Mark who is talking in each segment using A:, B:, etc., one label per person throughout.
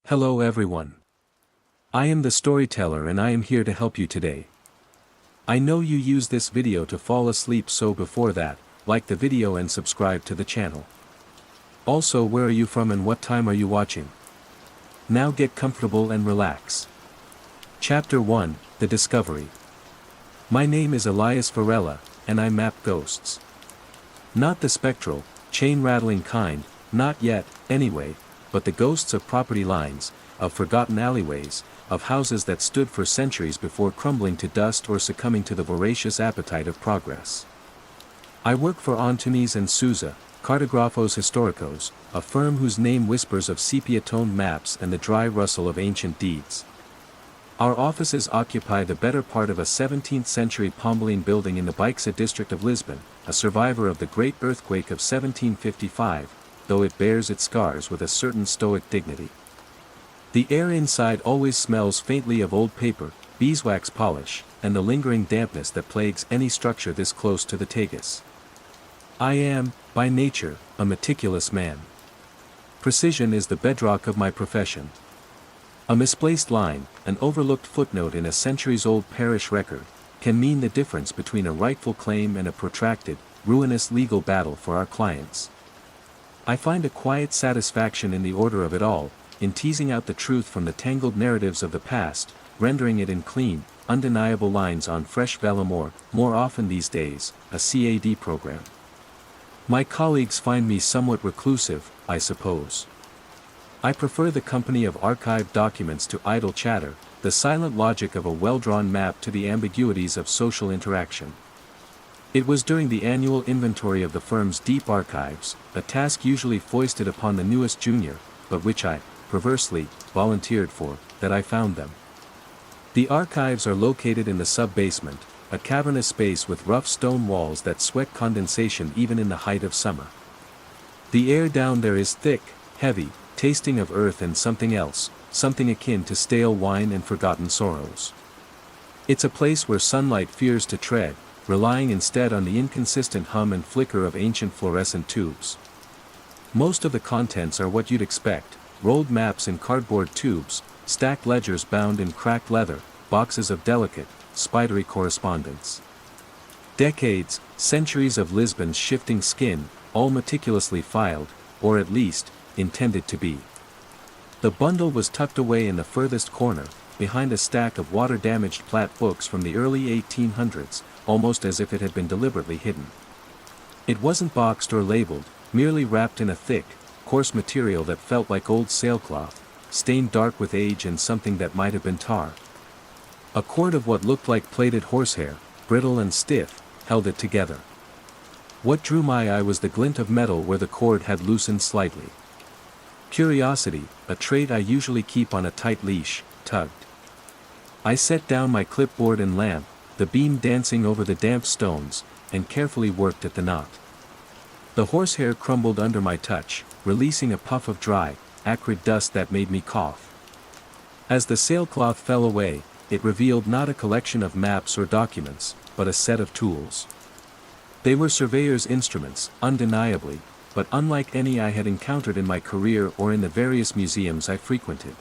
A: Hello everyone. I am the storyteller and I am here to help you today. I know you use this video to fall asleep, so before that, like the video and subscribe to the channel. Also, where are you from and what time are you watching? Now get comfortable and relax. Chapter 1, The Discovery. My name is Elias Varela, and I map ghosts. Not the spectral, chain-rattling kind, not yet, anyway, but the ghosts of property lines, of forgotten alleyways, of houses that stood for centuries before crumbling to dust or succumbing to the voracious appetite of progress. I work for Antunes and Souza, Cartografos Historicos, a firm whose name whispers of sepia-toned maps and the dry rustle of ancient deeds. Our offices occupy the better part of a 17th-century Pombaline building in the Baixa district of Lisbon, a survivor of the great earthquake of 1755, though it bears its scars with a certain stoic dignity. The air inside always smells faintly of old paper, beeswax polish, and the lingering dampness that plagues any structure this close to the Tagus. I am, by nature, a meticulous man. Precision is the bedrock of my profession. A misplaced line, an overlooked footnote in a centuries-old parish record, can mean the difference between a rightful claim and a protracted, ruinous legal battle for our clients. I find a quiet satisfaction in the order of it all, in teasing out the truth from the tangled narratives of the past, rendering it in clean, undeniable lines on fresh vellum or, more often these days, a CAD program. My colleagues find me somewhat reclusive, I suppose. I prefer the company of archived documents to idle chatter, the silent logic of a well-drawn map to the ambiguities of social interaction. It was during the annual inventory of the firm's deep archives, a task usually foisted upon the newest junior, but which I, perversely, volunteered for, that I found them. The archives are located in the sub-basement, a cavernous space with rough stone walls that sweat condensation even in the height of summer. The air down there is thick, heavy, tasting of earth and something else, something akin to stale wine and forgotten sorrows. It's a place where sunlight fears to tread, relying instead on the inconsistent hum and flicker of ancient fluorescent tubes. Most of the contents are what you'd expect: rolled maps in cardboard tubes, stacked ledgers bound in cracked leather, boxes of delicate, spidery correspondence. Decades, centuries of Lisbon's shifting skin, all meticulously filed, or at least, intended to be. The bundle was tucked away in the furthest corner, behind a stack of water-damaged Platt books from the early 1800s, almost as if it had been deliberately hidden. It wasn't boxed or labeled, merely wrapped in a thick, coarse material that felt like old sailcloth, stained dark with age and something that might have been tar. A cord of what looked like plaited horsehair, brittle and stiff, held it together. What drew my eye was the glint of metal where the cord had loosened slightly. Curiosity, a trait I usually keep on a tight leash, tugged. I set down my clipboard and lamp, the beam dancing over the damp stones, and carefully worked at the knot. The horsehair crumbled under my touch, releasing a puff of dry, acrid dust that made me cough. As the sailcloth fell away, it revealed not a collection of maps or documents, but a set of tools. They were surveyor's instruments, undeniably, but unlike any I had encountered in my career or in the various museums I frequented.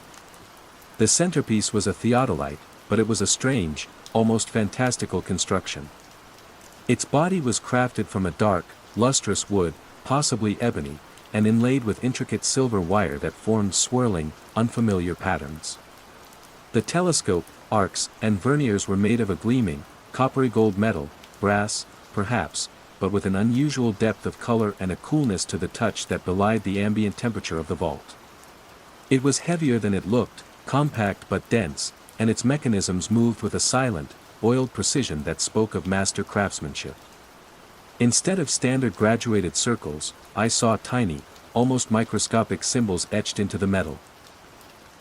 A: The centerpiece was a theodolite, but it was a strange, almost fantastical construction. Its body was crafted from a dark, lustrous wood, possibly ebony, and inlaid with intricate silver wire that formed swirling, unfamiliar patterns. The telescope, arcs, and verniers were made of a gleaming, coppery gold metal, brass, perhaps, but with an unusual depth of color and a coolness to the touch that belied the ambient temperature of the vault. It was heavier than it looked, compact but dense, and its mechanisms moved with a silent, oiled precision that spoke of master craftsmanship. Instead of standard graduated circles, I saw tiny, almost microscopic symbols etched into the metal.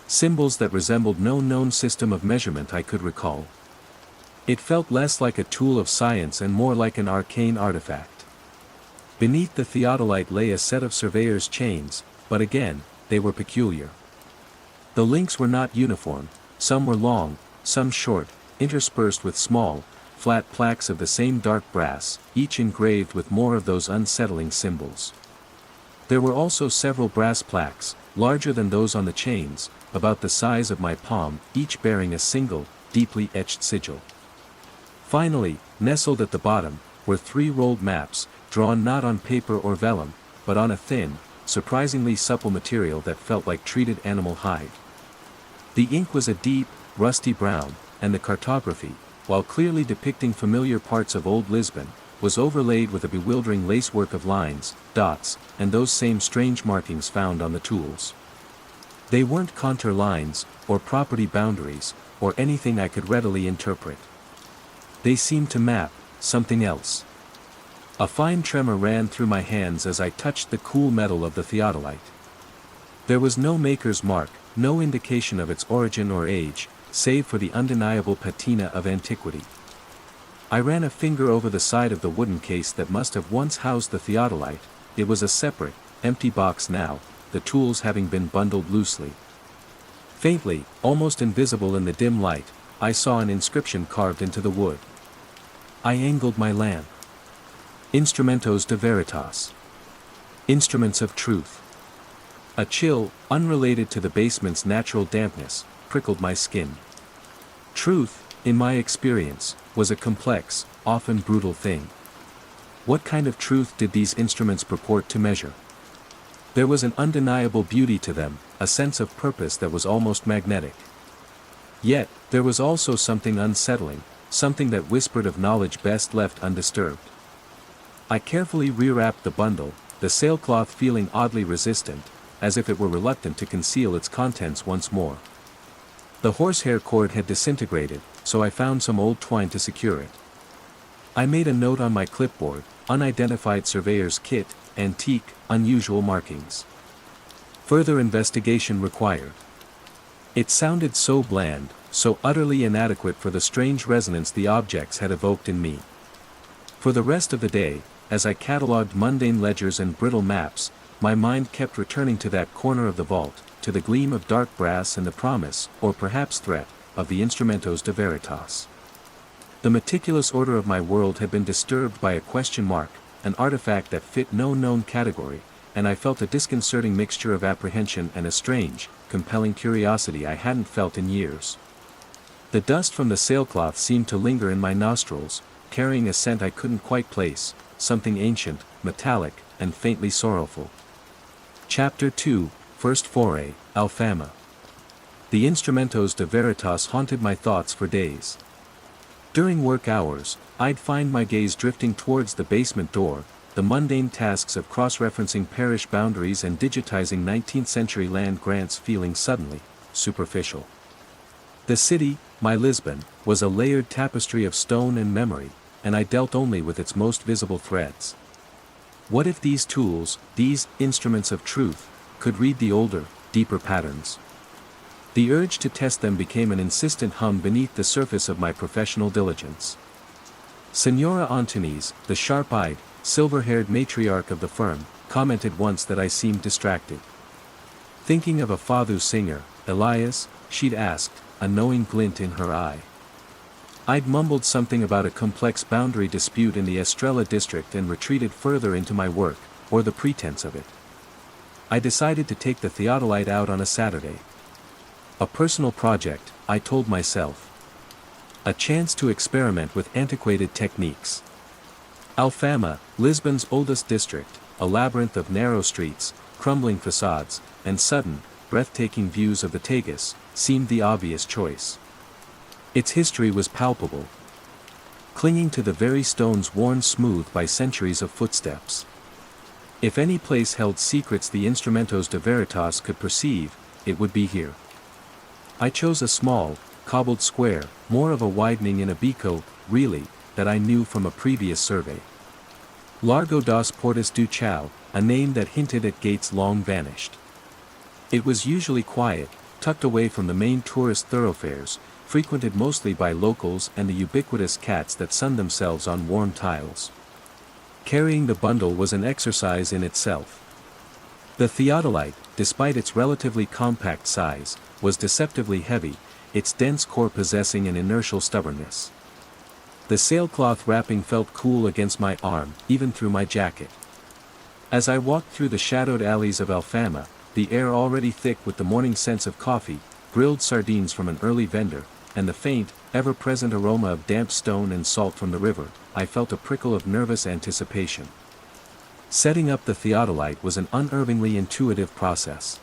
A: Symbols that resembled no known system of measurement I could recall. It felt less like a tool of science and more like an arcane artifact. Beneath the theodolite lay a set of surveyor's chains, but again, they were peculiar. The links were not uniform, some were long, some short, interspersed with small, flat plaques of the same dark brass, each engraved with more of those unsettling symbols. There were also several brass plaques, larger than those on the chains, about the size of my palm, each bearing a single, deeply etched sigil. Finally, nestled at the bottom, were 3 rolled maps, drawn not on paper or vellum, but on a thin, surprisingly supple material that felt like treated animal hide. The ink was a deep, rusty brown, and the cartography, while clearly depicting familiar parts of old Lisbon, was overlaid with a bewildering lacework of lines, dots, and those same strange markings found on the tools. They weren't contour lines, or property boundaries, or anything I could readily interpret. They seemed to map something else. A fine tremor ran through my hands as I touched the cool metal of the theodolite. There was no maker's mark, no indication of its origin or age, save for the undeniable patina of antiquity. I ran a finger over the side of the wooden case that must have once housed the theodolite. It was a separate, empty box now, the tools having been bundled loosely. Faintly, almost invisible in the dim light, I saw an inscription carved into the wood. I angled my lamp. Instrumentos de veritas. Instruments of truth. A chill, unrelated to the basement's natural dampness, prickled my skin. Truth, in my experience, was a complex, often brutal thing. What kind of truth did these instruments purport to measure? There was an undeniable beauty to them, a sense of purpose that was almost magnetic. Yet, there was also something unsettling, something that whispered of knowledge best left undisturbed. I carefully rewrapped the bundle, the sailcloth feeling oddly resistant, as if it were reluctant to conceal its contents once more. The horsehair cord had disintegrated, so I found some old twine to secure it. I made a note on my clipboard, unidentified surveyor's kit, antique, unusual markings. Further investigation required. It sounded so bland, so utterly inadequate for the strange resonance the objects had evoked in me. For the rest of the day, as I catalogued mundane ledgers and brittle maps, my mind kept returning to that corner of the vault, to the gleam of dark brass and the promise, or perhaps threat, of the Instrumentos de Veritas. The meticulous order of my world had been disturbed by a question mark, an artifact that fit no known category, and I felt a disconcerting mixture of apprehension and a strange, compelling curiosity I hadn't felt in years. The dust from the sailcloth seemed to linger in my nostrils, carrying a scent I couldn't quite place, something ancient, metallic, and faintly sorrowful. Chapter 2, First Foray, Alfama. The Instrumentos de Veritas haunted my thoughts for days. During work hours, I'd find my gaze drifting towards the basement door, the mundane tasks of cross-referencing parish boundaries and digitizing 19th-century land grants feeling suddenly superficial. The city, my Lisbon, was a layered tapestry of stone and memory, and I dealt only with its most visible threads. What if these tools, these instruments of truth, could read the older, deeper patterns? The urge to test them became an insistent hum beneath the surface of my professional diligence. Senora Antonis, the sharp-eyed, silver-haired matriarch of the firm, commented once that I seemed distracted. Thinking of a Fado singer, Elias, she'd asked, a knowing glint in her eye. I'd mumbled something about a complex boundary dispute in the Estrella district and retreated further into my work, or the pretense of it. I decided to take the theodolite out on a Saturday. A personal project, I told myself. A chance to experiment with antiquated techniques. Alfama, Lisbon's oldest district, a labyrinth of narrow streets, crumbling facades, and sudden, breathtaking views of the Tagus, seemed the obvious choice. Its history was palpable, clinging to the very stones worn smooth by centuries of footsteps. If any place held secrets the Instrumentos de Veritas could perceive, it would be here. I chose a small, cobbled square, more of a widening in a bico, really, that I knew from a previous survey. Largo das Portas do Chão, a name that hinted at gates long vanished. It was usually quiet, tucked away from the main tourist thoroughfares, frequented mostly by locals and the ubiquitous cats that sunned themselves on warm tiles. Carrying the bundle was an exercise in itself. The theodolite, despite its relatively compact size, was deceptively heavy, its dense core possessing an inertial stubbornness. The sailcloth wrapping felt cool against my arm, even through my jacket. As I walked through the shadowed alleys of Alfama, the air already thick with the morning scents of coffee, grilled sardines from an early vendor, and the faint, ever-present aroma of damp stone and salt from the river, I felt a prickle of nervous anticipation. Setting up the theodolite was an unervingly intuitive process.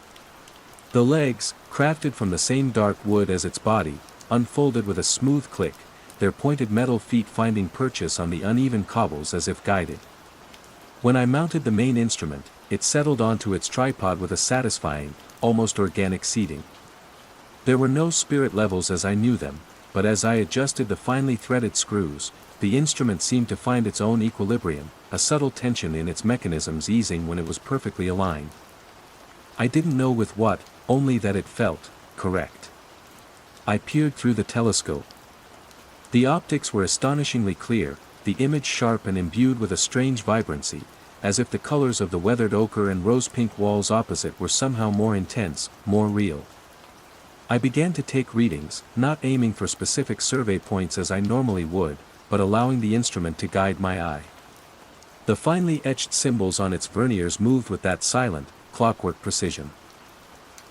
A: The legs, crafted from the same dark wood as its body, unfolded with a smooth click, their pointed metal feet finding purchase on the uneven cobbles as if guided. When I mounted the main instrument, it settled onto its tripod with a satisfying, almost organic seating. There were no spirit levels as I knew them, but as I adjusted the finely threaded screws, the instrument seemed to find its own equilibrium, a subtle tension in its mechanisms easing when it was perfectly aligned. I didn't know with what, only that it felt correct. I peered through the telescope. The optics were astonishingly clear, the image sharp and imbued with a strange vibrancy, as if the colors of the weathered ochre and rose-pink walls opposite were somehow more intense, more real. I began to take readings, not aiming for specific survey points as I normally would, but allowing the instrument to guide my eye. The finely etched symbols on its verniers moved with that silent, clockwork precision.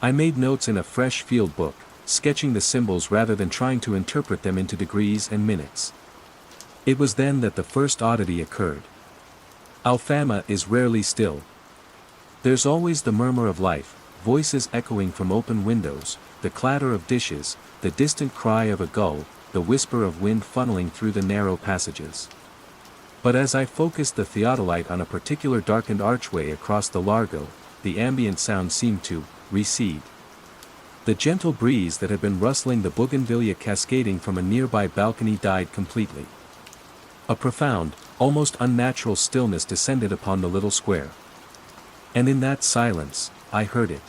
A: I made notes in a fresh field book, sketching the symbols rather than trying to interpret them into degrees and minutes. It was then that the first oddity occurred. Alfama is rarely still. There's always the murmur of life, voices echoing from open windows, the clatter of dishes, the distant cry of a gull, the whisper of wind funneling through the narrow passages. But as I focused the theodolite on a particular darkened archway across the Largo, the ambient sound seemed to recede. The gentle breeze that had been rustling the bougainvillea cascading from a nearby balcony died completely. A profound, almost unnatural stillness descended upon the little square. And in that silence, I heard it.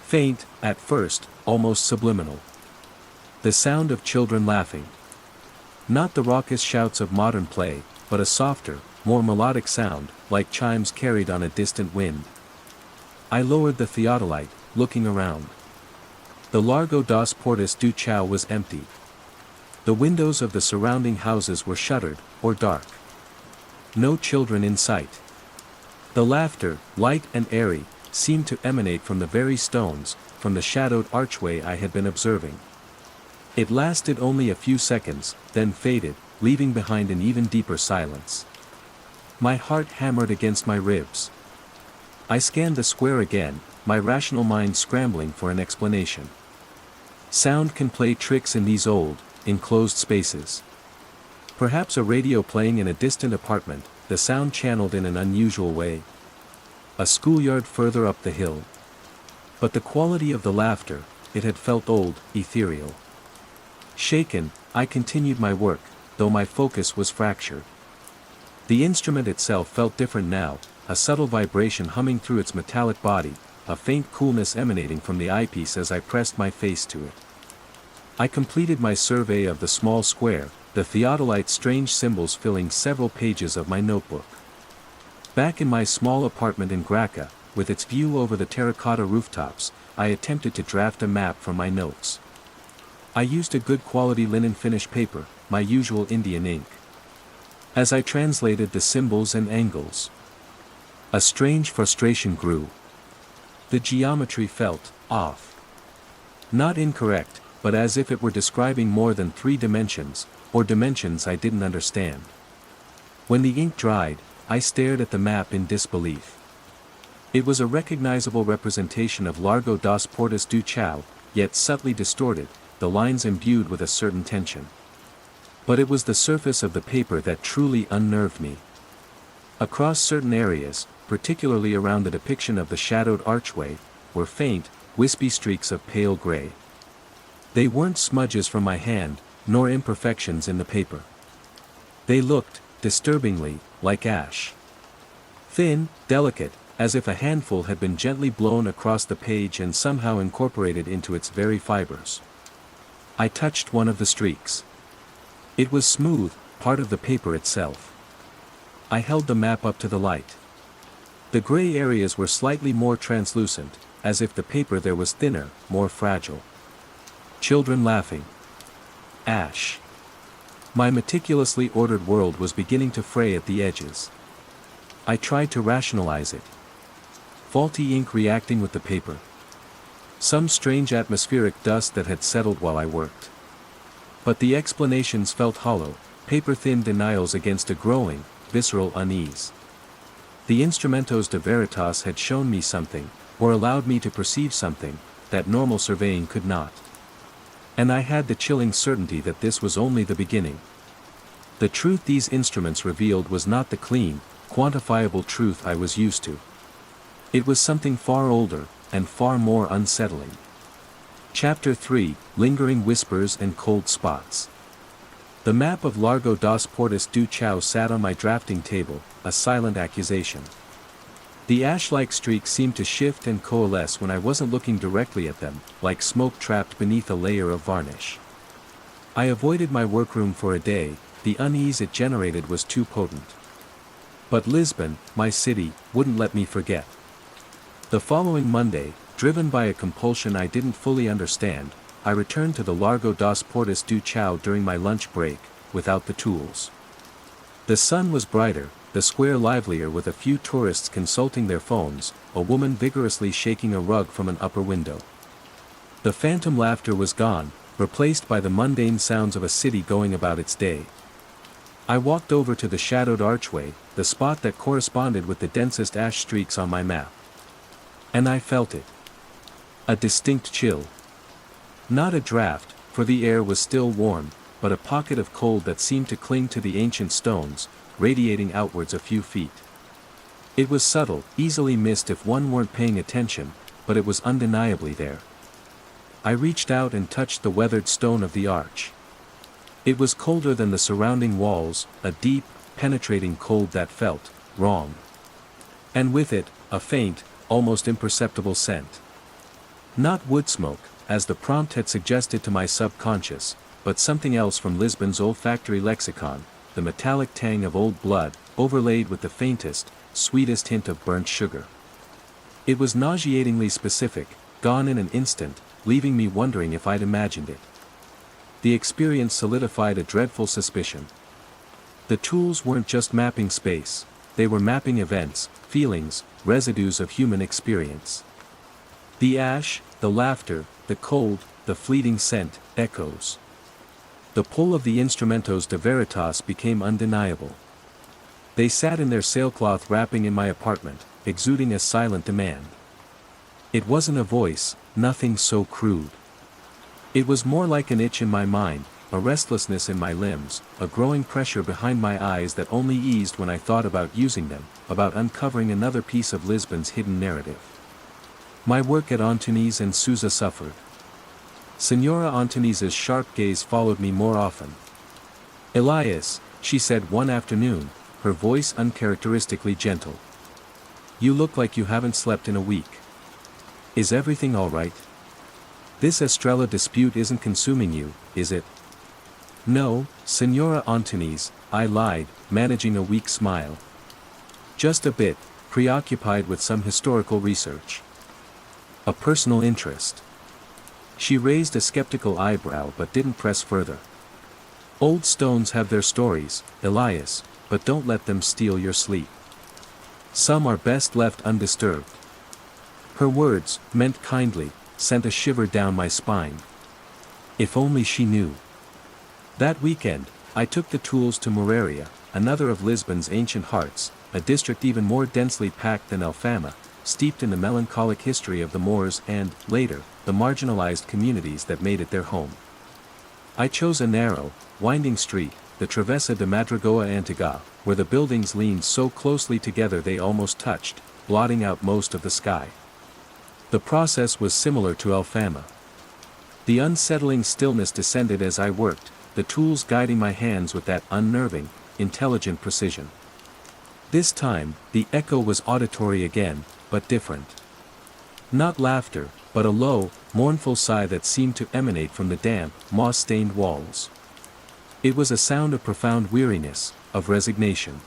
A: Faint, at first, almost subliminal. The sound of children laughing. Not the raucous shouts of modern play, but a softer, more melodic sound, like chimes carried on a distant wind. I lowered the theodolite, looking around. The Largo das Portas do Chão was empty. The windows of the surrounding houses were shuttered, or dark. No children in sight. The laughter, light and airy, seemed to emanate from the very stones, from the shadowed archway I had been observing. It lasted only a few seconds, then faded, leaving behind an even deeper silence. My heart hammered against my ribs. I scanned the square again, my rational mind scrambling for an explanation. Sound can play tricks in these old, enclosed spaces. Perhaps a radio playing in a distant apartment, the sound channeled in an unusual way. A schoolyard further up the hill. But the quality of the laughter, it had felt old, ethereal. Shaken, I continued my work, though my focus was fractured. The instrument itself felt different now, a subtle vibration humming through its metallic body, a faint coolness emanating from the eyepiece as I pressed my face to it. I completed my survey of the small square, the theodolite's strange symbols filling several pages of my notebook. Back in my small apartment in Graca, with its view over the terracotta rooftops, I attempted to draft a map from my notes. I used a good quality linen finish paper, my usual Indian ink. As I translated the symbols and angles, a strange frustration grew. The geometry felt off. Not incorrect, but as if it were describing more than 3 dimensions, or dimensions I didn't understand. When the ink dried, I stared at the map in disbelief. It was a recognizable representation of Largo das Portas do Chão, yet subtly distorted, the lines imbued with a certain tension. But it was the surface of the paper that truly unnerved me. Across certain areas, particularly around the depiction of the shadowed archway, were faint, wispy streaks of pale gray. They weren't smudges from my hand, nor imperfections in the paper. They looked, disturbingly, like ash. Thin, delicate, as if a handful had been gently blown across the page and somehow incorporated into its very fibers. I touched one of the streaks. It was smooth, part of the paper itself. I held the map up to the light. The gray areas were slightly more translucent, as if the paper there was thinner, more fragile. Children laughing. Ash. My meticulously ordered world was beginning to fray at the edges. I tried to rationalize it. faulty ink reacting with the paper. Some strange atmospheric dust that had settled while I worked. But the explanations felt hollow, paper-thin denials against a growing, visceral unease. The instrumentos de veritas had shown me something, or allowed me to perceive something, that normal surveying could not. And I had the chilling certainty that this was only the beginning. The truth these instruments revealed was not the clean, quantifiable truth I was used to. It was something far older, and far more unsettling. Chapter 3, Lingering Whispers and Cold Spots. The map of Largo das Portas do Chão sat on my drafting table, a silent accusation. The ash-like streaks seemed to shift and coalesce when I wasn't looking directly at them, like smoke trapped beneath a layer of varnish. I avoided my workroom for a day, the unease it generated was too potent. But Lisbon, my city, wouldn't let me forget. The following Monday, driven by a compulsion I didn't fully understand, I returned to the Largo das Portas do Chão during my lunch break, without the tools. The sun was brighter, the square livelier with a few tourists consulting their phones, a woman vigorously shaking a rug from an upper window. The phantom laughter was gone, replaced by the mundane sounds of a city going about its day. I walked over to the shadowed archway, the spot that corresponded with the densest ash streaks on my map. And I felt it. A distinct chill. Not a draft, for the air was still warm, but a pocket of cold that seemed to cling to the ancient stones, radiating outwards a few feet. It was subtle, easily missed if one weren't paying attention, but it was undeniably there. I reached out and touched the weathered stone of the arch. It was colder than the surrounding walls, a deep, penetrating cold that felt wrong. And with it, a faint, almost imperceptible scent. Not wood smoke, as the prompt had suggested to my subconscious, but something else from Lisbon's olfactory lexicon, the metallic tang of old blood, overlaid with the faintest, sweetest hint of burnt sugar. It was nauseatingly specific, gone in an instant, leaving me wondering if I'd imagined it. The experience solidified a dreadful suspicion. The tools weren't just mapping space, they were mapping events, feelings, residues of human experience. The ash, the laughter, the cold, the fleeting scent, echoes. The pull of the instrumentos de veritas became undeniable. They sat in their sailcloth wrapping in my apartment, exuding a silent demand. It wasn't a voice, nothing so crude. It was more like an itch in my mind, a restlessness in my limbs, a growing pressure behind my eyes that only eased when I thought about using them, about uncovering another piece of Lisbon's hidden narrative. My work at Antoni's and Sousa suffered. Senora Antoni's sharp gaze followed me more often. "Elias," she said one afternoon, her voice uncharacteristically gentle. "You look like you haven't slept in a week. Is everything all right? This Estrella dispute isn't consuming you, is it?" "No, Senora Antoni's," I lied, managing a weak smile. "Just a bit, preoccupied with some historical research. A personal interest." She raised a skeptical eyebrow but didn't press further. "Old stones have their stories, Elias, but don't let them steal your sleep. Some are best left undisturbed." Her words, meant kindly, sent a shiver down my spine. If only she knew. That weekend, I took the tools to Moraria, another of Lisbon's ancient hearts, a district even more densely packed than Alfama, steeped in the melancholic history of the Moors and, later, the marginalized communities that made it their home. I chose a narrow, winding street, the Travessa de Madragoa Antiga, where the buildings leaned so closely together they almost touched, blotting out most of the sky. The process was similar to Alfama. The unsettling stillness descended as I worked, the tools guiding my hands with that unnerving, intelligent precision. This time, the echo was auditory again, but different. Not laughter, but a low, mournful sigh that seemed to emanate from the damp, moss-stained walls. It was a sound of profound weariness, of resignation.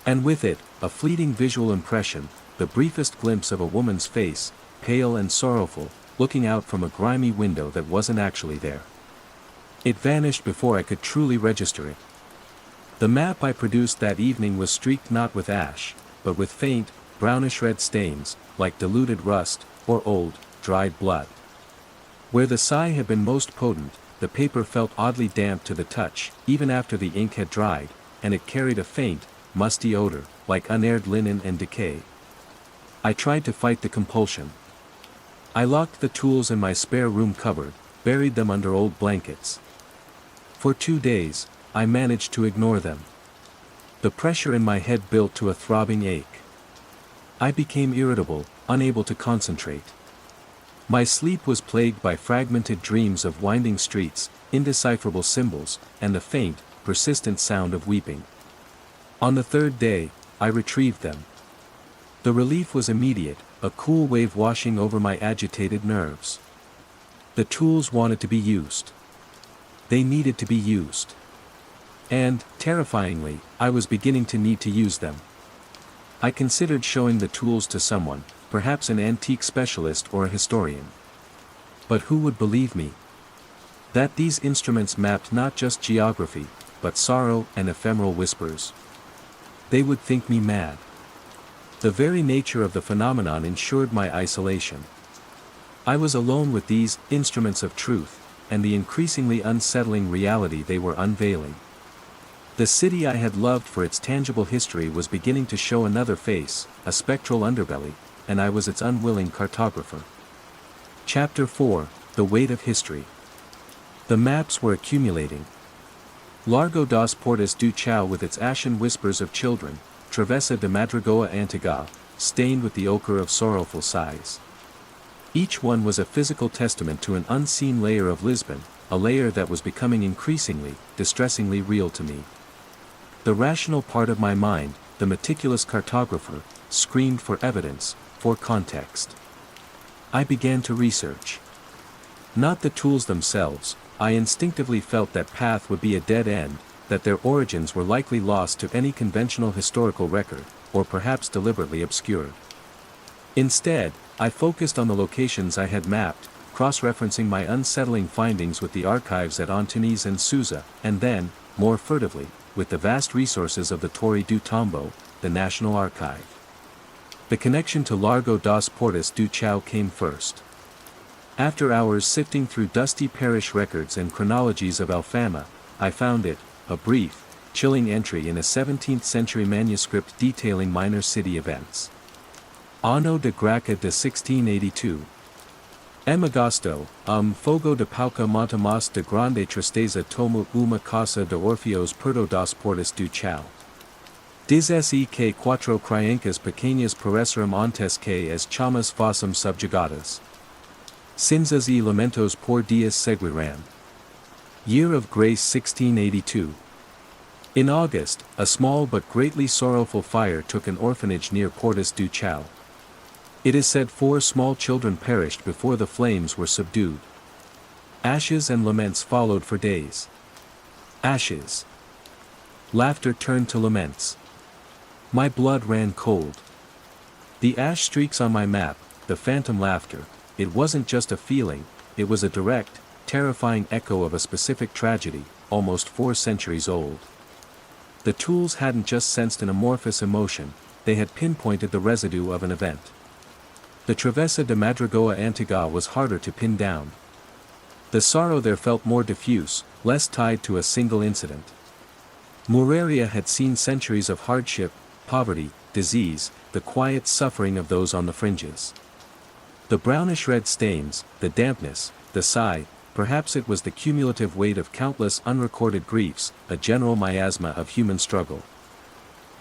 A: And with it, a fleeting visual impression, the briefest glimpse of a woman's face, pale and sorrowful, looking out from a grimy window that wasn't actually there. It vanished before I could truly register it. The map I produced that evening was streaked not with ash, but with faint, brownish-red stains, like diluted rust, or old, dried blood. Where the sigh had been most potent, the paper felt oddly damp to the touch, even after the ink had dried, and it carried a faint, musty odor, like unaired linen and decay. I tried to fight the compulsion. I locked the tools in my spare room cupboard, buried them under old blankets. For 2 days, I managed to ignore them. The pressure in my head built to a throbbing ache. I became irritable, unable to concentrate. My sleep was plagued by fragmented dreams of winding streets, indecipherable symbols, and the faint, persistent sound of weeping. On the 3rd day, I retrieved them. The relief was immediate, a cool wave washing over my agitated nerves. The tools wanted to be used. They needed to be used. And, terrifyingly, I was beginning to need to use them. I considered showing the tools to someone, perhaps an antique specialist or a historian. But who would believe me? That these instruments mapped not just geography, but sorrow and ephemeral whispers. They would think me mad. The very nature of the phenomenon ensured my isolation. I was alone with these instruments of truth, and the increasingly unsettling reality they were unveiling. The city I had loved for its tangible history was beginning to show another face, a spectral underbelly, and I was its unwilling cartographer. Chapter 4, The Weight of History. The maps were accumulating. Largo das Portas do Chão with its ashen whispers of children, Travessa de Madrigoa Antiga, stained with the ochre of sorrowful sighs. Each one was a physical testament to an unseen layer of Lisbon, a layer that was becoming increasingly, distressingly real to me. The rational part of my mind, the meticulous cartographer, screamed for evidence, for context. I began to research. Not the tools themselves, I instinctively felt that path would be a dead end, that their origins were likely lost to any conventional historical record, or perhaps deliberately obscured. Instead, I focused on the locations I had mapped, cross-referencing my unsettling findings with the archives at Antunes and Sousa, and then, more furtively, with the vast resources of the Torre do Tombo, the National Archive. The connection to Largo das Portas do Chão came first. After hours sifting through dusty parish records and chronologies of Alfama, I found it, a brief, chilling entry in a 17th-century manuscript detailing minor city events. Ano de Graça de 1682. Agosto, fogo de pauca monta mas de grande tristeza tomo uma casa de Orfeos perto das Portas do Chão. Diz-se que quatro crianças pequenas pareceram antes que as chamas fossem subjugadas. Cinzas e lamentos por dias seguirão. Year of Grace 1682. In August, a small but greatly sorrowful fire took an orphanage near Portas do Chão. It is said 4 small children perished before the flames were subdued. Ashes and laments followed for days. Ashes. Laughter turned to laments. My blood ran cold. The ash streaks on my map, the phantom laughter, it wasn't just a feeling, it was a direct, terrifying echo of a specific tragedy, almost 4 centuries old. The tools hadn't just sensed an amorphous emotion, they had pinpointed the residue of an event. The Travessa de Madrigoa Antiga was harder to pin down. The sorrow there felt more diffuse, less tied to a single incident. Mouraria had seen centuries of hardship, poverty, disease, the quiet suffering of those on the fringes. The brownish-red stains, the dampness, the sigh, perhaps it was the cumulative weight of countless unrecorded griefs, a general miasma of human struggle.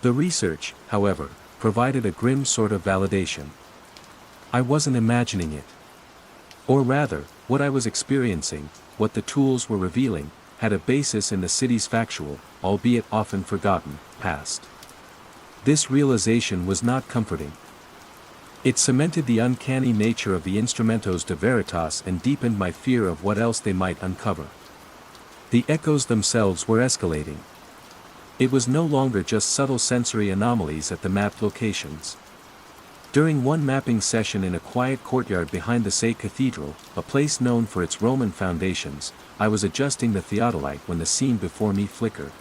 A: The research, however, provided a grim sort of validation. I wasn't imagining it. Or rather, what I was experiencing, what the tools were revealing, had a basis in the city's factual, albeit often forgotten, past. This realization was not comforting. It cemented the uncanny nature of the instrumentos de veritas and deepened my fear of what else they might uncover. The echoes themselves were escalating. It was no longer just subtle sensory anomalies at the mapped locations. During one mapping session in a quiet courtyard behind the Say Cathedral, a place known for its Roman foundations, I was adjusting the theodolite when the scene before me flickered.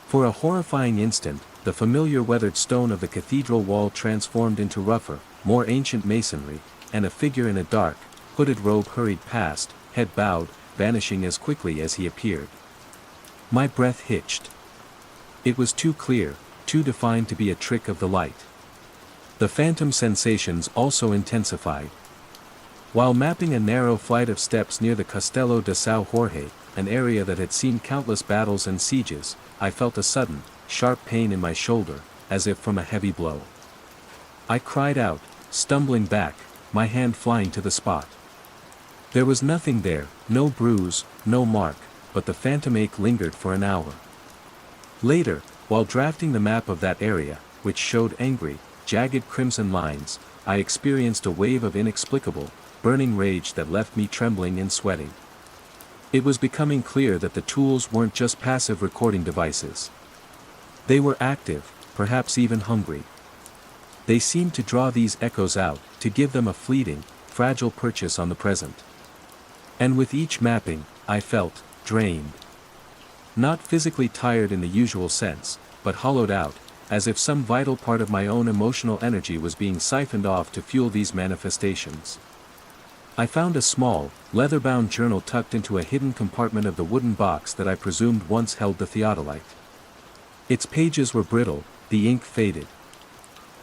A: For a horrifying instant, the familiar weathered stone of the cathedral wall transformed into rougher, more ancient masonry, and a figure in a dark, hooded robe hurried past, head bowed, vanishing as quickly as he appeared. My breath hitched. It was too clear, too defined to be a trick of the light. The phantom sensations also intensified. While mapping a narrow flight of steps near the Castello de São Jorge, an area that had seen countless battles and sieges, I felt a sudden, sharp pain in my shoulder, as if from a heavy blow. I cried out, stumbling back, my hand flying to the spot. There was nothing there, no bruise, no mark, but the phantom ache lingered for an hour. Later, while drafting the map of that area, which showed angry, jagged crimson lines, I experienced a wave of inexplicable, burning rage that left me trembling and sweating. It was becoming clear that the tools weren't just passive recording devices. They were active, perhaps even hungry. They seemed to draw these echoes out, to give them a fleeting, fragile purchase on the present. And with each mapping, I felt drained. Not physically tired in the usual sense, but hollowed out, as if some vital part of my own emotional energy was being siphoned off to fuel these manifestations. I found a small, leather-bound journal tucked into a hidden compartment of the wooden box that I presumed once held the theodolite. Its pages were brittle, the ink faded.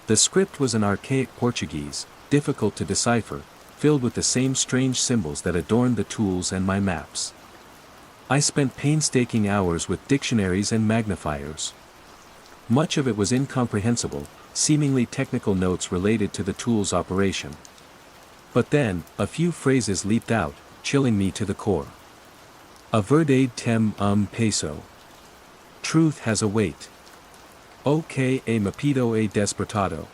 A: The script was an archaic Portuguese, difficult to decipher, filled with the same strange symbols that adorned the tools and my maps. I spent painstaking hours with dictionaries and magnifiers. Much of it was incomprehensible, seemingly technical notes related to the tool's operation. But then, a few phrases leaped out, chilling me to the core. A verdade tem peso. Truth has a weight. O que é mapeado é despertado.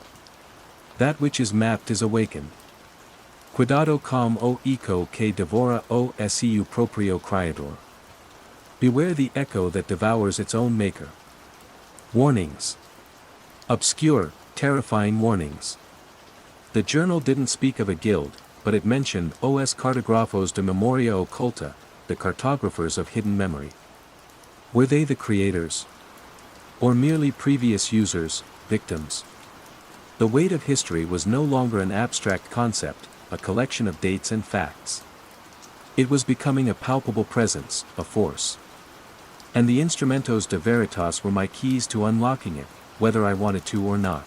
A: That which is mapped is awakened. Cuidado com o eco que devora o seu proprio criador. Beware the echo that devours its own maker. Warnings. Obscure, terrifying warnings. The journal didn't speak of a guild, but it mentioned os cartógrafos de memoria oculta, the cartographers of hidden memory. Were they the creators? Or merely previous users, victims? The weight of history was no longer an abstract concept, a collection of dates and facts. It was becoming a palpable presence, a force. And the instrumentos de veritas were my keys to unlocking it, whether I wanted to or not.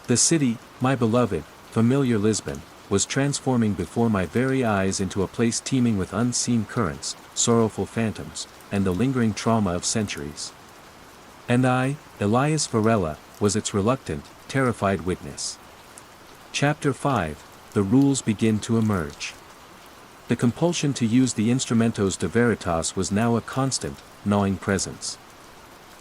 A: The city, my beloved, familiar Lisbon, was transforming before my very eyes into a place teeming with unseen currents, sorrowful phantoms, and the lingering trauma of centuries. And I, Elias Varela, was its reluctant, terrified witness. Chapter 5, The rules begin to emerge. The compulsion to use the instrumentos de veritas was now a constant, gnawing presence.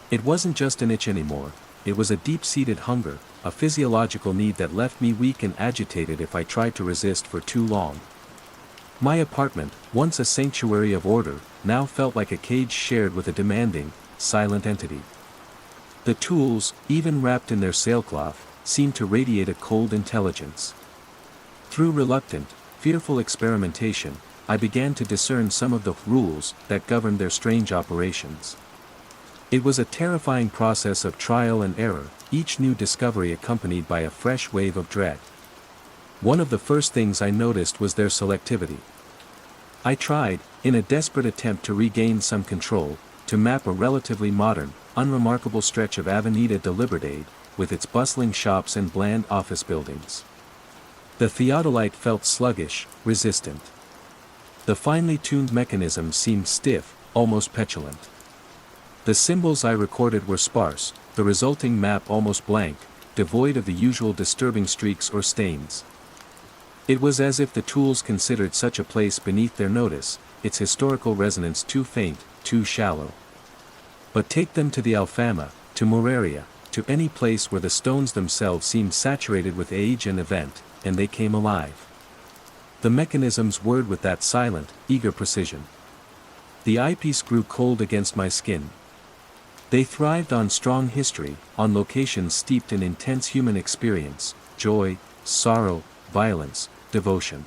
A: It wasn't just an itch anymore, it was a deep-seated hunger, a physiological need that left me weak and agitated if I tried to resist for too long. My apartment, once a sanctuary of order, now felt like a cage shared with a demanding, silent entity. The tools, even wrapped in their sailcloth, seemed to radiate a cold intelligence. Through reluctant, fearful experimentation, I began to discern some of the rules that governed their strange operations. It was a terrifying process of trial and error, each new discovery accompanied by a fresh wave of dread. One of the first things I noticed was their selectivity. I tried, in a desperate attempt to regain some control, to map a relatively modern, unremarkable stretch of Avenida de Liberdade, with its bustling shops and bland office buildings. The theodolite felt sluggish, resistant. The finely tuned mechanism seemed stiff, almost petulant. The symbols I recorded were sparse, the resulting map almost blank, devoid of the usual disturbing streaks or stains. It was as if the tools considered such a place beneath their notice, its historical resonance too faint, too shallow. But take them to the Alfama, to Moraria, to any place where the stones themselves seemed saturated with age and event, and they came alive. The mechanisms whirred with that silent, eager precision. The eyepiece grew cold against my skin. They thrived on strong history, on locations steeped in intense human experience, joy, sorrow, violence, devotion.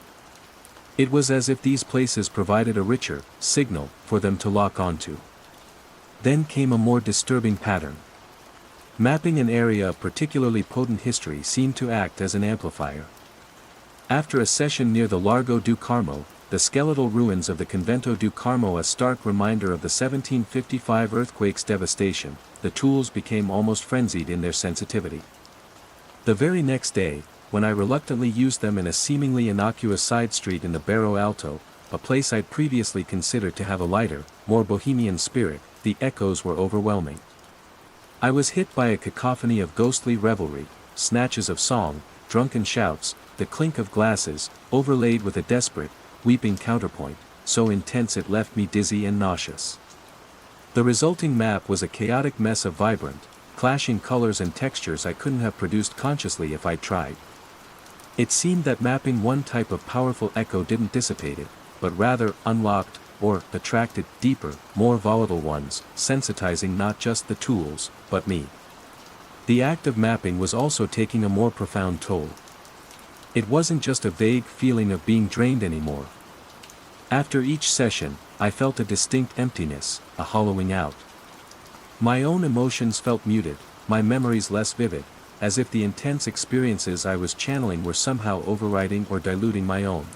A: It was as if these places provided a richer signal for them to lock onto. Then came a more disturbing pattern. Mapping an area of particularly potent history seemed to act as an amplifier. After a session near the Largo do Carmo, the skeletal ruins of the Convento do Carmo, a stark reminder of the 1755 earthquake's devastation, the tools became almost frenzied in their sensitivity. The very next day, when I reluctantly used them in a seemingly innocuous side street in the Barrio Alto, a place I'd previously considered to have a lighter, more bohemian spirit, the echoes were overwhelming. I was hit by a cacophony of ghostly revelry, snatches of song, drunken shouts, the clink of glasses, overlaid with a desperate, weeping counterpoint, so intense it left me dizzy and nauseous. The resulting map was a chaotic mess of vibrant, clashing colors and textures I couldn't have produced consciously if I'd tried. It seemed that mapping one type of powerful echo didn't dissipate it, but rather unlocked, or attracted, deeper, more volatile ones, sensitizing not just the tools, but me. The act of mapping was also taking a more profound toll. It wasn't just a vague feeling of being drained anymore. After each session, I felt a distinct emptiness, a hollowing out. My own emotions felt muted, my memories less vivid, as if the intense experiences I was channeling were somehow overriding or diluting my own.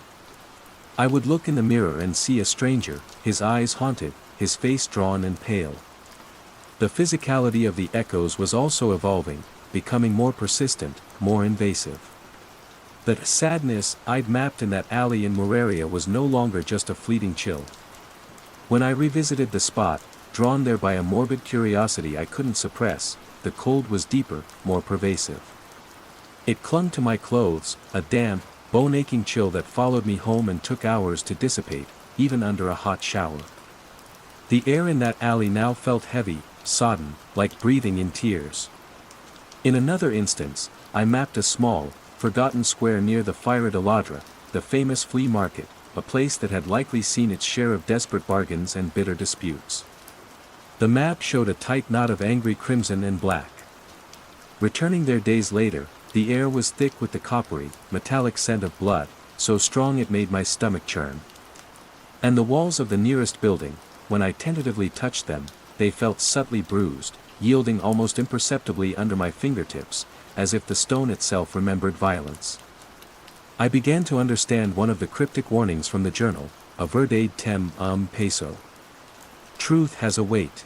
A: I would look in the mirror and see a stranger, his eyes haunted, his face drawn and pale. The physicality of the echoes was also evolving, becoming more persistent, more invasive. The sadness I'd mapped in that alley in Moreria was no longer just a fleeting chill. When I revisited the spot, drawn there by a morbid curiosity I couldn't suppress, the cold was deeper, more pervasive. It clung to my clothes, a damp, bone-aching chill that followed me home and took hours to dissipate, even under a hot shower. The air in that alley now felt heavy, sodden, like breathing in tears. In another instance, I mapped a small, forgotten square near the Feira de Ladra, the famous flea market, a place that had likely seen its share of desperate bargains and bitter disputes. The map showed a tight knot of angry crimson and black. Returning there days later, the air was thick with the coppery, metallic scent of blood, so strong it made my stomach churn. And the walls of the nearest building, when I tentatively touched them, they felt subtly bruised, yielding almost imperceptibly under my fingertips, as if the stone itself remembered violence. I began to understand one of the cryptic warnings from the journal, a verdade tem peso. Truth has a weight.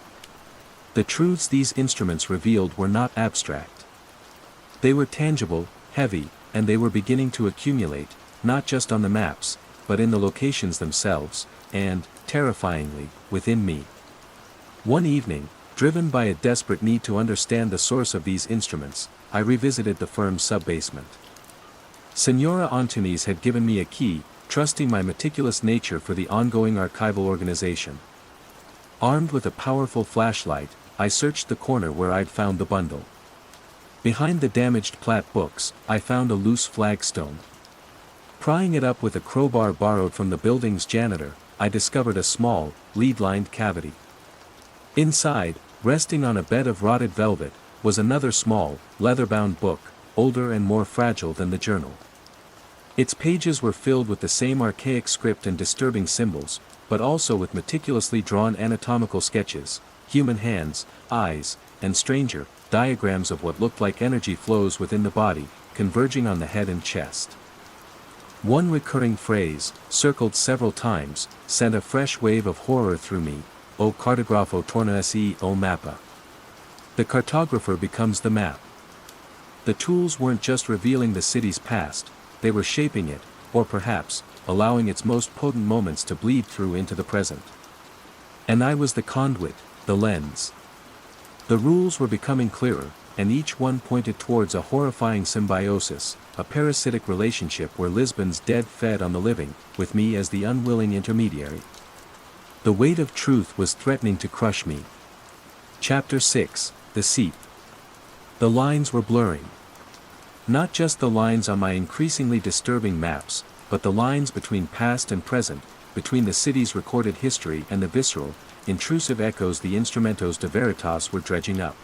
A: The truths these instruments revealed were not abstract. They were tangible, heavy, and they were beginning to accumulate, not just on the maps, but in the locations themselves, and, terrifyingly, within me. One evening, driven by a desperate need to understand the source of these instruments, I revisited the firm's sub-basement. Senora Antunes had given me a key, trusting my meticulous nature for the ongoing archival organization. Armed with a powerful flashlight, I searched the corner where I'd found the bundle. Behind the damaged plat books, I found a loose flagstone. Prying it up with a crowbar borrowed from the building's janitor, I discovered a small, lead-lined cavity. Inside, resting on a bed of rotted velvet, was another small, leather-bound book, older and more fragile than the journal. Its pages were filled with the same archaic script and disturbing symbols, but also with meticulously drawn anatomical sketches, human hands, eyes, and stranger, diagrams of what looked like energy flows within the body, converging on the head and chest. One recurring phrase, circled several times, sent a fresh wave of horror through me, O cartografo torna-se o mappa. The cartographer becomes the map. The tools weren't just revealing the city's past, they were shaping it, or perhaps, allowing its most potent moments to bleed through into the present. And I was the conduit, the lens. The rules were becoming clearer, and each one pointed towards a horrifying symbiosis, a parasitic relationship where Lisbon's dead fed on the living, with me as the unwilling intermediary. The weight of truth was threatening to crush me. Chapter 6, The Seep. The lines were blurring. Not just the lines on my increasingly disturbing maps, but the lines between past and present, between the city's recorded history and the visceral, intrusive echoes the instrumentos de veritas were dredging up.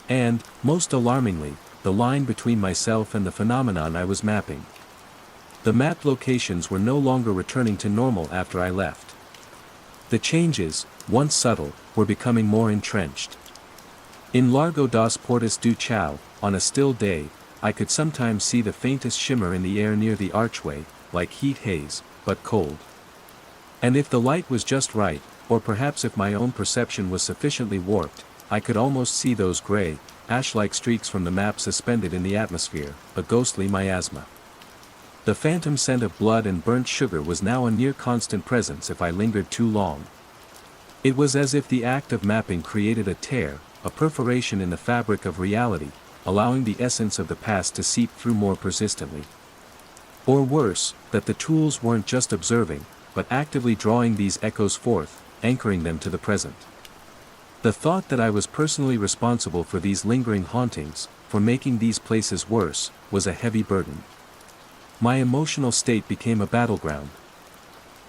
A: And, most alarmingly, the line between myself and the phenomenon I was mapping. The mapped locations were no longer returning to normal after I left. The changes, once subtle, were becoming more entrenched. In Largo das Portas do Chão, on a still day, I could sometimes see the faintest shimmer in the air near the archway, like heat haze, but cold. And if the light was just right, or perhaps if my own perception was sufficiently warped, I could almost see those gray, ash-like streaks from the map suspended in the atmosphere, a ghostly miasma. The phantom scent of blood and burnt sugar was now a near-constant presence if I lingered too long. It was as if the act of mapping created a tear, a perforation in the fabric of reality, allowing the essence of the past to seep through more persistently. Or worse, that the tools weren't just observing, but actively drawing these echoes forth, anchoring them to the present. The thought that I was personally responsible for these lingering hauntings, for making these places worse, was a heavy burden. My emotional state became a battleground.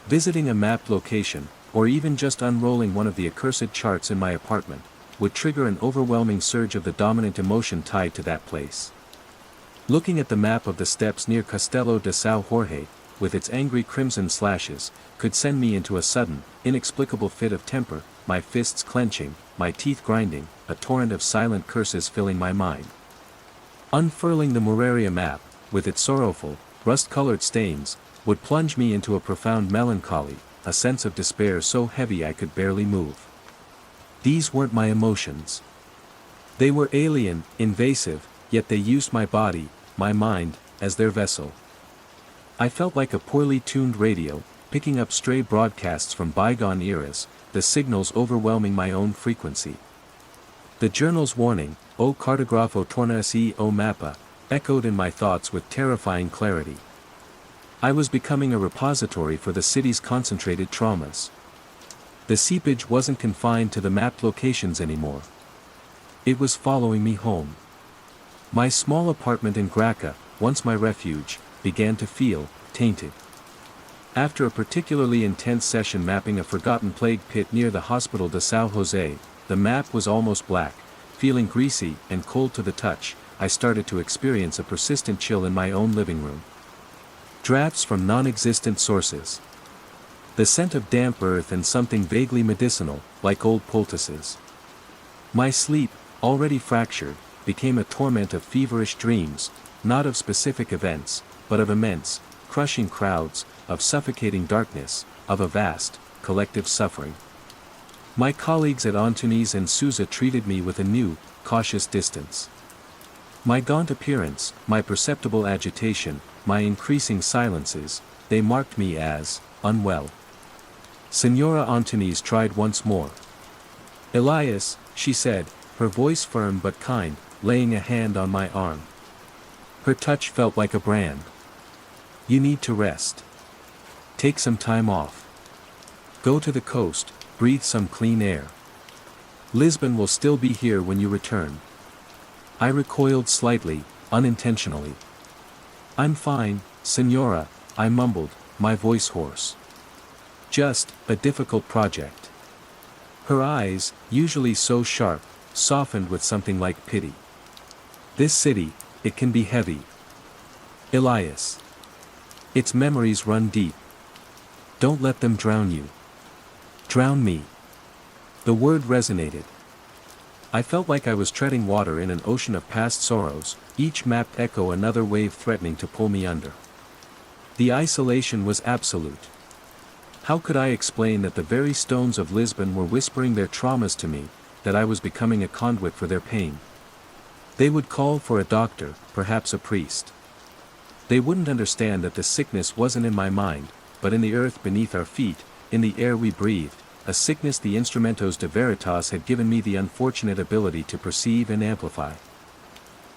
A: Visiting a mapped location, or even just unrolling one of the accursed charts in my apartment, would trigger an overwhelming surge of the dominant emotion tied to that place. Looking at the map of the steps near Castelo de São Jorge, with its angry crimson slashes, could send me into a sudden, inexplicable fit of temper, my fists clenching, my teeth grinding, a torrent of silent curses filling my mind. Unfurling the Moraria map, with its sorrowful, rust-colored stains, would plunge me into a profound melancholy, a sense of despair so heavy I could barely move. These weren't my emotions. They were alien, invasive, yet they used my body, my mind, as their vessel. I felt like a poorly tuned radio, picking up stray broadcasts from bygone eras, the signals overwhelming my own frequency. The journal's warning, "O cartógrafo torna-se o mapa," echoed in my thoughts with terrifying clarity. I was becoming a repository for the city's concentrated traumas. The seepage wasn't confined to the mapped locations anymore. It was following me home. My small apartment in Graca, once my refuge, began to feel tainted. After a particularly intense session mapping a forgotten plague pit near the Hospital de São José, the map was almost black. Feeling greasy and cold to the touch, I started to experience a persistent chill in my own living room. Drafts from non-existent sources. The scent of damp earth and something vaguely medicinal, like old poultices. My sleep, already fractured, became a torment of feverish dreams, not of specific events, but of immense, crushing crowds, of suffocating darkness, of a vast, collective suffering. My colleagues at Antunes and Sousa treated me with a new, cautious distance. My gaunt appearance, my perceptible agitation, my increasing silences, they marked me as unwell. Senora Antunes tried once more. "Elias," she said, her voice firm but kind, laying a hand on my arm. Her touch felt like a brand. "You need to rest. Take some time off. Go to the coast, breathe some clean air. Lisbon will still be here when you return." I recoiled slightly, unintentionally. "I'm fine, Senora," I mumbled, my voice hoarse. "Just a difficult project." Her eyes, usually so sharp, softened with something like pity. "This city, it can be heavy. Elias. Its memories run deep. Don't let them drown you. Drown me." The word resonated. I felt like I was treading water in an ocean of past sorrows, each mapped echo another wave threatening to pull me under. The isolation was absolute. How could I explain that the very stones of Lisbon were whispering their traumas to me, that I was becoming a conduit for their pain? They would call for a doctor, perhaps a priest. They wouldn't understand that the sickness wasn't in my mind, but in the earth beneath our feet, in the air we breathed, a sickness the instrumentos de veritas had given me the unfortunate ability to perceive and amplify.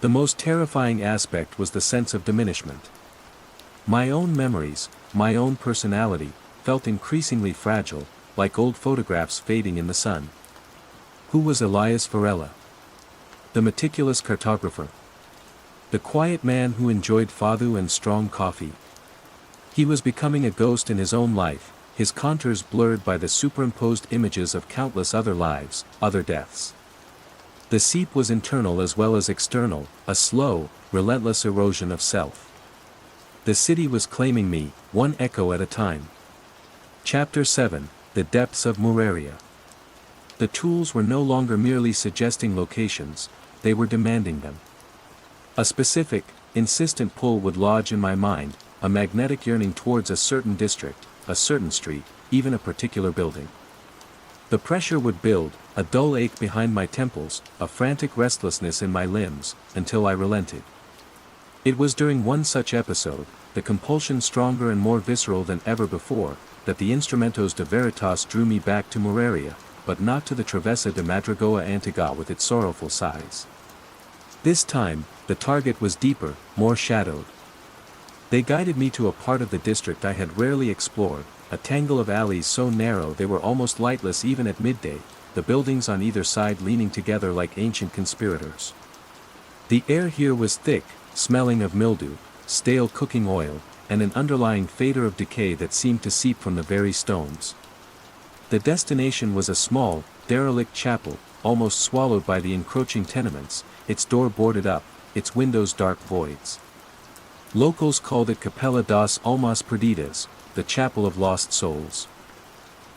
A: The most terrifying aspect was the sense of diminishment. My own memories, my own personality, felt increasingly fragile, like old photographs fading in the sun. Who was Elias Varela? The meticulous cartographer. The quiet man who enjoyed fado and strong coffee. He was becoming a ghost in his own life, his contours blurred by the superimposed images of countless other lives, other deaths. The seep was internal as well as external, a slow, relentless erosion of self. The city was claiming me, one echo at a time. Chapter 7, The Depths of Moraria. The tools were no longer merely suggesting locations, they were demanding them. A specific, insistent pull would lodge in my mind, a magnetic yearning towards a certain district, a certain street, even a particular building. The pressure would build, a dull ache behind my temples, a frantic restlessness in my limbs, until I relented. It was during one such episode, the compulsion stronger and more visceral than ever before, that the instrumentos de veritas drew me back to Moraria, but not to the Travessa de Madragoa Antigua with its sorrowful sighs. This time, the target was deeper, more shadowed. They guided me to a part of the district I had rarely explored, a tangle of alleys so narrow they were almost lightless even at midday, the buildings on either side leaning together like ancient conspirators. The air here was thick, smelling of mildew, stale cooking oil, and an underlying fader of decay that seemed to seep from the very stones. The destination was a small, derelict chapel, almost swallowed by the encroaching tenements, its door boarded up, its windows dark voids. Locals called it Capella das Almas Perdidas, the Chapel of Lost Souls.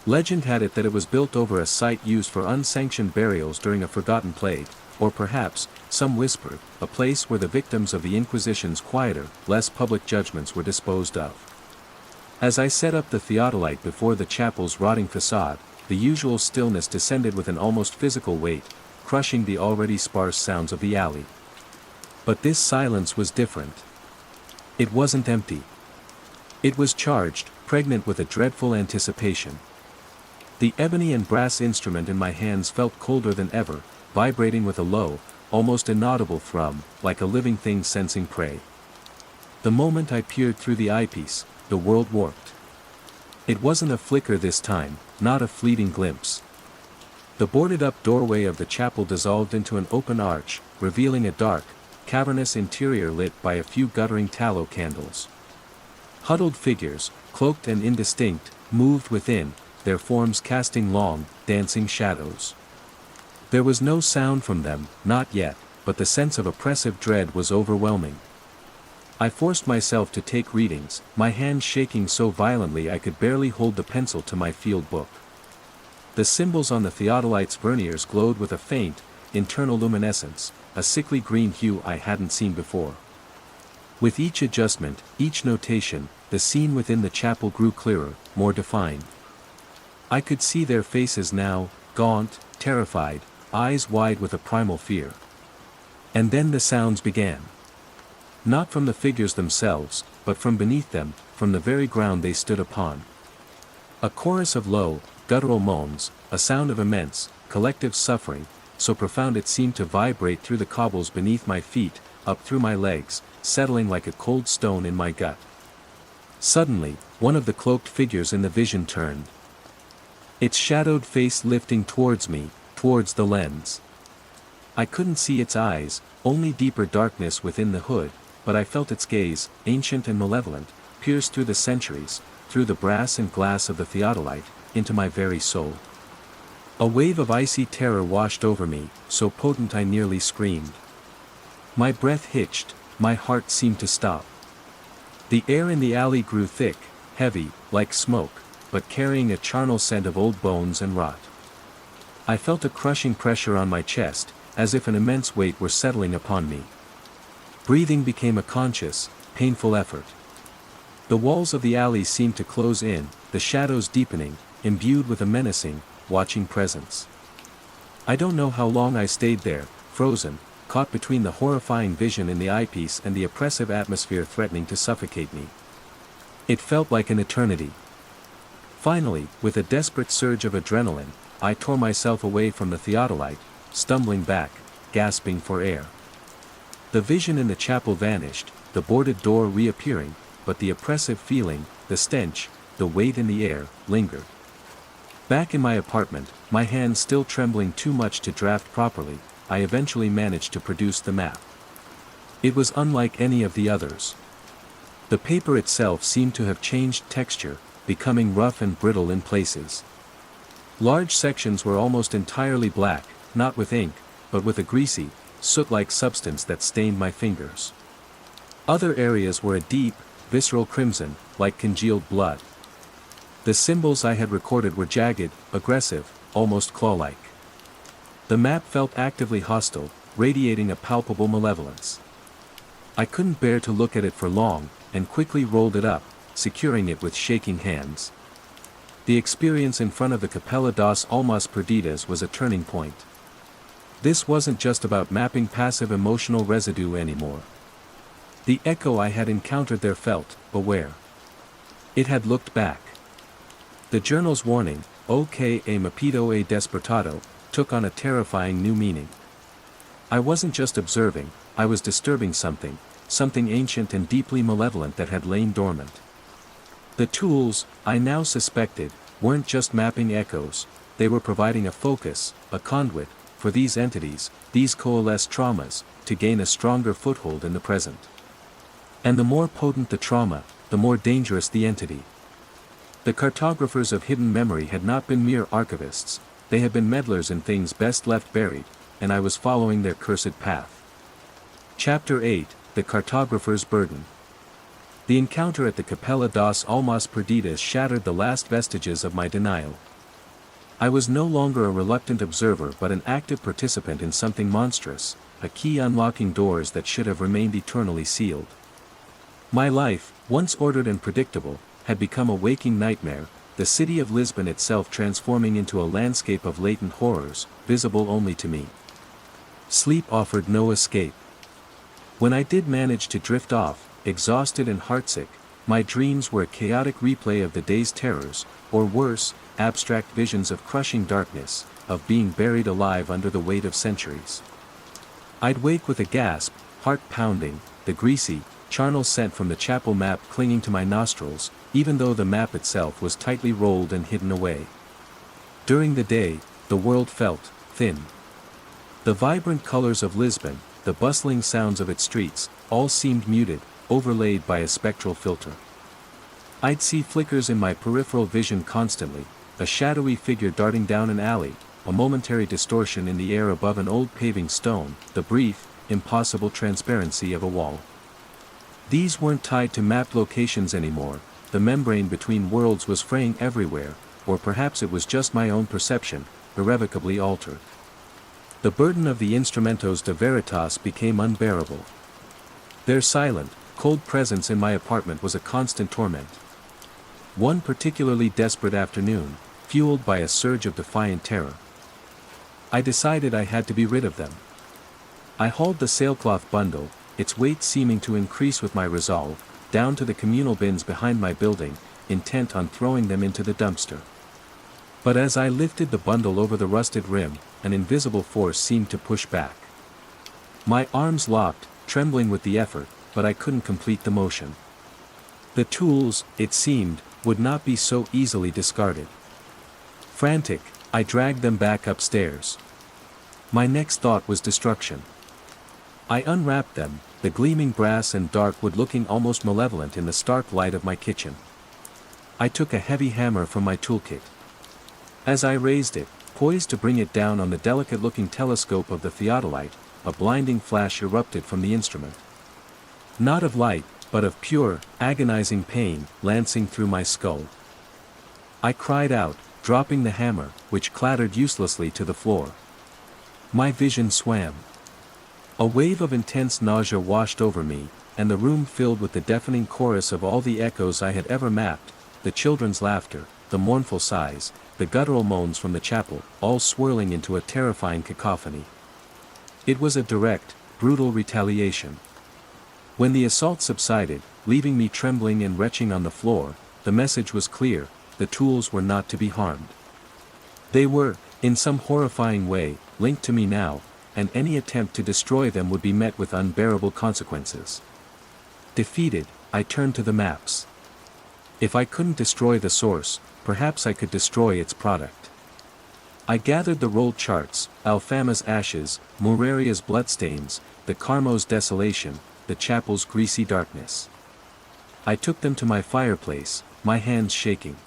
A: Legend had it that it was built over a site used for unsanctioned burials during a forgotten plague, or perhaps, some whispered, a place where the victims of the Inquisition's quieter, less public judgments were disposed of. As I set up the theodolite before the chapel's rotting facade, the usual stillness descended with an almost physical weight, crushing the already sparse sounds of the alley. But this silence was different. It wasn't empty. It was charged, pregnant with a dreadful anticipation. The ebony and brass instrument in my hands felt colder than ever, vibrating with a low, almost inaudible thrum, like a living thing sensing prey. The moment I peered through the eyepiece, the world warped. It wasn't a flicker this time, not a fleeting glimpse. The boarded-up doorway of the chapel dissolved into an open arch, revealing a dark, cavernous interior lit by a few guttering tallow candles. Huddled figures, cloaked and indistinct, moved within, their forms casting long, dancing shadows. There was no sound from them, not yet, but the sense of oppressive dread was overwhelming. I forced myself to take readings, my hands shaking so violently I could barely hold the pencil to my field book. The symbols on the theodolite's verniers glowed with a faint, internal luminescence, a sickly green hue I hadn't seen before. With each adjustment, each notation, the scene within the chapel grew clearer, more defined. I could see their faces now, gaunt, terrified, eyes wide with a primal fear. And then the sounds began. Not from the figures themselves, but from beneath them, from the very ground they stood upon. A chorus of low, guttural moans, a sound of immense, collective suffering, so profound it seemed to vibrate through the cobbles beneath my feet, up through my legs, settling like a cold stone in my gut. Suddenly, one of the cloaked figures in the vision turned. Its shadowed face lifting towards me, towards the lens. I couldn't see its eyes, only deeper darkness within the hood, but I felt its gaze, ancient and malevolent, pierce through the centuries, through the brass and glass of the theodolite, into my very soul. A wave of icy terror washed over me, so potent I nearly screamed. My breath hitched, my heart seemed to stop. The air in the alley grew thick, heavy, like smoke, but carrying a charnel scent of old bones and rot. I felt a crushing pressure on my chest, as if an immense weight were settling upon me. Breathing became a conscious, painful effort. The walls of the alley seemed to close in, the shadows deepening, imbued with a menacing, watching presence. I don't know how long I stayed there, frozen, caught between the horrifying vision in the eyepiece and the oppressive atmosphere threatening to suffocate me. It felt like an eternity. Finally, with a desperate surge of adrenaline, I tore myself away from the theodolite, stumbling back, gasping for air. The vision in the chapel vanished, the boarded door reappearing, but the oppressive feeling, the stench, the weight in the air, lingered. Back in my apartment, my hands still trembling too much to draft properly, I eventually managed to produce the map. It was unlike any of the others. The paper itself seemed to have changed texture, becoming rough and brittle in places. Large sections were almost entirely black, not with ink, but with a greasy, soot-like substance that stained my fingers. Other areas were a deep, visceral crimson, like congealed blood. The symbols I had recorded were jagged, aggressive, almost claw-like. The map felt actively hostile, radiating a palpable malevolence. I couldn't bear to look at it for long, and quickly rolled it up, securing it with shaking hands. The experience in front of the Capella das Almas Perdidas was a turning point. This wasn't just about mapping passive emotional residue anymore. The echo I had encountered there felt aware. It had looked back. The journal's warning, "Ok e mapido e despertado," took on a terrifying new meaning. I wasn't just observing, I was disturbing something ancient and deeply malevolent that had lain dormant. The tools, I now suspected, weren't just mapping echoes, they were providing a focus, a conduit, for these entities, these coalesced traumas, to gain a stronger foothold in the present. And the more potent the trauma, the more dangerous the entity. The cartographers of hidden memory had not been mere archivists, they had been meddlers in things best left buried, and I was following their cursed path. Chapter 8, The Cartographer's Burden. The encounter at the Capella das Almas Perdidas shattered the last vestiges of my denial. I was no longer a reluctant observer but an active participant in something monstrous, a key unlocking doors that should have remained eternally sealed. My life, once ordered and predictable, had become a waking nightmare, the city of Lisbon itself transforming into a landscape of latent horrors, visible only to me. Sleep offered no escape. When I did manage to drift off, exhausted and heartsick, my dreams were a chaotic replay of the day's terrors, or worse, abstract visions of crushing darkness, of being buried alive under the weight of centuries. I'd wake with a gasp, heart pounding, the greasy, charnel scent from the chapel map clinging to my nostrils, even though the map itself was tightly rolled and hidden away. During the day, the world felt thin. The vibrant colors of Lisbon, the bustling sounds of its streets, all seemed muted, overlaid by a spectral filter. I'd see flickers in my peripheral vision constantly, a shadowy figure darting down an alley, a momentary distortion in the air above an old paving stone, the brief, impossible transparency of a wall. These weren't tied to mapped locations anymore, the membrane between worlds was fraying everywhere, or perhaps it was just my own perception, irrevocably altered. The burden of the instrumentos de veritas became unbearable. Their silent, cold presence in my apartment was a constant torment. One particularly desperate afternoon, fueled by a surge of defiant terror, I decided I had to be rid of them. I hauled the sailcloth bundle, its weight seeming to increase with my resolve, down to the communal bins behind my building, intent on throwing them into the dumpster. But as I lifted the bundle over the rusted rim, an invisible force seemed to push back. My arms locked, trembling with the effort, but I couldn't complete the motion. The tools, it seemed, would not be so easily discarded. Frantic, I dragged them back upstairs. My next thought was destruction. I unwrapped them, the gleaming brass and dark wood looking almost malevolent in the stark light of my kitchen. I took a heavy hammer from my toolkit. As I raised it, poised to bring it down on the delicate-looking telescope of the theodolite, a blinding flash erupted from the instrument. Not of light, but of pure, agonizing pain, lancing through my skull. I cried out, dropping the hammer, which clattered uselessly to the floor. My vision swam. A wave of intense nausea washed over me, and the room filled with the deafening chorus of all the echoes I had ever mapped, the children's laughter, the mournful sighs, the guttural moans from the chapel, all swirling into a terrifying cacophony. It was a direct, brutal retaliation. When the assault subsided, leaving me trembling and retching on the floor, the message was clear, the tools were not to be harmed. They were, in some horrifying way, linked to me now, and any attempt to destroy them would be met with unbearable consequences. Defeated, I turned to the maps. If I couldn't destroy the source, perhaps I could destroy its product. I gathered the rolled charts, Alfama's ashes, Moreria's bloodstains, the Carmo's desolation, the chapel's greasy darkness. I took them to my fireplace, my hands shaking.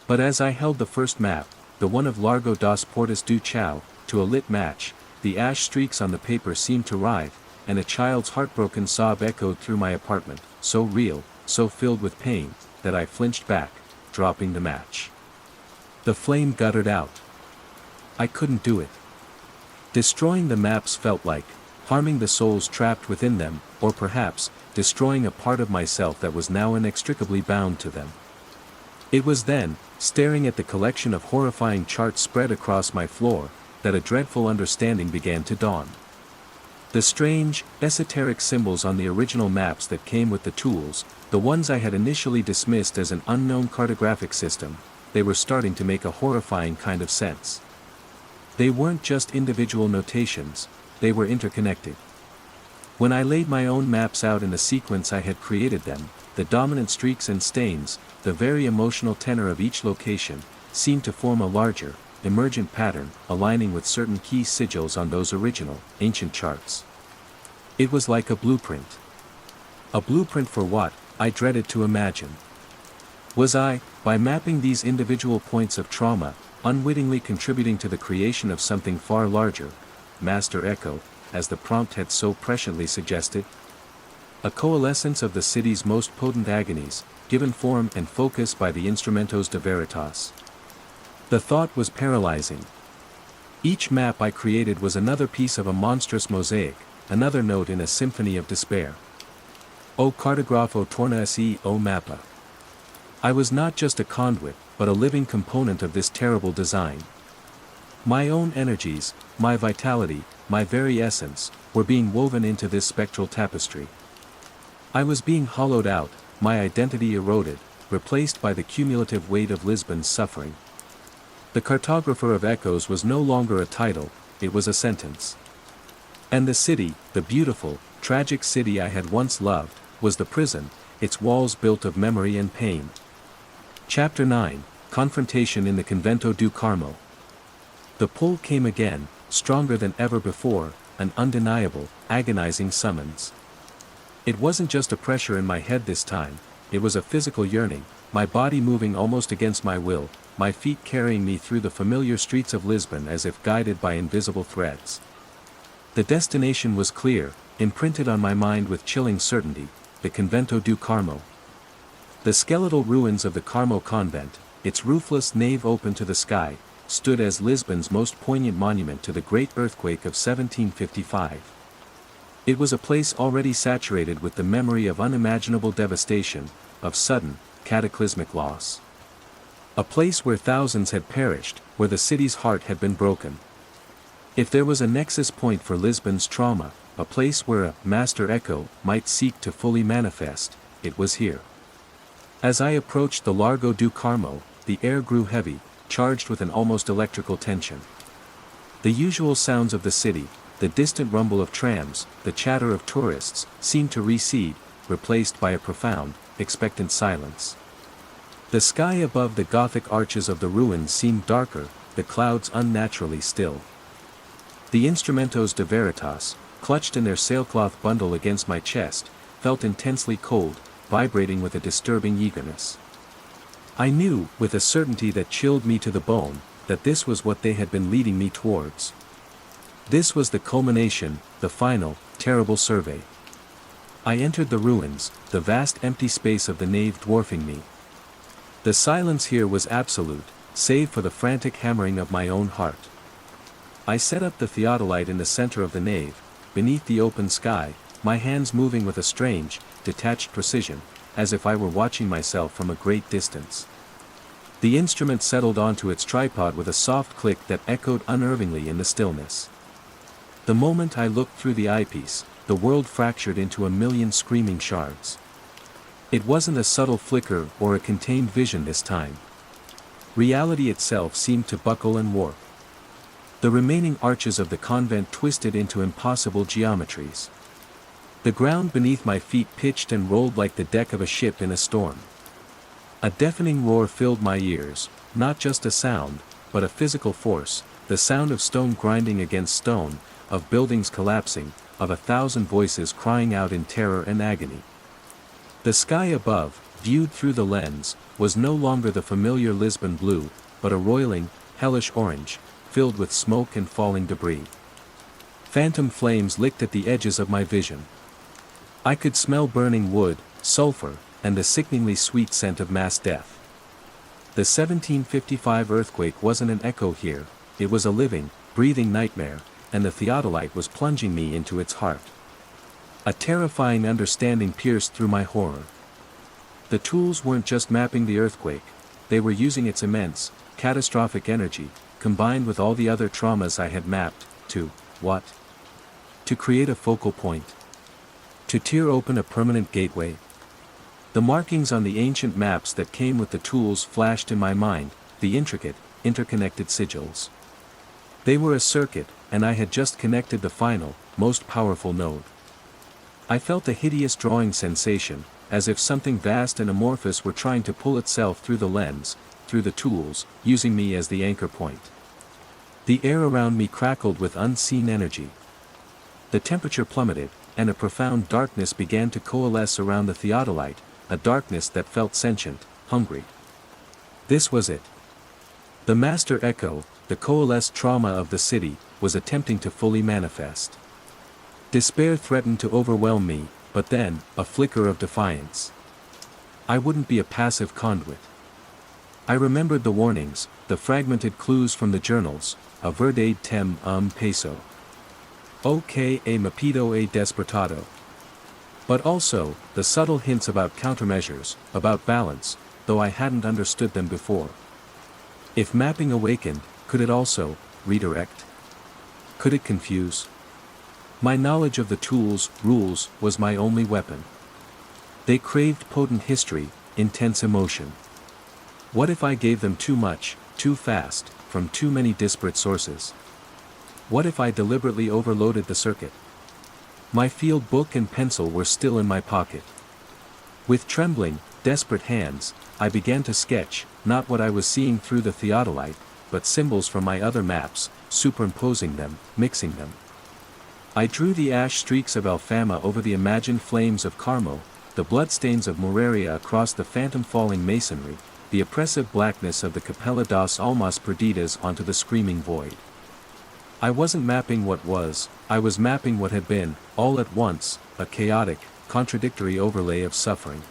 A: But as I held the first map, the one of Largo das Portas do Chão, to a lit match, the ash streaks on the paper seemed to writhe, and a child's heartbroken sob echoed through my apartment, so real, so filled with pain, that I flinched back, dropping the match. The flame guttered out. I couldn't do it. Destroying the maps felt like harming the souls trapped within them, or perhaps, destroying a part of myself that was now inextricably bound to them. It was then, staring at the collection of horrifying charts spread across my floor, that a dreadful understanding began to dawn. The strange, esoteric symbols on the original maps that came with the tools, the ones I had initially dismissed as an unknown cartographic system, they were starting to make a horrifying kind of sense. They weren't just individual notations, they were interconnected. When I laid my own maps out in the sequence I had created them, the dominant streaks and stains, the very emotional tenor of each location, seemed to form a larger, emergent pattern, aligning with certain key sigils on those original, ancient charts. It was like a blueprint. A blueprint for what, I dreaded to imagine. Was I, by mapping these individual points of trauma, unwittingly contributing to the creation of something far larger, Master Echo, as the prompt had so presciently suggested? A coalescence of the city's most potent agonies, given form and focus by the instrumentos de veritas. The thought was paralyzing. Each map I created was another piece of a monstrous mosaic, another note in a symphony of despair. O cartografo torna esse o mappa. I was not just a conduit, but a living component of this terrible design. My own energies, my vitality, my very essence, were being woven into this spectral tapestry. I was being hollowed out, my identity eroded, replaced by the cumulative weight of Lisbon's suffering. The cartographer of echoes was no longer a title, it was a sentence. And the city, the beautiful, tragic city I had once loved, was the prison, its walls built of memory and pain. Chapter 9, Confrontation in the Convento do Carmo. The pull came again, stronger than ever before, an undeniable, agonizing summons. It wasn't just a pressure in my head this time, it was a physical yearning, my body moving almost against my will, my feet carrying me through the familiar streets of Lisbon as if guided by invisible threads. The destination was clear, imprinted on my mind with chilling certainty, the Convento do Carmo. The skeletal ruins of the Carmo convent, its roofless nave open to the sky, stood as Lisbon's most poignant monument to the great earthquake of 1755. It was a place already saturated with the memory of unimaginable devastation, of sudden, cataclysmic loss. A place where thousands had perished, where the city's heart had been broken. If there was a nexus point for Lisbon's trauma, a place where a Master Echo might seek to fully manifest, it was here. As I approached the Largo do Carmo, the air grew heavy, charged with an almost electrical tension. The usual sounds of the city, the distant rumble of trams, the chatter of tourists, seemed to recede, replaced by a profound, expectant silence. The sky above the Gothic arches of the ruins seemed darker, the clouds unnaturally still. The instrumentos de veritas, clutched in their sailcloth bundle against my chest, felt intensely cold, vibrating with a disturbing eagerness. I knew, with a certainty that chilled me to the bone, that this was what they had been leading me towards. This was the culmination, the final, terrible survey. I entered the ruins, the vast empty space of the nave dwarfing me. The silence here was absolute, save for the frantic hammering of my own heart. I set up the theodolite in the center of the nave, beneath the open sky, my hands moving with a strange, detached precision, as if I were watching myself from a great distance. The instrument settled onto its tripod with a soft click that echoed unnervingly in the stillness. The moment I looked through the eyepiece, the world fractured into a million screaming shards. It wasn't a subtle flicker or a contained vision this time. Reality itself seemed to buckle and warp. The remaining arches of the convent twisted into impossible geometries. The ground beneath my feet pitched and rolled like the deck of a ship in a storm. A deafening roar filled my ears, not just a sound, but a physical force, the sound of stone grinding against stone, of buildings collapsing, of 1,000 voices crying out in terror and agony. The sky above, viewed through the lens, was no longer the familiar Lisbon blue, but a roiling, hellish orange, filled with smoke and falling debris. Phantom flames licked at the edges of my vision. I could smell burning wood, sulfur, and the sickeningly sweet scent of mass death. The 1755 earthquake wasn't an echo here, it was a living, breathing nightmare, and the theodolite was plunging me into its heart. A terrifying understanding pierced through my horror. The tools weren't just mapping the earthquake, they were using its immense, catastrophic energy, combined with all the other traumas I had mapped, to, what? To create a focal point. To tear open a permanent gateway. The markings on the ancient maps that came with the tools flashed in my mind, the intricate, interconnected sigils. They were a circuit, and I had just connected the final, most powerful node. I felt a hideous drawing sensation, as if something vast and amorphous were trying to pull itself through the lens, through the tools, using me as the anchor point. The air around me crackled with unseen energy. The temperature plummeted, and a profound darkness began to coalesce around the theodolite, a darkness that felt sentient, hungry. This was it. The master echo, the coalesced trauma of the city, was attempting to fully manifest. Despair threatened to overwhelm me, but then, a flicker of defiance. I wouldn't be a passive conduit. I remembered the warnings, the fragmented clues from the journals, a verdade tem peso. Ok a mapido a despertado. But also, the subtle hints about countermeasures, about balance, though I hadn't understood them before. If mapping awakened, could it also redirect? Could it confuse? My knowledge of the tools, rules, was my only weapon. They craved potent history, intense emotion. What if I gave them too much, too fast, from too many disparate sources? What if I deliberately overloaded the circuit? My field book and pencil were still in my pocket. With trembling, desperate hands, I began to sketch, not what I was seeing through the theodolite, but symbols from my other maps, superimposing them, mixing them. I drew the ash streaks of Alfama over the imagined flames of Carmo, the bloodstains of Moraria across the phantom falling masonry, the oppressive blackness of the Capella das Almas Perdidas onto the screaming void. I wasn't mapping what was, I was mapping what had been, all at once, a chaotic, contradictory overlay of suffering.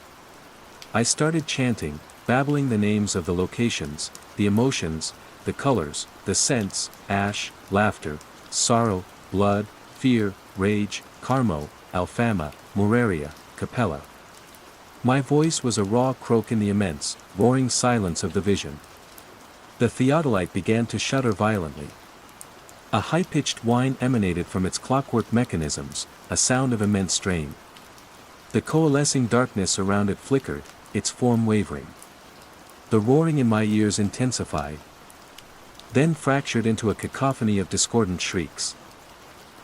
A: I started chanting, babbling the names of the locations, the emotions, the colors, the scents, ash, laughter, sorrow, blood, fear, rage, Carmo, Alfama, Moraria, Capella. My voice was a raw croak in the immense, roaring silence of the vision. The theodolite began to shudder violently. A high-pitched whine emanated from its clockwork mechanisms, a sound of immense strain. The coalescing darkness around it flickered, its form wavering. The roaring in my ears intensified, then fractured into a cacophony of discordant shrieks.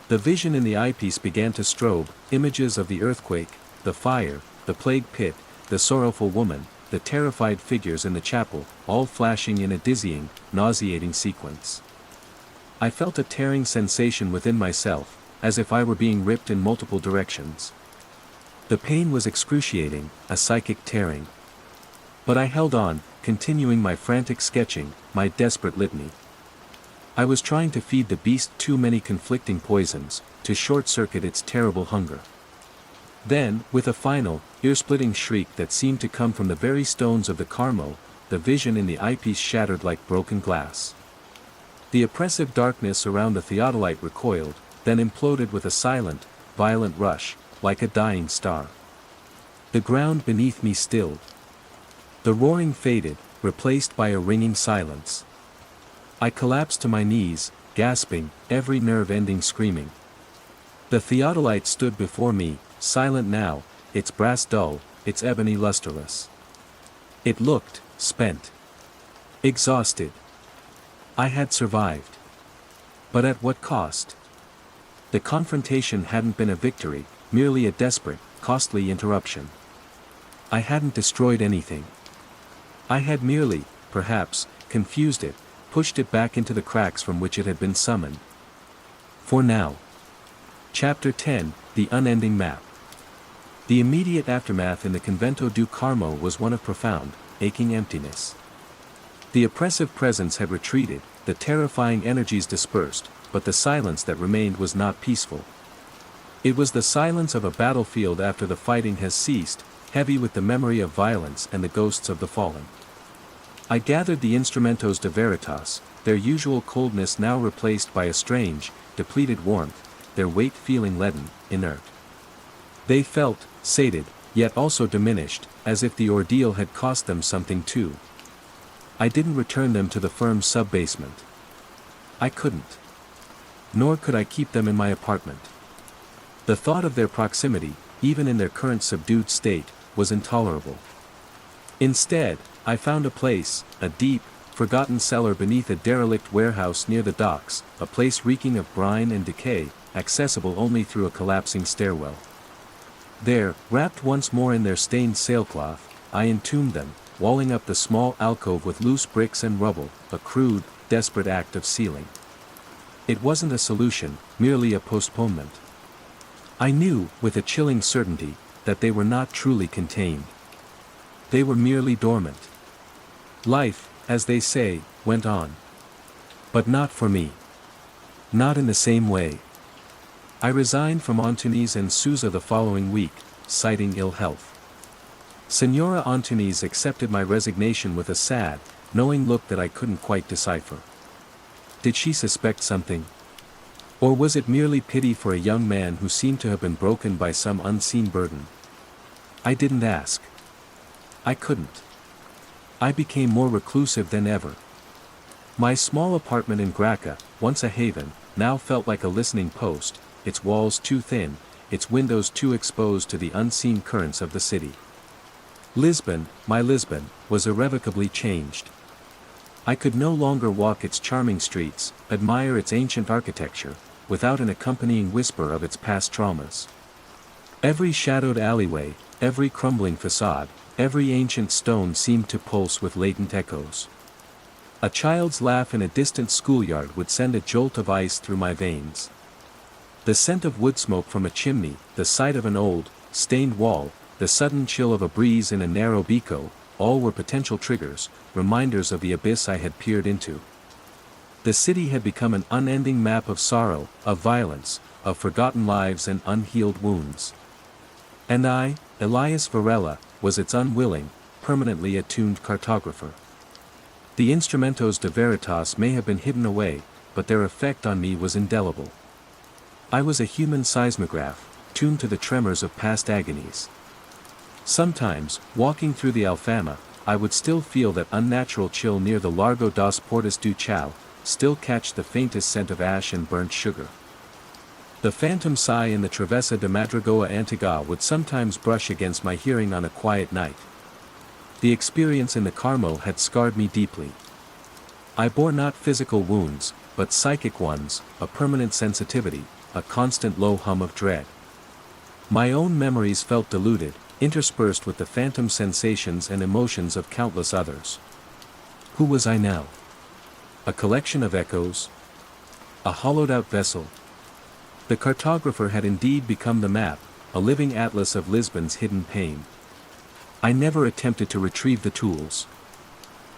A: The vision in the eyepiece began to strobe, images of the earthquake, the fire, the plague pit, the sorrowful woman, the terrified figures in the chapel, all flashing in a dizzying, nauseating sequence. I felt a tearing sensation within myself, as if I were being ripped in multiple directions. The pain was excruciating, a psychic tearing. But I held on, continuing my frantic sketching, my desperate litany. I was trying to feed the beast too many conflicting poisons, to short-circuit its terrible hunger. Then, with a final, ear-splitting shriek that seemed to come from the very stones of the Carmo, the vision in the eyepiece shattered like broken glass. The oppressive darkness around the theodolite recoiled, then imploded with a silent, violent rush, like a dying star. The ground beneath me stilled. The roaring faded, replaced by a ringing silence. I collapsed to my knees, gasping, every nerve ending screaming. The theodolite stood before me, silent now, its brass dull, its ebony lusterless. It looked, spent. Exhausted. I had survived. But at what cost? The confrontation hadn't been a victory, merely a desperate, costly interruption. I hadn't destroyed anything. I had merely, perhaps, confused it, pushed it back into the cracks from which it had been summoned. For now. Chapter 10, The Unending Map. The immediate aftermath in the Convento do Carmo was one of profound, aching emptiness. The oppressive presence had retreated, the terrifying energies dispersed, but the silence that remained was not peaceful. It was the silence of a battlefield after the fighting has ceased, heavy with the memory of violence and the ghosts of the fallen. I gathered the instrumentos de veritas, their usual coldness now replaced by a strange, depleted warmth, their weight feeling leaden, inert. They felt sated, yet also diminished, as if the ordeal had cost them something too. I didn't return them to the firm's sub-basement. I couldn't. Nor could I keep them in my apartment. The thought of their proximity, even in their current subdued state, was intolerable. Instead, I found a place, a deep, forgotten cellar beneath a derelict warehouse near the docks, a place reeking of brine and decay, accessible only through a collapsing stairwell. There, wrapped once more in their stained sailcloth, I entombed them, walling up the small alcove with loose bricks and rubble, a crude, desperate act of sealing. It wasn't a solution, merely a postponement. I knew, with a chilling certainty, that they were not truly contained. They were merely dormant. Life, as they say, went on. But not for me. Not in the same way. I resigned from Antunes and Souza the following week, citing ill health. Senora Antunes accepted my resignation with a sad, knowing look that I couldn't quite decipher. Did she suspect something? Or was it merely pity for a young man who seemed to have been broken by some unseen burden? I didn't ask. I couldn't. I became more reclusive than ever. My small apartment in Graca, once a haven, now felt like a listening post, its walls too thin, its windows too exposed to the unseen currents of the city. Lisbon, my Lisbon, was irrevocably changed. I could no longer walk its charming streets, admire its ancient architecture, without an accompanying whisper of its past traumas. Every shadowed alleyway, every crumbling facade, every ancient stone seemed to pulse with latent echoes. A child's laugh in a distant schoolyard would send a jolt of ice through my veins. The scent of wood smoke from a chimney, the sight of an old, stained wall, the sudden chill of a breeze in a narrow beco, all were potential triggers, reminders of the abyss I had peered into. The city had become an unending map of sorrow, of violence, of forgotten lives and unhealed wounds. And I, Elias Varela, was its unwilling, permanently attuned cartographer. The instrumentos de veritas may have been hidden away, but their effect on me was indelible. I was a human seismograph, tuned to the tremors of past agonies. Sometimes, walking through the Alfama, I would still feel that unnatural chill near the Largo das Portas do Chão, still catch the faintest scent of ash and burnt sugar. The phantom sigh in the Travessa de Madragoa Antigua would sometimes brush against my hearing on a quiet night. The experience in the Carmo had scarred me deeply. I bore not physical wounds, but psychic ones, a permanent sensitivity, a constant low hum of dread. My own memories felt diluted, interspersed with the phantom sensations and emotions of countless others. Who was I now? A collection of echoes? A hollowed-out vessel? The cartographer had indeed become the map, a living atlas of Lisbon's hidden pain. I never attempted to retrieve the tools.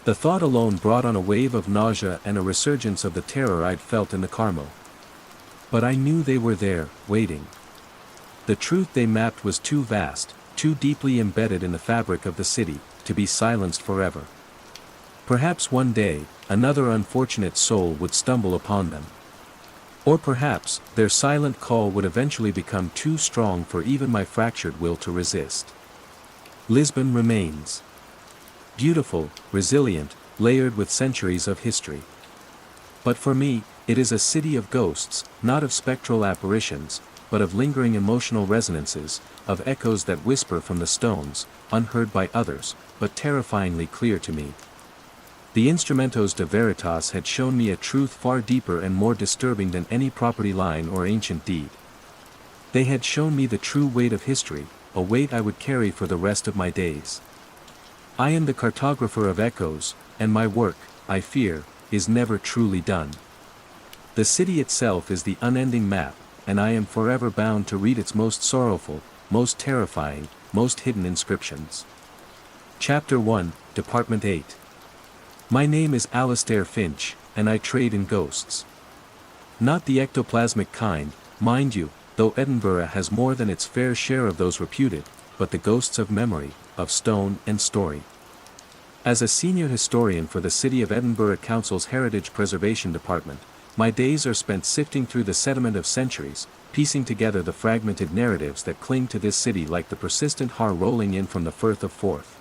A: The thought alone brought on a wave of nausea and a resurgence of the terror I'd felt in the Carmo. But I knew they were there, waiting. The truth they mapped was too vast, too deeply embedded in the fabric of the city, to be silenced forever. Perhaps one day, another unfortunate soul would stumble upon them. Or perhaps, their silent call would eventually become too strong for even my fractured will to resist. Lisbon remains. Beautiful, resilient, layered with centuries of history. But for me, it is a city of ghosts, not of spectral apparitions, but of lingering emotional resonances, of echoes that whisper from the stones, unheard by others, but terrifyingly clear to me. The instrumentos de veritas had shown me a truth far deeper and more disturbing than any property line or ancient deed. They had shown me the true weight of history, a weight I would carry for the rest of my days. I am the cartographer of echoes, and my work, I fear, is never truly done. The city itself is the unending map, and I am forever bound to read its most sorrowful, most terrifying, most hidden inscriptions. Chapter 1, Department 8. My name is Alistair Finch, and I trade in ghosts. Not the ectoplasmic kind, mind you, though Edinburgh has more than its fair share of those reputed, but the ghosts of memory, of stone and story. As a senior historian for the City of Edinburgh Council's Heritage Preservation Department, My days are spent sifting through the sediment of centuries, piecing together the fragmented narratives that cling to this city like the persistent har rolling in from the Firth of Forth.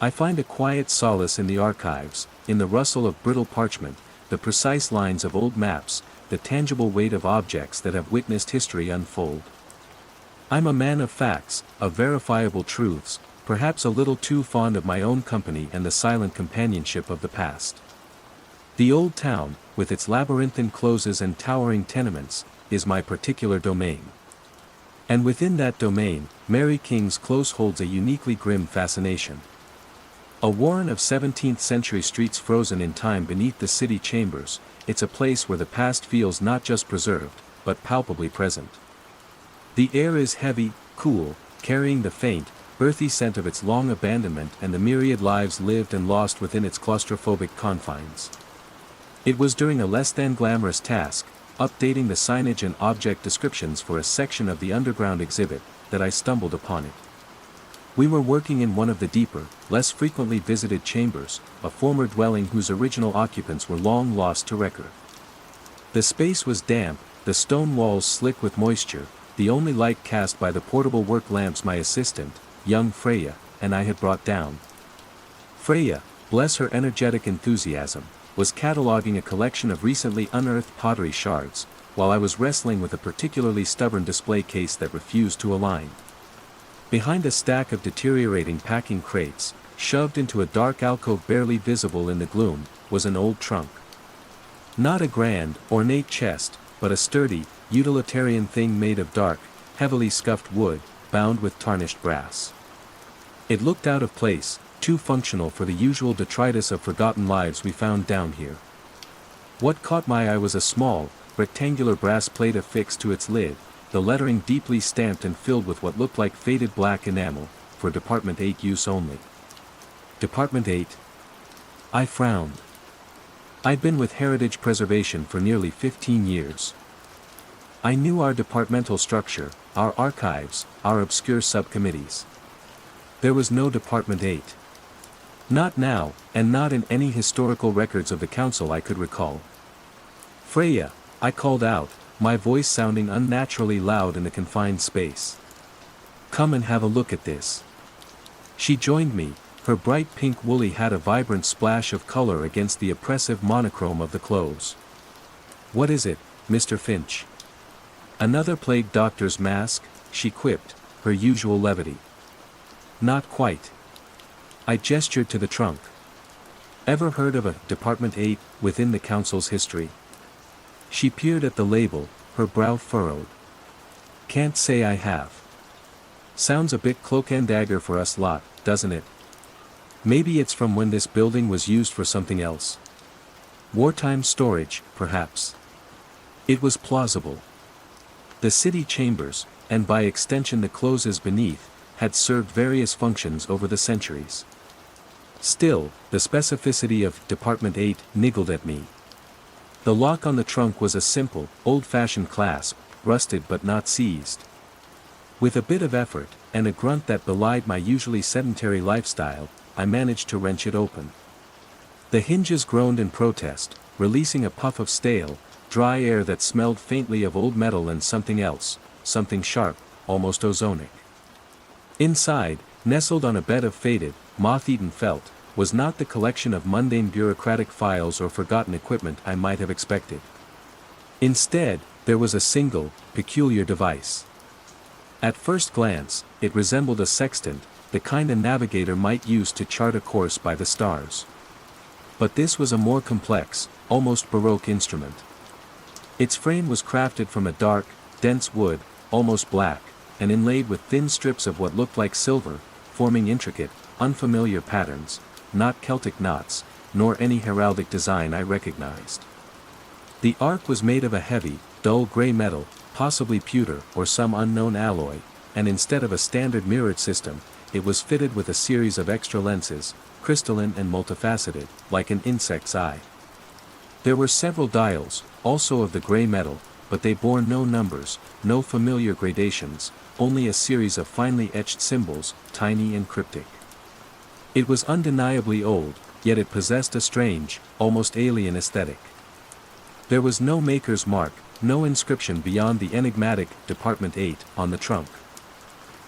A: I find a quiet solace in the archives, in the rustle of brittle parchment, the precise lines of old maps, the tangible weight of objects that have witnessed history unfold. I'm a man of facts, of verifiable truths, perhaps a little too fond of my own company and the silent companionship of the past. The old town, with its labyrinthine closes and towering tenements, is my particular domain. And within that domain, Mary King's Close holds a uniquely grim fascination. A warren of 17th-century streets frozen in time beneath the city chambers, it's a place where the past feels not just preserved, but palpably present. The air is heavy, cool, carrying the faint, earthy scent of its long abandonment and the myriad lives lived and lost within its claustrophobic confines. It was during a less-than-glamorous task, updating the signage and object descriptions for a section of the underground exhibit, that I stumbled upon it. We were working in one of the deeper, less frequently visited chambers, a former dwelling whose original occupants were long lost to record. The space was damp, the stone walls slick with moisture, the only light cast by the portable work lamps my assistant, young Freya, and I had brought down. Freya, bless her energetic enthusiasm, was cataloging a collection of recently unearthed pottery shards, while I was wrestling with a particularly stubborn display case that refused to align. Behind a stack of deteriorating packing crates, shoved into a dark alcove barely visible in the gloom, was an old trunk. Not a grand, ornate chest, but a sturdy, utilitarian thing made of dark, heavily scuffed wood, bound with tarnished brass. It looked out of place, too functional for the usual detritus of forgotten lives we found down here. What caught my eye was a small, rectangular brass plate affixed to its lid, the lettering deeply stamped and filled with what looked like faded black enamel, for Department 8 use only. Department 8? I frowned. I'd been with Heritage Preservation for nearly 15 years. I knew our departmental structure, our archives, our obscure subcommittees. There was no Department 8. Not now, and not in any historical records of the council I could recall. Freya, I called out, my voice sounding unnaturally loud in the confined space. Come and have a look at this. She joined me, her bright pink woolly hat a vibrant splash of color against the oppressive monochrome of the clothes. What is it, Mr. Finch? Another plague doctor's mask, she quipped, her usual levity. Not quite. I gestured to the trunk. Ever heard of a Department 8 within the council's history? She peered at the label, her brow furrowed. Can't say I have. Sounds a bit cloak and dagger for us lot, doesn't it? Maybe it's from when this building was used for something else. Wartime storage, perhaps. It was plausible. The city chambers, and by extension the closes beneath, had served various functions over the centuries. Still, the specificity of Department 8 niggled at me. The lock on the trunk was a simple, old-fashioned clasp, rusted but not seized. With a bit of effort, and a grunt that belied my usually sedentary lifestyle, I managed to wrench it open. The hinges groaned in protest, releasing a puff of stale, dry air that smelled faintly of old metal and something else, something sharp, almost ozonic. Inside, nestled on a bed of faded, moth-eaten felt, was not the collection of mundane bureaucratic files or forgotten equipment I might have expected. Instead, there was a single, peculiar device. At first glance, it resembled a sextant, the kind a navigator might use to chart a course by the stars. But this was a more complex, almost baroque instrument. Its frame was crafted from a dark, dense wood, almost black, and inlaid with thin strips of what looked like silver, forming intricate, unfamiliar patterns, not Celtic knots, nor any heraldic design I recognized. The arc was made of a heavy, dull gray metal, possibly pewter or some unknown alloy, and instead of a standard mirrored system, it was fitted with a series of extra lenses, crystalline and multifaceted, like an insect's eye. There were several dials, also of the gray metal, but they bore no numbers, no familiar gradations, only a series of finely etched symbols, tiny and cryptic. It was undeniably old, yet it possessed a strange, almost alien aesthetic. There was no maker's mark, no inscription beyond the enigmatic Department 8 on the trunk.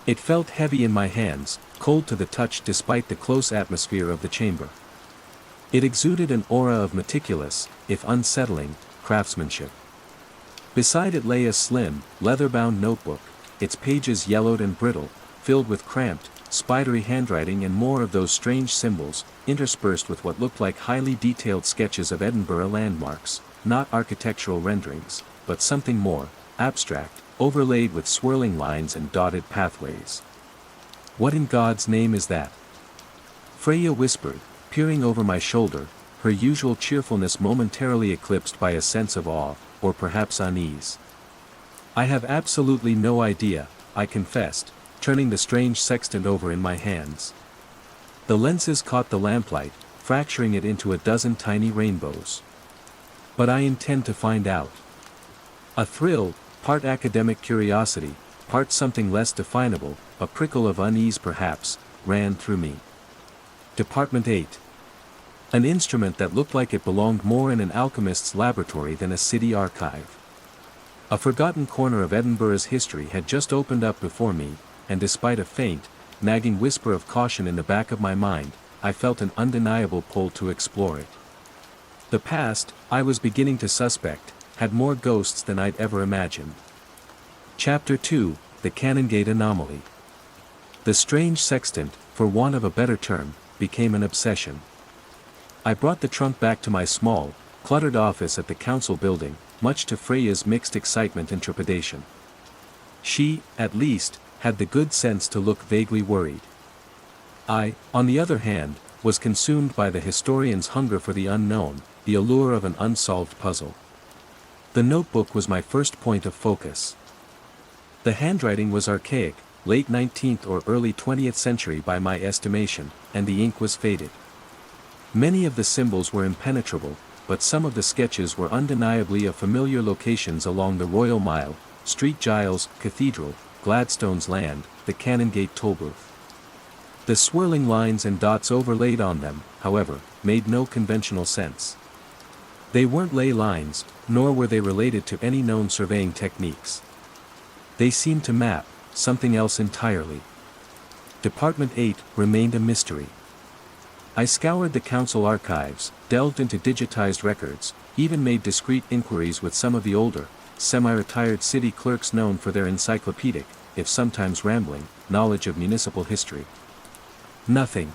A: It felt heavy in my hands, cold to the touch despite the close atmosphere of the chamber. It exuded an aura of meticulous, if unsettling, craftsmanship. Beside it lay a slim, leather-bound notebook, its pages yellowed and brittle, filled with cramped, spidery handwriting and more of those strange symbols, interspersed with what looked like highly detailed sketches of Edinburgh landmarks, not architectural renderings, but something more, abstract, overlaid with swirling lines and dotted pathways. "What in God's name is that?" Freya whispered, peering over my shoulder, her usual cheerfulness momentarily eclipsed by a sense of awe, or perhaps unease. "I have absolutely no idea," I confessed, turning the strange sextant over in my hands. The lenses caught the lamplight, fracturing it into a dozen tiny rainbows. "But I intend to find out." A thrill, part academic curiosity, part something less definable, a prickle of unease perhaps, ran through me. Department 8. An instrument that looked like it belonged more in an alchemist's laboratory than a city archive. A forgotten corner of Edinburgh's history had just opened up before me, and despite a faint, nagging whisper of caution in the back of my mind, I felt an undeniable pull to explore it. The past, I was beginning to suspect, had more ghosts than I'd ever imagined. Chapter 2, The Canongate Anomaly. The strange sextant, for want of a better term, became an obsession. I brought the trunk back to my small, cluttered office at the council building, much to Freya's mixed excitement and trepidation. She, at least, had the good sense to look vaguely worried. I, on the other hand, was consumed by the historian's hunger for the unknown, the allure of an unsolved puzzle. The notebook was my first point of focus. The handwriting was archaic, late 19th or early 20th century by my estimation, and the ink was faded. Many of the symbols were impenetrable, but some of the sketches were undeniably of familiar locations along the Royal Mile, St. Giles Cathedral, Gladstone's Land, the Canongate Tollbooth. The swirling lines and dots overlaid on them, however, made no conventional sense. They weren't ley lines, nor were they related to any known surveying techniques. They seemed to map something else entirely. Department 8 remained a mystery. I scoured the council archives, delved into digitized records, even made discreet inquiries with some of the older, semi-retired city clerks known for their encyclopedic, if sometimes rambling, knowledge of municipal history. Nothing.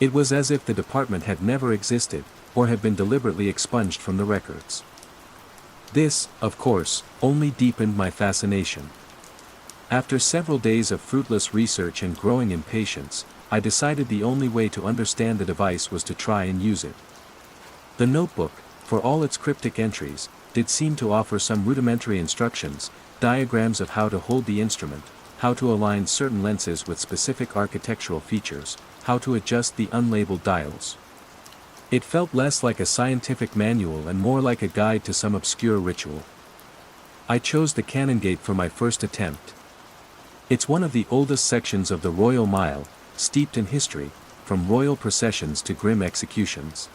A: It was as if the department had never existed, or had been deliberately expunged from the records. This, of course, only deepened my fascination. After several days of fruitless research and growing impatience, I decided the only way to understand the device was to try and use it. The notebook, for all its cryptic entries, did seem to offer some rudimentary instructions, diagrams of how to hold the instrument, how to align certain lenses with specific architectural features, how to adjust the unlabeled dials. It felt less like a scientific manual and more like a guide to some obscure ritual. I chose the Canongate for my first attempt. It's one of the oldest sections of the Royal Mile, steeped in history, from royal processions to grim executions.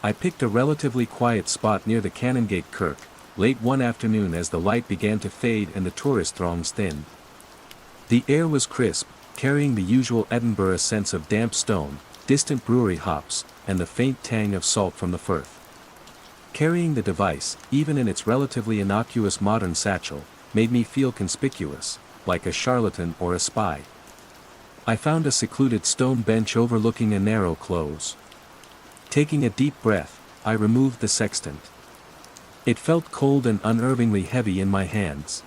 A: I picked a relatively quiet spot near the Canongate Kirk, late one afternoon as the light began to fade and the tourist throngs thinned. The air was crisp, carrying the usual Edinburgh sense of damp stone, distant brewery hops, and the faint tang of salt from the Firth. Carrying the device, even in its relatively innocuous modern satchel, made me feel conspicuous, like a charlatan or a spy. I found a secluded stone bench overlooking a narrow close. Taking a deep breath, I removed the sextant. It felt cold and unnervingly heavy in my hands.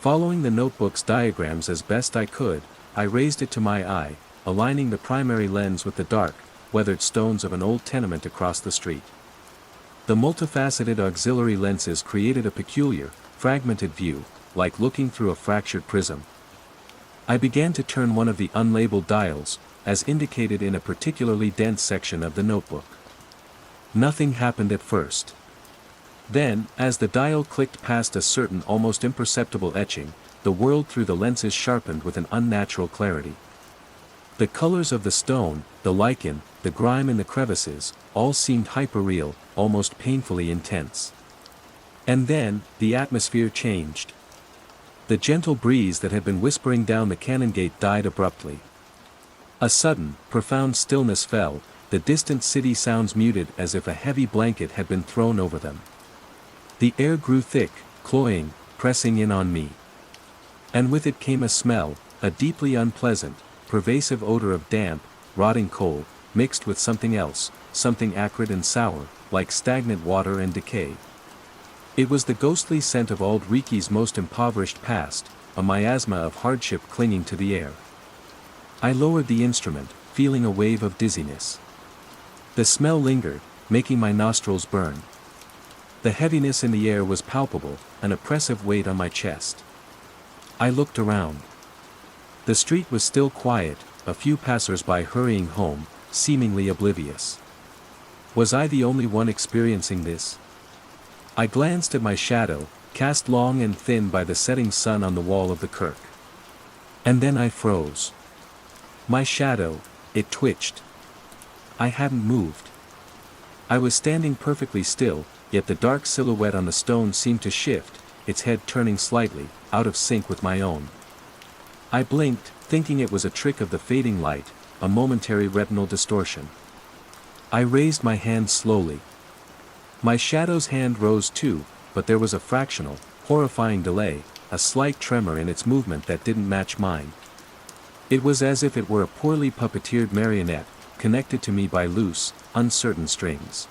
A: Following the notebook's diagrams as best I could, I raised it to my eye, aligning the primary lens with the dark, weathered stones of an old tenement across the street. The multifaceted auxiliary lenses created a peculiar, fragmented view, like looking through a fractured prism. I began to turn one of the unlabeled dials, as indicated in a particularly dense section of the notebook. Nothing happened at first. Then, as the dial clicked past a certain almost imperceptible etching, the world through the lenses sharpened with an unnatural clarity. The colors of the stone, the lichen, the the grime in the crevices, all seemed hyper-real, almost painfully intense. And then, the atmosphere changed. The gentle breeze that had been whispering down the Canongate died abruptly. A sudden, profound stillness fell, the distant city sounds muted as if a heavy blanket had been thrown over them. The air grew thick, cloying, pressing in on me. And with it came a smell, a deeply unpleasant, pervasive odor of damp, rotting coal, mixed with something else, something acrid and sour, like stagnant water and decay. It was the ghostly scent of old Riki's most impoverished past, a miasma of hardship clinging to the air. I lowered the instrument, feeling a wave of dizziness. The smell lingered, making my nostrils burn. The heaviness in the air was palpable, an oppressive weight on my chest. I looked around. The street was still quiet, a few passers-by hurrying home, seemingly oblivious. Was I the only one experiencing this? I glanced at my shadow, cast long and thin by the setting sun on the wall of the kirk. And then I froze. My shadow, it twitched. I hadn't moved. I was standing perfectly still, yet the dark silhouette on the stone seemed to shift, its head turning slightly, out of sync with my own. I blinked, thinking it was a trick of the fading light, a momentary retinal distortion. I raised my hand slowly. My shadow's hand rose too, but there was a fractional, horrifying delay, a slight tremor in its movement that didn't match mine. It was as if it were a poorly puppeteered marionette, connected to me by loose, uncertain strings.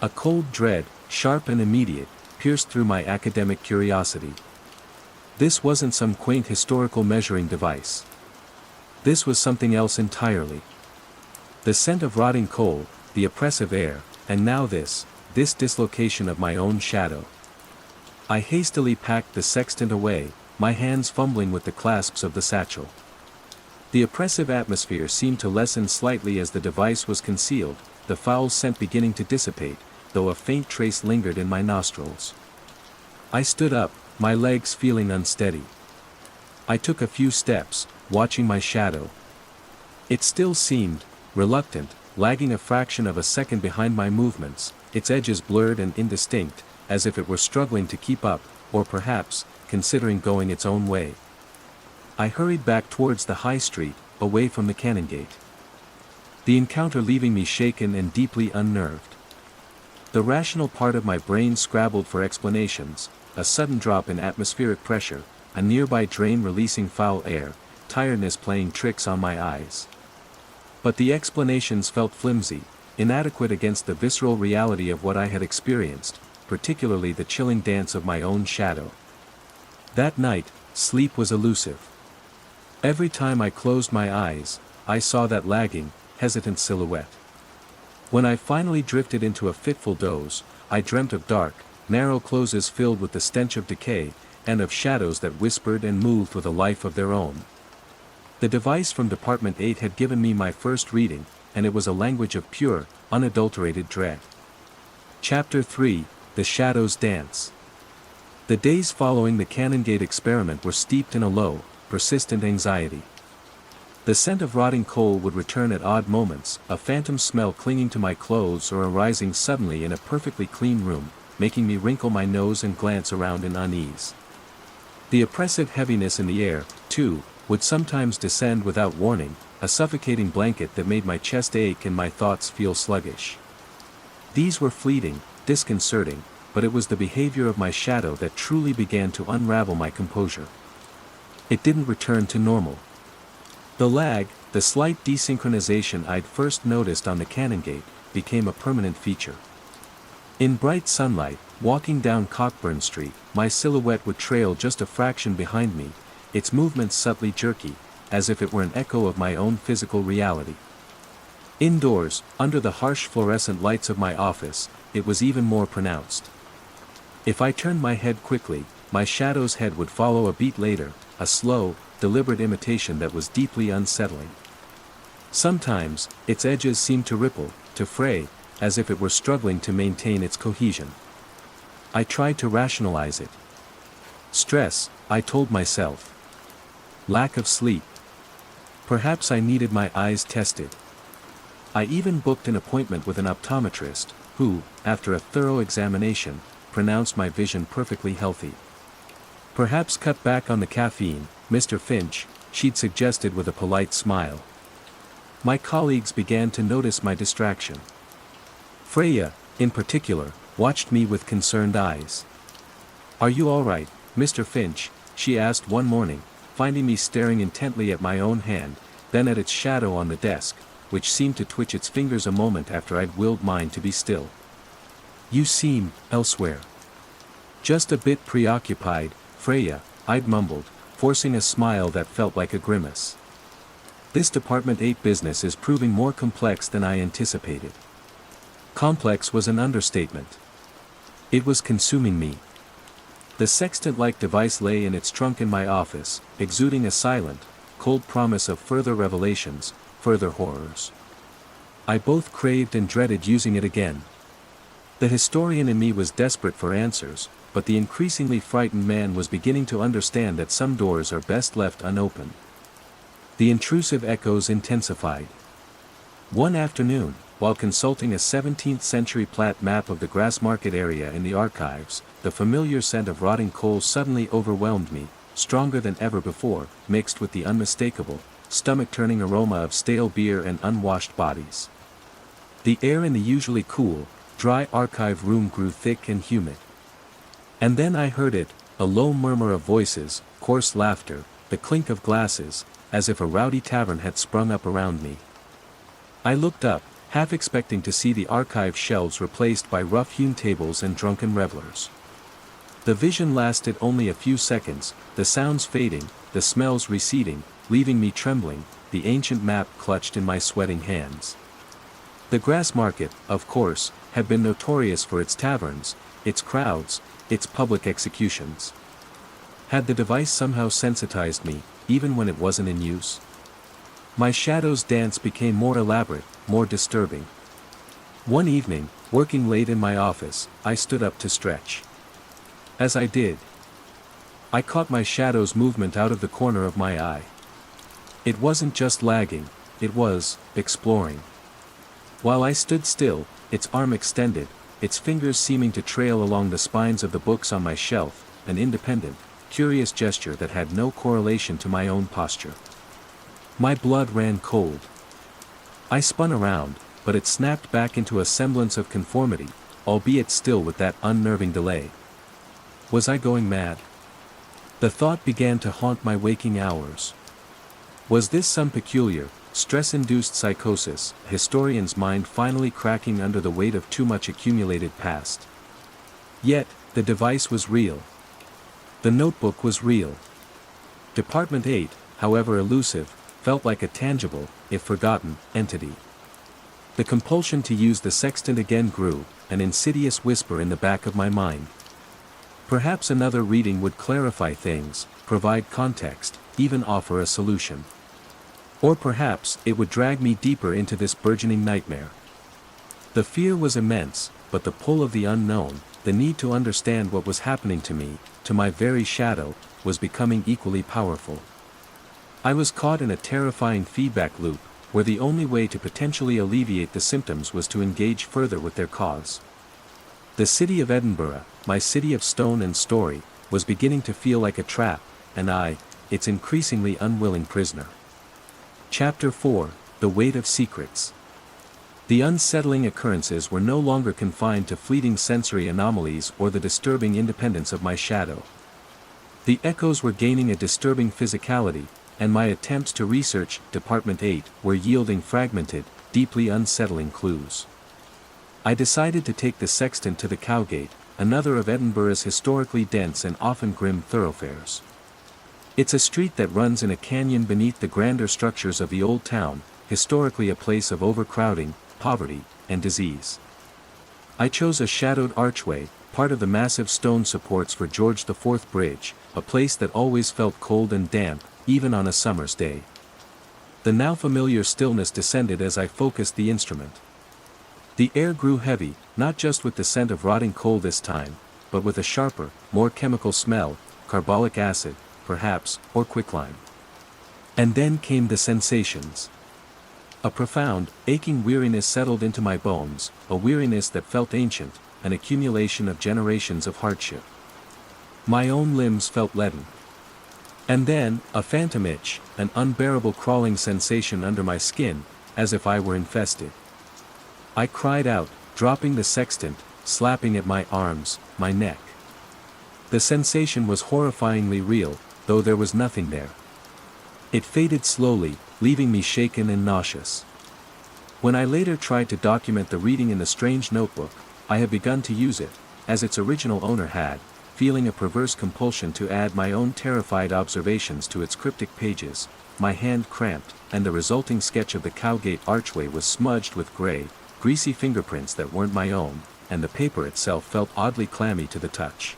A: A cold dread, sharp and immediate, pierced through my academic curiosity. This wasn't some quaint historical measuring device. This was something else entirely. The scent of rotting coal, the oppressive air, and now this dislocation of my own shadow. I hastily packed the sextant away, my hands fumbling with the clasps of the satchel. The oppressive atmosphere seemed to lessen slightly as the device was concealed, the foul scent beginning to dissipate, though a faint trace lingered in my nostrils. I stood up, my legs feeling unsteady. I took a few steps, watching my shadow. It still seemed reluctant, lagging a fraction of a second behind my movements, its edges blurred and indistinct, as if it were struggling to keep up, or perhaps, considering going its own way. I hurried back towards the high street, away from the Canongate. The encounter leaving me shaken and deeply unnerved. The rational part of my brain scrabbled for explanations, a sudden drop in atmospheric pressure, a nearby drain releasing foul air, tiredness playing tricks on my eyes. But the explanations felt flimsy, inadequate against the visceral reality of what I had experienced, particularly the chilling dance of my own shadow. That night, sleep was elusive. Every time I closed my eyes, I saw that lagging, hesitant silhouette. When I finally drifted into a fitful doze, I dreamt of dark, narrow closes filled with the stench of decay, and of shadows that whispered and moved with a life of their own. The device from Department 8 had given me my first reading, and it was a language of pure, unadulterated dread. Chapter 3, The Shadows Dance. The days following the Canongate experiment were steeped in a low, persistent anxiety. The scent of rotting coal would return at odd moments, a phantom smell clinging to my clothes or arising suddenly in a perfectly clean room, making me wrinkle my nose and glance around in unease. The oppressive heaviness in the air, too, would sometimes descend without warning, a suffocating blanket that made my chest ache and my thoughts feel sluggish. These were fleeting, disconcerting, but it was the behavior of my shadow that truly began to unravel my composure. It didn't return to normal. The lag, the slight desynchronization I'd first noticed on the Canongate, became a permanent feature. In bright sunlight, walking down Cockburn Street, my silhouette would trail just a fraction behind me, its movements subtly jerky, as if it were an echo of my own physical reality. Indoors, under the harsh fluorescent lights of my office, it was even more pronounced. If I turned my head quickly, my shadow's head would follow a beat later, a slow, deliberate imitation that was deeply unsettling. Sometimes, its edges seemed to ripple, to fray, as if it were struggling to maintain its cohesion. I tried to rationalize it. Stress, I told myself. Lack of sleep. Perhaps I needed my eyes tested. I even booked an appointment with an optometrist, who, after a thorough examination, pronounced my vision perfectly healthy. Perhaps cut back on the caffeine, Mr. Finch, she'd suggested with a polite smile. My colleagues began to notice my distraction. Freya, in particular, watched me with concerned eyes. "Are you all right, Mr. Finch?" she asked one morning, finding me staring intently at my own hand, then at its shadow on the desk, which seemed to twitch its fingers a moment after I'd willed mine to be still. "You seem elsewhere." "Just a bit preoccupied, Freya," I'd mumbled, forcing a smile that felt like a grimace. "This Department 8 business is proving more complex than I anticipated." Complex was an understatement. It was consuming me. The sextant-like device lay in its trunk in my office, exuding a silent, cold promise of further revelations, further horrors. I both craved and dreaded using it again. The historian in me was desperate for answers, but the increasingly frightened man was beginning to understand that some doors are best left unopened. The intrusive echoes intensified. One afternoon, while consulting a 17th-century plat map of the Grassmarket area in the archives, the familiar scent of rotting coal suddenly overwhelmed me, stronger than ever before, mixed with the unmistakable, stomach-turning aroma of stale beer and unwashed bodies. The air in the usually cool, dry archive room grew thick and humid. And then I heard it, a low murmur of voices, coarse laughter, the clink of glasses, as if a rowdy tavern had sprung up around me. I looked up, half expecting to see the archive shelves replaced by rough-hewn tables and drunken revelers. The vision lasted only a few seconds, the sounds fading, the smells receding, leaving me trembling, the ancient map clutched in my sweating hands. The Grassmarket, of course, had been notorious for its taverns, its crowds, its public executions. Had the device somehow sensitized me, even when it wasn't in use? My shadow's dance became more elaborate, more disturbing. One evening, working late in my office, I stood up to stretch. As I did, I caught my shadow's movement out of the corner of my eye. It wasn't just lagging, it was exploring. While I stood still, its arm extended, its fingers seeming to trail along the spines of the books on my shelf, an independent, curious gesture that had no correlation to my own posture. My blood ran cold. I spun around, but it snapped back into a semblance of conformity, albeit still with that unnerving delay. Was I going mad? The thought began to haunt my waking hours. Was this some peculiar, stress-induced psychosis, a historian's mind finally cracking under the weight of too much accumulated past? Yet, the device was real. The notebook was real. Department 8, however elusive, felt like a tangible, if forgotten, entity. The compulsion to use the sextant again grew, an insidious whisper in the back of my mind. Perhaps another reading would clarify things, provide context, even offer a solution. Or perhaps it would drag me deeper into this burgeoning nightmare. The fear was immense, but the pull of the unknown, the need to understand what was happening to me, to my very shadow, was becoming equally powerful. I was caught in a terrifying feedback loop, where the only way to potentially alleviate the symptoms was to engage further with their cause. The city of Edinburgh, my city of stone and story, was beginning to feel like a trap, and I, its increasingly unwilling prisoner. Chapter 4, The Weight of Secrets. The unsettling occurrences were no longer confined to fleeting sensory anomalies or the disturbing independence of my shadow. The echoes were gaining a disturbing physicality, and my attempts to research Department 8 were yielding fragmented, deeply unsettling clues. I decided to take the sextant to the Cowgate, another of Edinburgh's historically dense and often grim thoroughfares. It's a street that runs in a canyon beneath the grander structures of the old town, historically a place of overcrowding, poverty, and disease. I chose a shadowed archway, part of the massive stone supports for George IV Bridge, a place that always felt cold and damp, even on a summer's day. The now familiar stillness descended as I focused the instrument. The air grew heavy, not just with the scent of rotting coal this time, but with a sharper, more chemical smell, carbolic acid, perhaps, or quicklime. And then came the sensations. A profound, aching weariness settled into my bones, a weariness that felt ancient, an accumulation of generations of hardship. My own limbs felt leaden. And then, a phantom itch, an unbearable crawling sensation under my skin, as if I were infested. I cried out, dropping the sextant, slapping at my arms, my neck. The sensation was horrifyingly real, though there was nothing there. It faded slowly, leaving me shaken and nauseous. When I later tried to document the reading in the strange notebook, I had begun to use it, as its original owner had, feeling a perverse compulsion to add my own terrified observations to its cryptic pages. My hand cramped, and the resulting sketch of the Cowgate archway was smudged with gray, greasy fingerprints that weren't my own, and the paper itself felt oddly clammy to the touch.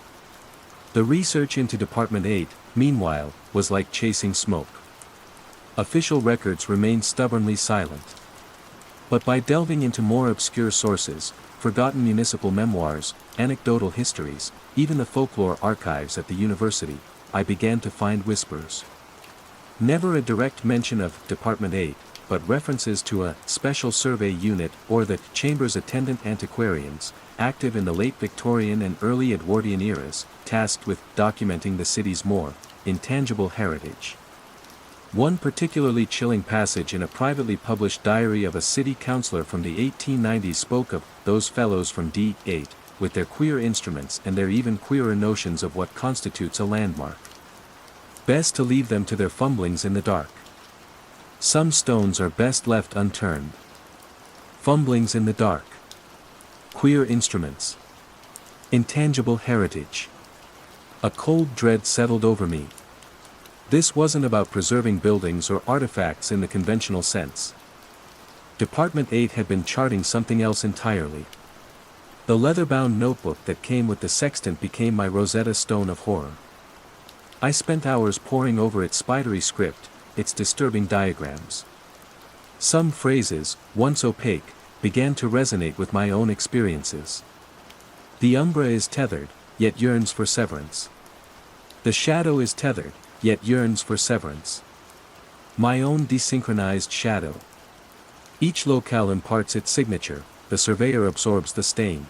A: The research into Department 8, meanwhile, was like chasing smoke. Official records remained stubbornly silent. But by delving into more obscure sources, forgotten municipal memoirs, anecdotal histories, even the folklore archives at the university, I began to find whispers. Never a direct mention of Department 8, but references to a special survey unit or the Chamber's attendant antiquarians, active in the late Victorian and early Edwardian eras, tasked with documenting the city's more intangible heritage. One particularly chilling passage in a privately published diary of a city councillor from the 1890s spoke of those fellows from D8, with their queer instruments and their even queerer notions of what constitutes a landmark. Best to leave them to their fumblings in the dark. Some stones are best left unturned. Fumblings in the dark. Queer instruments. Intangible heritage. A cold dread settled over me. This wasn't about preserving buildings or artifacts in the conventional sense. Department 8 had been charting something else entirely. The leather-bound notebook that came with the sextant became my Rosetta Stone of horror. I spent hours poring over its spidery script, its disturbing diagrams. Some phrases, once opaque, began to resonate with my own experiences. The umbra is tethered, yet yearns for severance. The shadow is tethered, yet yearns for severance. My own desynchronized shadow. Each locale imparts its signature, the surveyor absorbs the stain.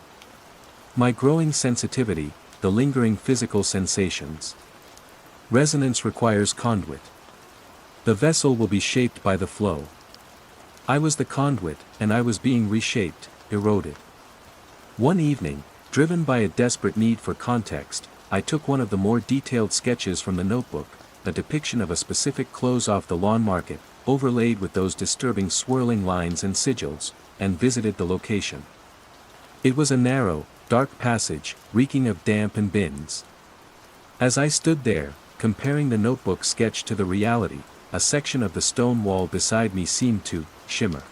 A: My growing sensitivity, the lingering physical sensations. Resonance requires conduit. The vessel will be shaped by the flow. I was the conduit, and I was being reshaped, eroded. One evening, driven by a desperate need for context, I took one of the more detailed sketches from the notebook, a depiction of a specific close-off the lawn market, overlaid with those disturbing swirling lines and sigils, and visited the location. It was a narrow, dark passage, reeking of damp and bins. As I stood there, comparing the notebook sketch to the reality, a section of the stone wall beside me seemed to shimmer.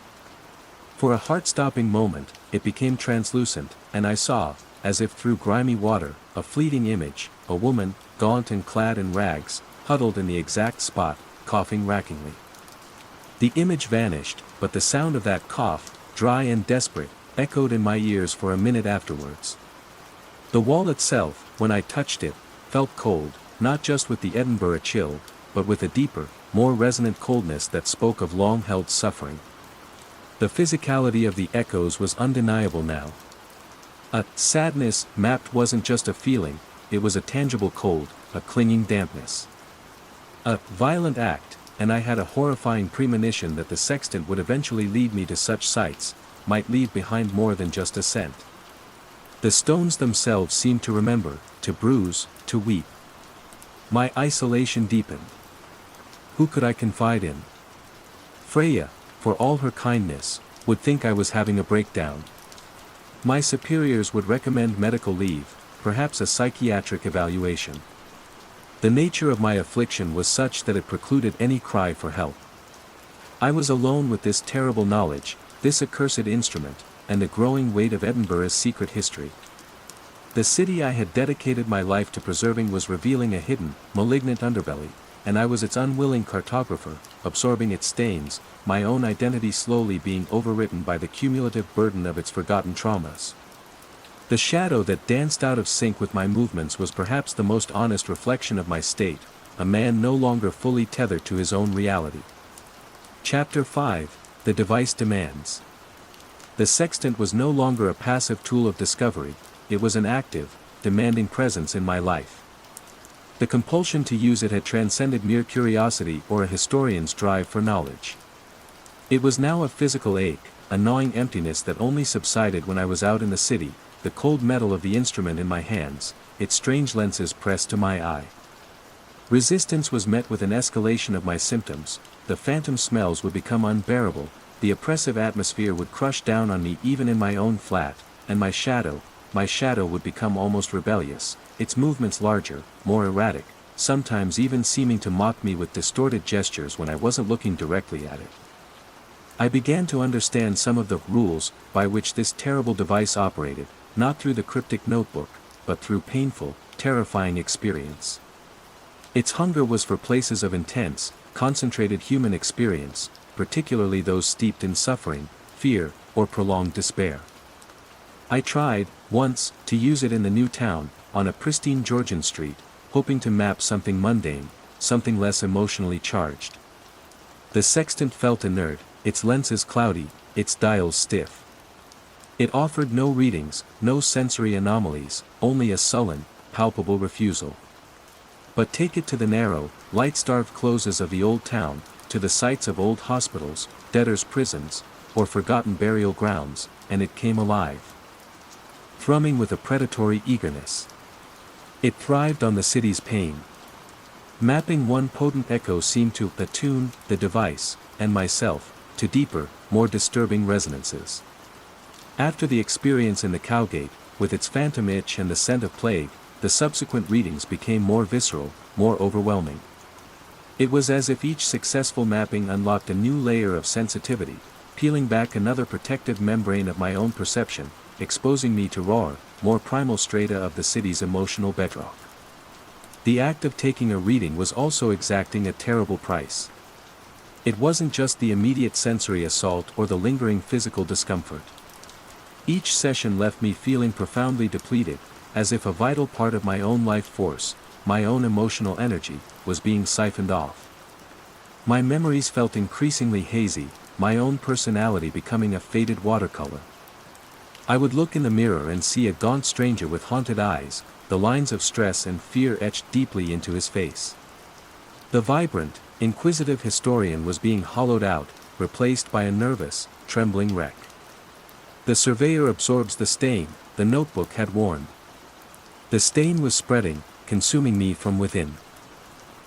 A: For a heart-stopping moment, it became translucent, and I saw, as if through grimy water, a fleeting image, a woman, gaunt and clad in rags, huddled in the exact spot, coughing rackingly. The image vanished, but the sound of that cough, dry and desperate, echoed in my ears for a minute afterwards. The wall itself, when I touched it, felt cold, not just with the Edinburgh chill, but with a deeper, more resonant coldness that spoke of long-held suffering. The physicality of the echoes was undeniable now. A sadness mapped wasn't just a feeling, it was a tangible cold, a clinging dampness. A violent act, and I had a horrifying premonition that the sextant would eventually lead me to such sights, might leave behind more than just a scent. The stones themselves seemed to remember, to bruise, to weep. My isolation deepened. Who could I confide in? Freya, for all her kindness, would think I was having a breakdown. My superiors would recommend medical leave, perhaps a psychiatric evaluation. The nature of my affliction was such that it precluded any cry for help. I was alone with this terrible knowledge, this accursed instrument, and the growing weight of Edinburgh's secret history. The city I had dedicated my life to preserving was revealing a hidden, malignant underbelly, and I was its unwilling cartographer, absorbing its stains, my own identity slowly being overwritten by the cumulative burden of its forgotten traumas. The shadow that danced out of sync with my movements was perhaps the most honest reflection of my state, a man no longer fully tethered to his own reality. Chapter 5, the device demands. The sextant was no longer a passive tool of discovery, it was an active, demanding presence in my life. The compulsion to use it had transcended mere curiosity or a historian's drive for knowledge. It was now a physical ache, a gnawing emptiness that only subsided when I was out in the city, the cold metal of the instrument in my hands, its strange lenses pressed to my eye. Resistance was met with an escalation of my symptoms, the phantom smells would become unbearable, the oppressive atmosphere would crush down on me even in my own flat, and my shadow would become almost rebellious, its movements larger, more erratic, sometimes even seeming to mock me with distorted gestures when I wasn't looking directly at it. I began to understand some of the rules by which this terrible device operated, not through the cryptic notebook, but through painful, terrifying experience. Its hunger was for places of intense, concentrated human experience, particularly those steeped in suffering, fear, or prolonged despair. I tried, once, to use it in the new town, on a pristine Georgian street, hoping to map something mundane, something less emotionally charged. The sextant felt inert, its lenses cloudy, its dials stiff. It offered no readings, no sensory anomalies, only a sullen, palpable refusal. But take it to the narrow, light-starved closes of the old town, to the sites of old hospitals, debtors' prisons, or forgotten burial grounds, and it came alive. Thrumming with a predatory eagerness. It thrived on the city's pain. Mapping one potent echo seemed to attune the device, and myself, to deeper, more disturbing resonances. After the experience in the Cowgate, with its phantom itch and the scent of plague, the subsequent readings became more visceral, more overwhelming. It was as if each successful mapping unlocked a new layer of sensitivity, peeling back another protective membrane of my own perception, exposing me to rawer, more primal strata of the city's emotional bedrock. The act of taking a reading was also exacting a terrible price. It wasn't just the immediate sensory assault or the lingering physical discomfort. Each session left me feeling profoundly depleted, as if a vital part of my own life force, my own emotional energy, was being siphoned off. My memories felt increasingly hazy, my own personality becoming a faded watercolor. I would look in the mirror and see a gaunt stranger with haunted eyes, the lines of stress and fear etched deeply into his face. The vibrant, inquisitive historian was being hollowed out, replaced by a nervous, trembling wreck. The surveyor absorbs the stain, the notebook had warned. The stain was spreading, consuming me from within.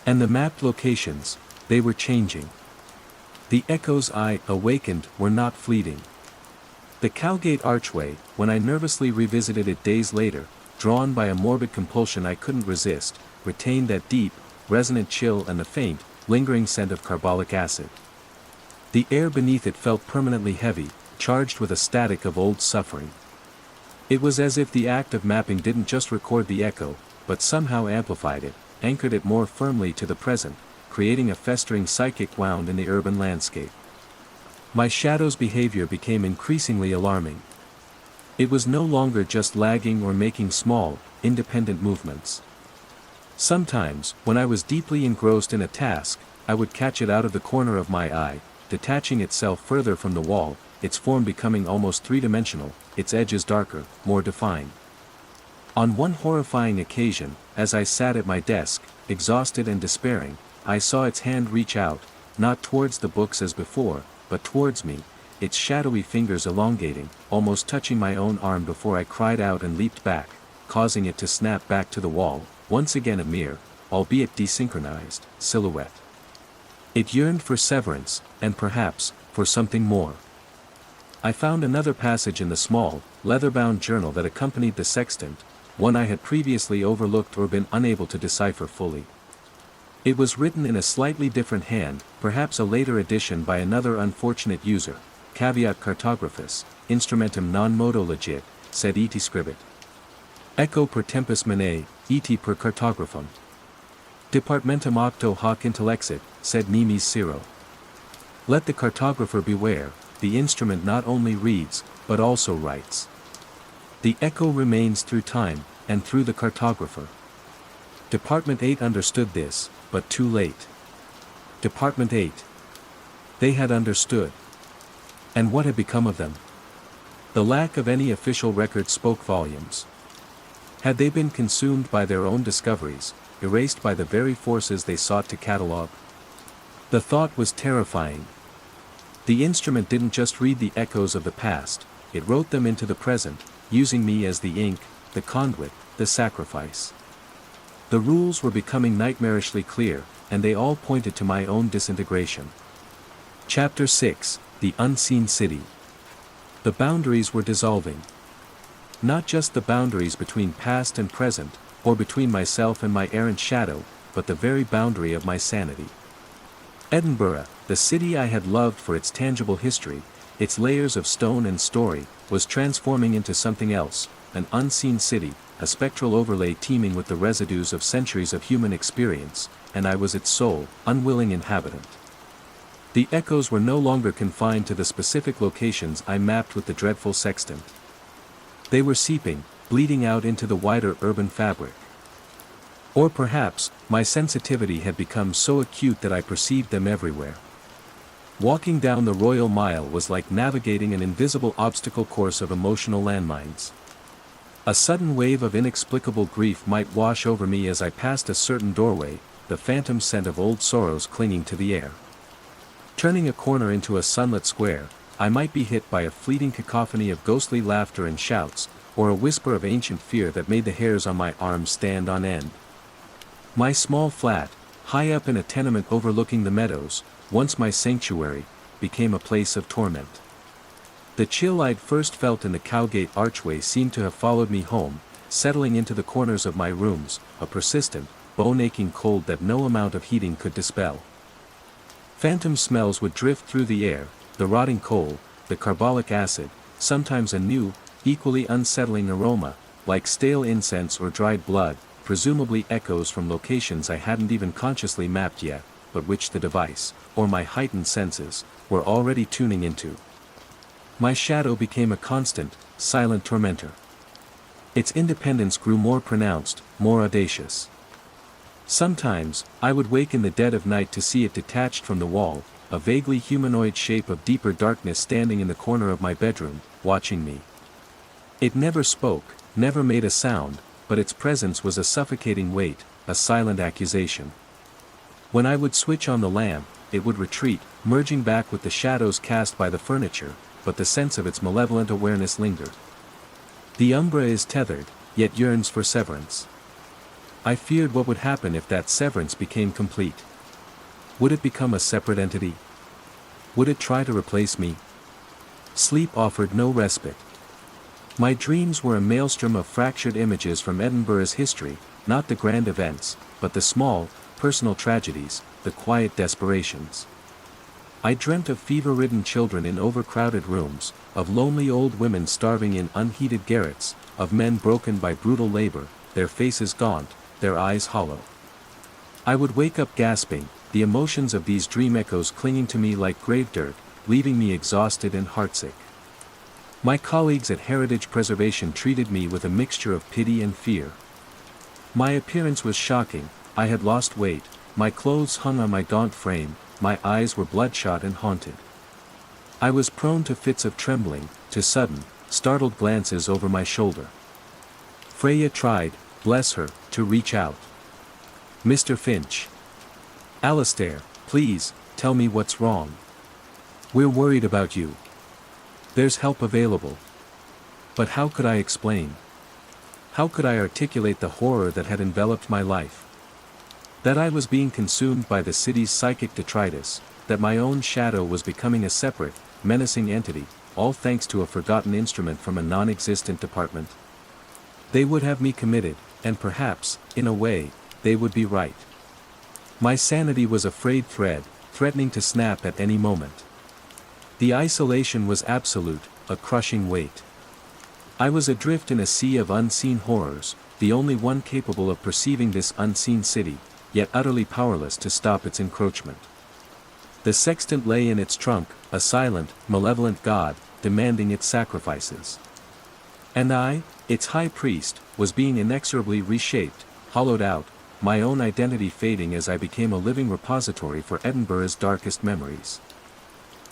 A: And the mapped locations, they were changing. The echoes I awakened were not fleeting. The Cowgate archway, when I nervously revisited it days later, drawn by a morbid compulsion I couldn't resist, retained that deep, resonant chill and the faint, lingering scent of carbolic acid. The air beneath it felt permanently heavy, charged with a static of old suffering. It was as if the act of mapping didn't just record the echo, but somehow amplified it, anchored it more firmly to the present, creating a festering psychic wound in the urban landscape. My shadow's behavior became increasingly alarming. It was no longer just lagging or making small, independent movements. Sometimes, when I was deeply engrossed in a task, I would catch it out of the corner of my eye, detaching itself further from the wall, its form becoming almost three-dimensional, its edges darker, more defined. On one horrifying occasion, as I sat at my desk, exhausted and despairing, I saw its hand reach out, not towards the books as before, but towards me, its shadowy fingers elongating, almost touching my own arm before I cried out and leaped back, causing it to snap back to the wall, once again a mere, albeit desynchronized, silhouette. It yearned for severance, and perhaps, for something more. I found another passage in the small, leather-bound journal that accompanied the sextant, one I had previously overlooked or been unable to decipher fully. It was written in a slightly different hand, perhaps a later edition by another unfortunate user, caveat cartographus, instrumentum non modo legit, sed iti scribit. Echo per tempus mene, iti per cartographum. Departmentum octo hoc intellexit, sed nimis zero. Let the cartographer beware, the instrument not only reads, but also writes. The echo remains through time, and through the cartographer. Department 8 understood this, but too late. Department 8. They had understood. And what had become of them? The lack of any official record spoke volumes. Had they been consumed by their own discoveries, erased by the very forces they sought to catalogue? The thought was terrifying. The instrument didn't just read the echoes of the past, it wrote them into the present, using me as the ink, the conduit, the sacrifice. The rules were becoming nightmarishly clear, and they all pointed to my own disintegration. Chapter 6, The Unseen City. The boundaries were dissolving. Not just the boundaries between past and present, or between myself and my errant shadow, but the very boundary of my sanity. Edinburgh, the city I had loved for its tangible history, its layers of stone and story, was transforming into something else, an unseen city, a spectral overlay teeming with the residues of centuries of human experience, and I was its sole, unwilling inhabitant. The echoes were no longer confined to the specific locations I mapped with the dreadful sextant. They were seeping, bleeding out into the wider urban fabric. Or perhaps, my sensitivity had become so acute that I perceived them everywhere. Walking down the Royal Mile was like navigating an invisible obstacle course of emotional landmines. A sudden wave of inexplicable grief might wash over me as I passed a certain doorway, the phantom scent of old sorrows clinging to the air. Turning a corner into a sunlit square, I might be hit by a fleeting cacophony of ghostly laughter and shouts, or a whisper of ancient fear that made the hairs on my arms stand on end. My small flat, high up in a tenement overlooking the meadows, once my sanctuary, became a place of torment. The chill I'd first felt in the Cowgate archway seemed to have followed me home, settling into the corners of my rooms, a persistent, bone-aching cold that no amount of heating could dispel. Phantom smells would drift through the air, the rotting coal, the carbolic acid, sometimes a new, equally unsettling aroma, like stale incense or dried blood, presumably echoes from locations I hadn't even consciously mapped yet, but which the device, or my heightened senses, were already tuning into. My shadow became a constant, silent tormentor. Its independence grew more pronounced, more audacious. Sometimes, I would wake in the dead of night to see it detached from the wall, a vaguely humanoid shape of deeper darkness standing in the corner of my bedroom, watching me. It never spoke, never made a sound, but its presence was a suffocating weight, a silent accusation. When I would switch on the lamp, it would retreat, merging back with the shadows cast by the furniture, but the sense of its malevolent awareness lingered. The umbra is tethered, yet yearns for severance. I feared what would happen if that severance became complete. Would it become a separate entity? Would it try to replace me? Sleep offered no respite. My dreams were a maelstrom of fractured images from Edinburgh's history, not the grand events, but the small, personal tragedies, the quiet desperations. I dreamt of fever-ridden children in overcrowded rooms, of lonely old women starving in unheated garrets, of men broken by brutal labor, their faces gaunt, their eyes hollow. I would wake up gasping, the emotions of these dream echoes clinging to me like grave dirt, leaving me exhausted and heartsick. My colleagues at Heritage Preservation treated me with a mixture of pity and fear. My appearance was shocking, I had lost weight, my clothes hung on my gaunt frame, my eyes were bloodshot and haunted. I was prone to fits of trembling, to sudden, startled glances over my shoulder. Freya tried, bless her, to reach out. Mr. Finch. Alistair, please, tell me what's wrong. We're worried about you. There's help available. But how could I explain? How could I articulate the horror that had enveloped my life? That I was being consumed by the city's psychic detritus, that my own shadow was becoming a separate, menacing entity, all thanks to a forgotten instrument from a non-existent department. They would have me committed, and perhaps, in a way, they would be right. My sanity was a frayed thread, threatening to snap at any moment. The isolation was absolute, a crushing weight. I was adrift in a sea of unseen horrors, the only one capable of perceiving this unseen city, yet utterly powerless to stop its encroachment. The sextant lay in its trunk, a silent, malevolent god, demanding its sacrifices. And I, its high priest, was being inexorably reshaped, hollowed out, my own identity fading as I became a living repository for Edinburgh's darkest memories.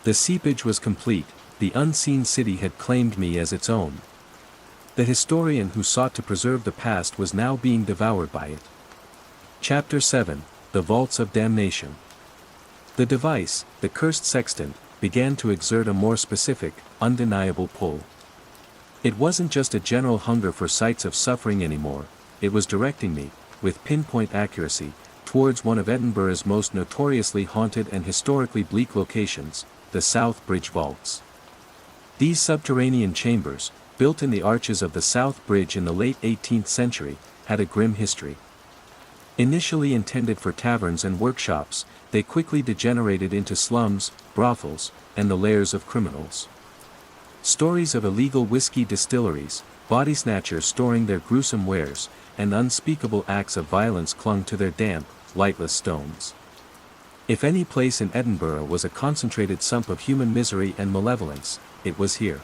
A: The seepage was complete, the unseen city had claimed me as its own. The historian who sought to preserve the past was now being devoured by it. Chapter 7, The Vaults of Damnation. The device, the cursed sextant, began to exert a more specific, undeniable pull. It wasn't just a general hunger for sights of suffering anymore, it was directing me, with pinpoint accuracy, towards one of Edinburgh's most notoriously haunted and historically bleak locations, the South Bridge Vaults. These subterranean chambers, built in the arches of the South Bridge in the late 18th century, had a grim history. Initially intended for taverns and workshops, they quickly degenerated into slums, brothels, and the lairs of criminals. Stories of illegal whiskey distilleries, body snatchers storing their gruesome wares, and unspeakable acts of violence clung to their damp, lightless stones. If any place in Edinburgh was a concentrated sump of human misery and malevolence, it was here.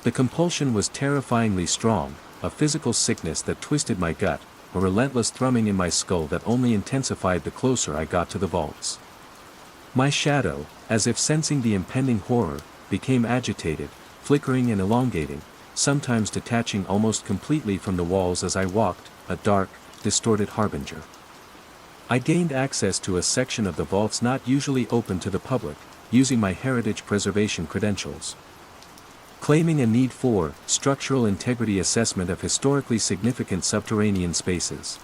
A: The compulsion was terrifyingly strong, a physical sickness that twisted my gut, a relentless thrumming in my skull that only intensified the closer I got to the vaults. My shadow, as if sensing the impending horror, became agitated, flickering and elongating, sometimes detaching almost completely from the walls as I walked, a dark, distorted harbinger. I gained access to a section of the vaults not usually open to the public, using my heritage preservation credentials. Claiming a need for structural integrity assessment of historically significant subterranean spaces.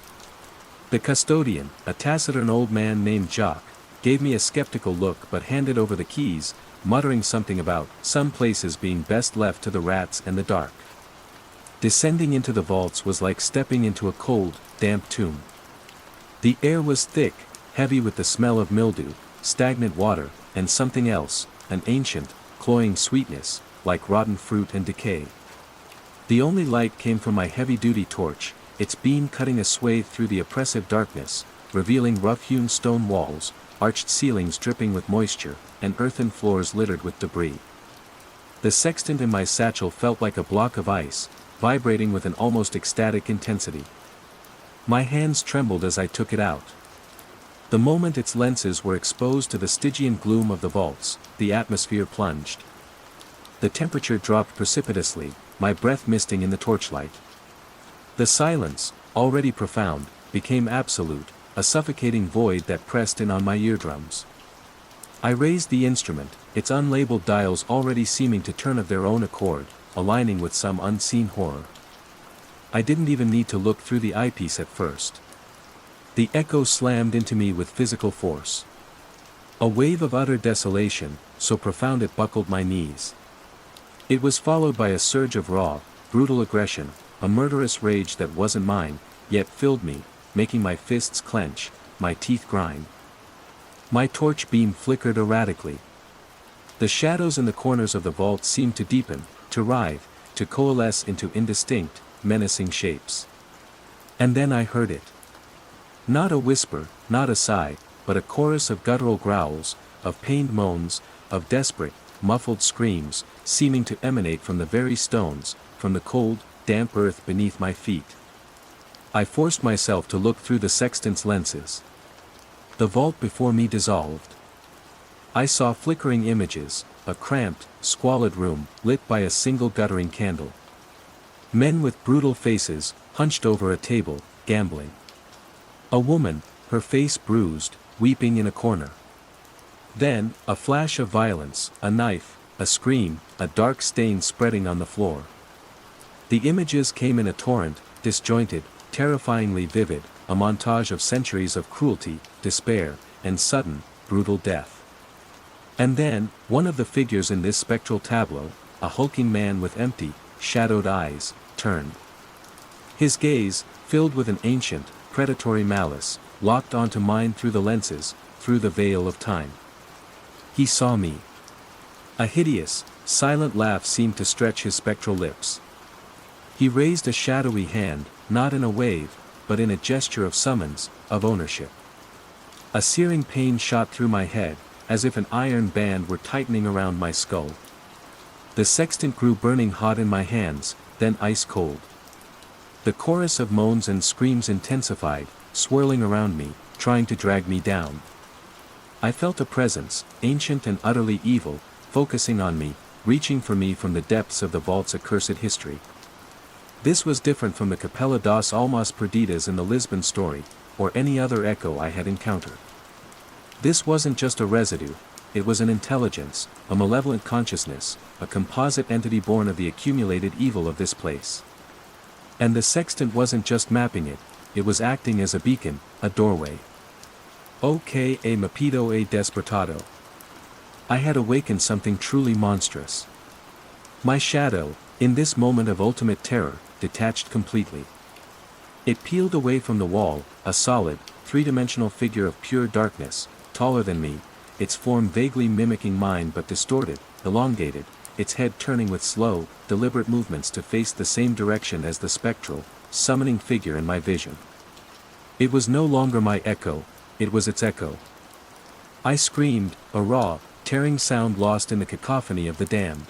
A: The custodian, a taciturn old man named Jacques, gave me a skeptical look but handed over the keys, muttering something about some places being best left to the rats and the dark. Descending into the vaults was like stepping into a cold, damp tomb. The air was thick, heavy with the smell of mildew, stagnant water, and something else, an ancient, cloying sweetness, like rotten fruit and decay. The only light came from my heavy-duty torch, its beam cutting a swathe through the oppressive darkness, revealing rough-hewn stone walls, arched ceilings dripping with moisture, and earthen floors littered with debris. The sextant in my satchel felt like a block of ice, vibrating with an almost ecstatic intensity. My hands trembled as I took it out. The moment its lenses were exposed to the Stygian gloom of the vaults, the atmosphere plunged. The temperature dropped precipitously, my breath misting in the torchlight. The silence, already profound, became absolute, a suffocating void that pressed in on my eardrums. I raised the instrument, its unlabeled dials already seeming to turn of their own accord, aligning with some unseen horror. I didn't even need to look through the eyepiece at first. The echo slammed into me with physical force. A wave of utter desolation, so profound it buckled my knees. It was followed by a surge of raw, brutal aggression, a murderous rage that wasn't mine, yet filled me, making my fists clench, my teeth grind. My torch beam flickered erratically. The shadows in the corners of the vault seemed to deepen, to writhe, to coalesce into indistinct, menacing shapes. And then I heard it. Not a whisper, not a sigh, but a chorus of guttural growls, of pained moans, of desperate, muffled screams, seeming to emanate from the very stones, from the cold, damp earth beneath my feet. I forced myself to look through the sextant's lenses. The vault before me dissolved. I saw flickering images, a cramped, squalid room, lit by a single guttering candle. Men with brutal faces, hunched over a table, gambling. A woman, her face bruised, weeping in a corner. Then, a flash of violence, a knife, a scream, a dark stain spreading on the floor. The images came in a torrent, disjointed, terrifyingly vivid, a montage of centuries of cruelty, despair, and sudden, brutal death. And then, one of the figures in this spectral tableau, a hulking man with empty, shadowed eyes, turned. His gaze, filled with an ancient, predatory malice, locked onto mine through the lenses, through the veil of time. He saw me. A hideous, silent laugh seemed to stretch his spectral lips. He raised a shadowy hand, not in a wave, but in a gesture of summons, of ownership. A searing pain shot through my head, as if an iron band were tightening around my skull. The sextant grew burning hot in my hands, then ice cold. The chorus of moans and screams intensified, swirling around me, trying to drag me down. I felt a presence, ancient and utterly evil, focusing on me, reaching for me from the depths of the vault's accursed history. This was different from the Capella das Almas Perdidas in the Lisbon story, or any other echo I had encountered. This wasn't just a residue, it was an intelligence, a malevolent consciousness, a composite entity born of the accumulated evil of this place. And the sextant wasn't just mapping it, it was acting as a beacon, a doorway. Ok a mapido a despertado. I had awakened something truly monstrous. My shadow, in this moment of ultimate terror, detached completely. It peeled away from the wall, a solid, three-dimensional figure of pure darkness, taller than me, its form vaguely mimicking mine but distorted, elongated, its head turning with slow, deliberate movements to face the same direction as the spectral, summoning figure in my vision. It was no longer my echo, it was its echo. I screamed, a raw, tearing sound lost in the cacophony of the damned.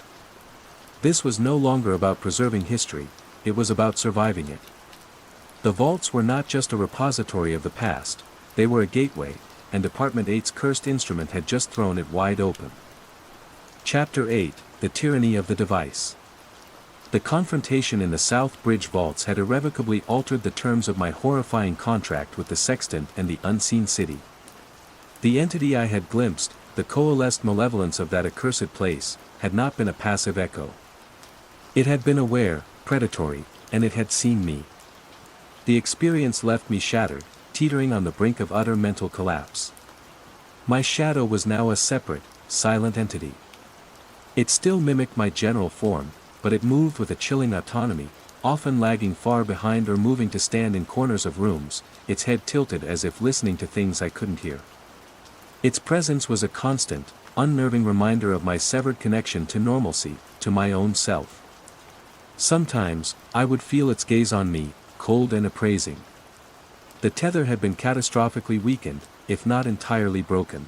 A: This was no longer about preserving history, it was about surviving it. The vaults were not just a repository of the past, they were a gateway, and Department 8's cursed instrument had just thrown it wide open. Chapter 8, The Tyranny of the Device. The confrontation in the South Bridge vaults had irrevocably altered the terms of my horrifying contract with the sextant and the unseen city. The entity I had glimpsed, the coalesced malevolence of that accursed place, had not been a passive echo. It had been aware, predatory, and it had seen me. The experience left me shattered, teetering on the brink of utter mental collapse. My shadow was now a separate, silent entity. It still mimicked my general form, but it moved with a chilling autonomy, often lagging far behind or moving to stand in corners of rooms, its head tilted as if listening to things I couldn't hear. Its presence was a constant, unnerving reminder of my severed connection to normalcy, to my own self. Sometimes, I would feel its gaze on me, cold and appraising. The tether had been catastrophically weakened, if not entirely broken.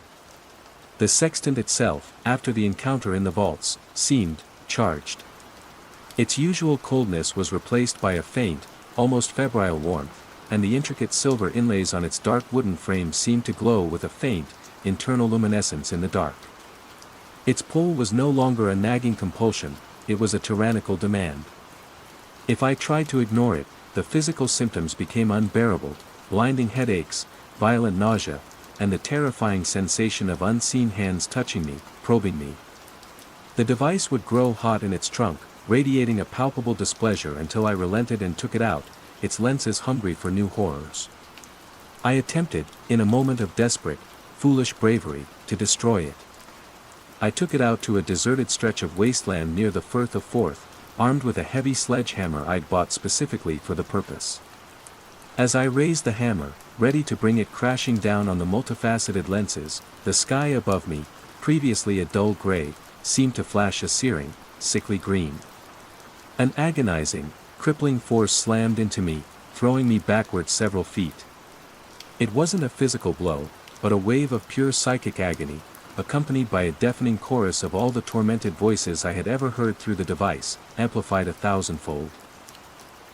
A: The sextant itself, after the encounter in the vaults, seemed charged. Its usual coldness was replaced by a faint, almost febrile warmth, and the intricate silver inlays on its dark wooden frame seemed to glow with a faint, internal luminescence in the dark. Its pull was no longer a nagging compulsion, it was a tyrannical demand. If I tried to ignore it, the physical symptoms became unbearable, blinding headaches, violent nausea, and the terrifying sensation of unseen hands touching me, probing me. The device would grow hot in its trunk, radiating a palpable displeasure until I relented and took it out, its lenses hungry for new horrors. I attempted, in a moment of desperate, foolish bravery, to destroy it. I took it out to a deserted stretch of wasteland near the Firth of Forth, armed with a heavy sledgehammer I'd bought specifically for the purpose. As I raised the hammer, ready to bring it crashing down on the multifaceted lenses, the sky above me, previously a dull gray, seemed to flash a searing, sickly green. An agonizing, crippling force slammed into me, throwing me backward several feet. It wasn't a physical blow, but a wave of pure psychic agony, accompanied by a deafening chorus of all the tormented voices I had ever heard through the device, amplified 1,000-fold.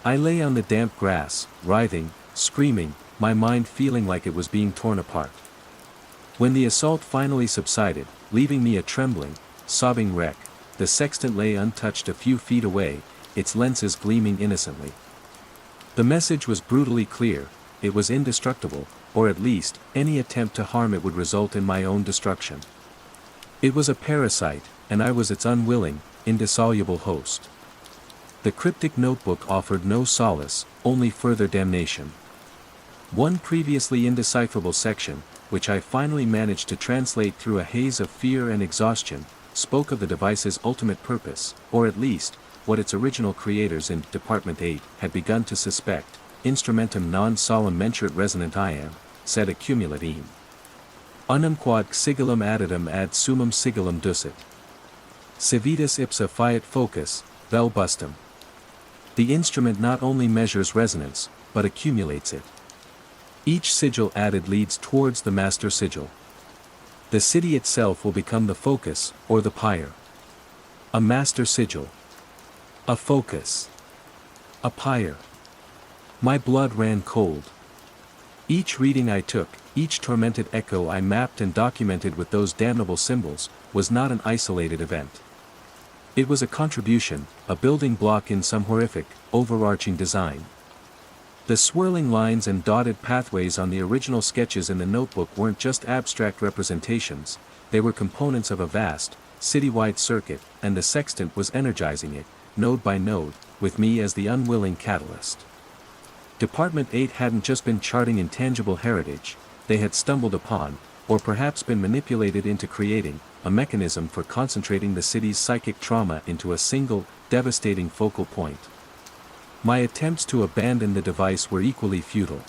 A: I lay on the damp grass, writhing, screaming, my mind feeling like it was being torn apart. When the assault finally subsided, leaving me a trembling, sobbing wreck, the sextant lay untouched a few feet away, its lenses gleaming innocently. The message was brutally clear, it was indestructible, or at least, any attempt to harm it would result in my own destruction. It was a parasite, and I was its unwilling, indissoluble host. The cryptic notebook offered no solace, only further damnation. One previously indecipherable section, which I finally managed to translate through a haze of fear and exhaustion, spoke of the device's ultimate purpose, or at least, what its original creators in Department 8 had begun to suspect, instrumentum non solum menturit resonant iam, sed accumulat eam. Unum quod sigillum additum ad summum sigillum ducit. Civitas ipsa fiat focus, vel bustum. The instrument not only measures resonance, but accumulates it. Each sigil added leads towards the master sigil. The city itself will become the focus, or the pyre. A master sigil. A focus. A pyre. My blood ran cold. Each reading I took, each tormented echo I mapped and documented with those damnable symbols, was not an isolated event. It was a contribution, a building block in some horrific, overarching design. The swirling lines and dotted pathways on the original sketches in the notebook weren't just abstract representations, they were components of a vast, citywide circuit, and the sextant was energizing it, node by node, with me as the unwilling catalyst. Department 8 hadn't just been charting intangible heritage, they had stumbled upon, or perhaps been manipulated into creating, a mechanism for concentrating the city's psychic trauma into a single, devastating focal point. My attempts to abandon the device were equally futile.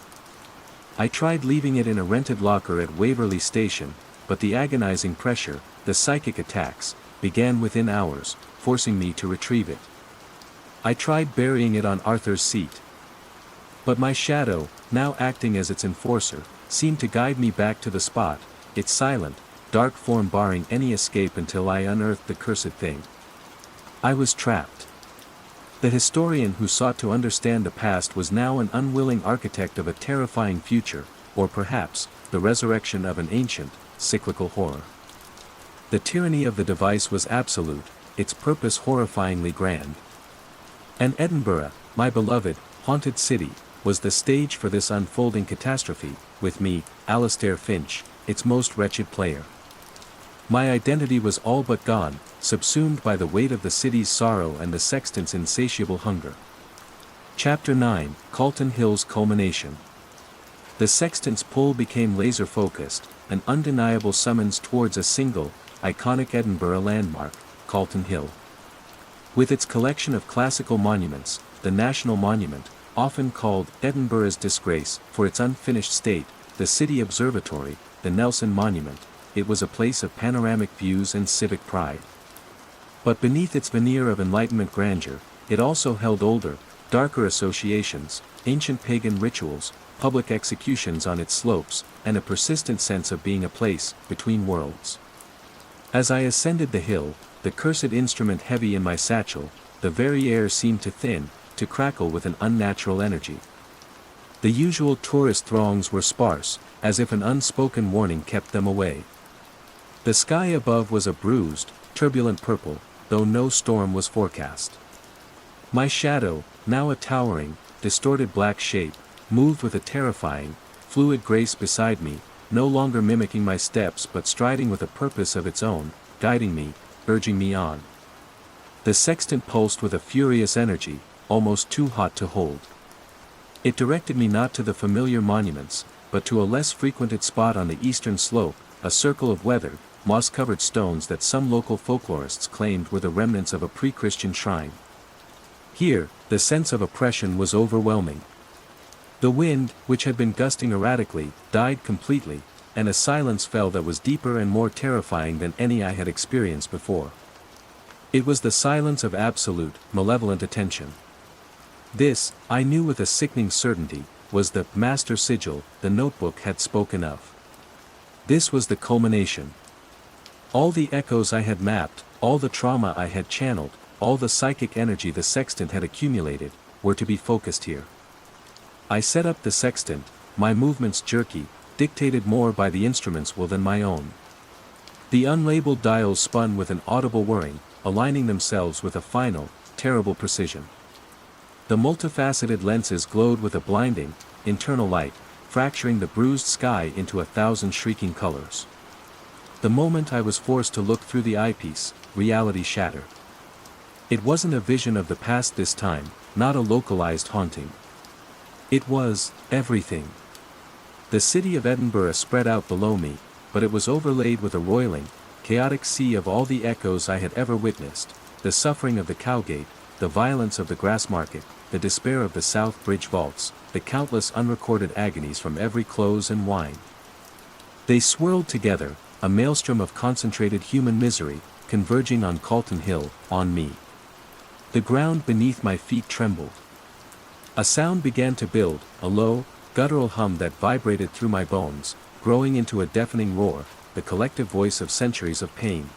A: I tried leaving it in a rented locker at Waverley Station, but the agonizing pressure, the psychic attacks, began within hours, forcing me to retrieve it. I tried burying it on Arthur's seat. But my shadow, now acting as its enforcer, seemed to guide me back to the spot, its silent, dark form barring any escape until I unearthed the cursed thing. I was trapped. The historian who sought to understand the past was now an unwilling architect of a terrifying future, or perhaps, the resurrection of an ancient, cyclical horror. The tyranny of the device was absolute, its purpose horrifyingly grand. And Edinburgh, my beloved, haunted city, was the stage for this unfolding catastrophe, with me, Alastair Finch, its most wretched player. My identity was all but gone, subsumed by the weight of the city's sorrow and the sextant's insatiable hunger. Chapter 9, Calton Hill's Culmination. The sextant's pull became laser-focused, an undeniable summons towards a single, iconic Edinburgh landmark, Calton Hill. With its collection of classical monuments, the National Monument, often called Edinburgh's Disgrace for its unfinished state, the City Observatory, the Nelson Monument, it was a place of panoramic views and civic pride. But beneath its veneer of Enlightenment grandeur, it also held older, darker associations, ancient pagan rituals, public executions on its slopes, and a persistent sense of being a place between worlds. As I ascended the hill, the cursed instrument heavy in my satchel, the very air seemed to thin, to crackle with an unnatural energy. The usual tourist throngs were sparse, as if an unspoken warning kept them away. The sky above was a bruised, turbulent purple, though no storm was forecast. My shadow, now a towering, distorted black shape, moved with a terrifying, fluid grace beside me, no longer mimicking my steps but striding with a purpose of its own, guiding me, urging me on. The sextant pulsed with a furious energy, almost too hot to hold. It directed me not to the familiar monuments, but to a less frequented spot on the eastern slope, a circle of weathered, moss-covered stones that some local folklorists claimed were the remnants of a pre-Christian shrine. Here, the sense of oppression was overwhelming. The wind, which had been gusting erratically, died completely, and a silence fell that was deeper and more terrifying than any I had experienced before. It was the silence of absolute, malevolent attention. This, I knew with a sickening certainty, was the master sigil the notebook had spoken of. This was the culmination. All the echoes I had mapped, all the trauma I had channeled, all the psychic energy the sextant had accumulated, were to be focused here. I set up the sextant, my movements jerky, dictated more by the instrument's will than my own. The unlabeled dials spun with an audible whirring, aligning themselves with a final, terrible precision. The multifaceted lenses glowed with a blinding, internal light, fracturing the bruised sky into 1,000 shrieking colors. The moment I was forced to look through the eyepiece, reality shattered. It wasn't a vision of the past this time, not a localized haunting. It was everything. The city of Edinburgh spread out below me, but it was overlaid with a roiling, chaotic sea of all the echoes I had ever witnessed, the suffering of the Cowgate, the violence of the Grassmarket, the despair of the South Bridge vaults, the countless unrecorded agonies from every close and wine. They swirled together, a maelstrom of concentrated human misery, converging on Calton Hill, on me. The ground beneath my feet trembled. A sound began to build, a low, guttural hum that vibrated through my bones, growing into a deafening roar, the collective voice of centuries of pain.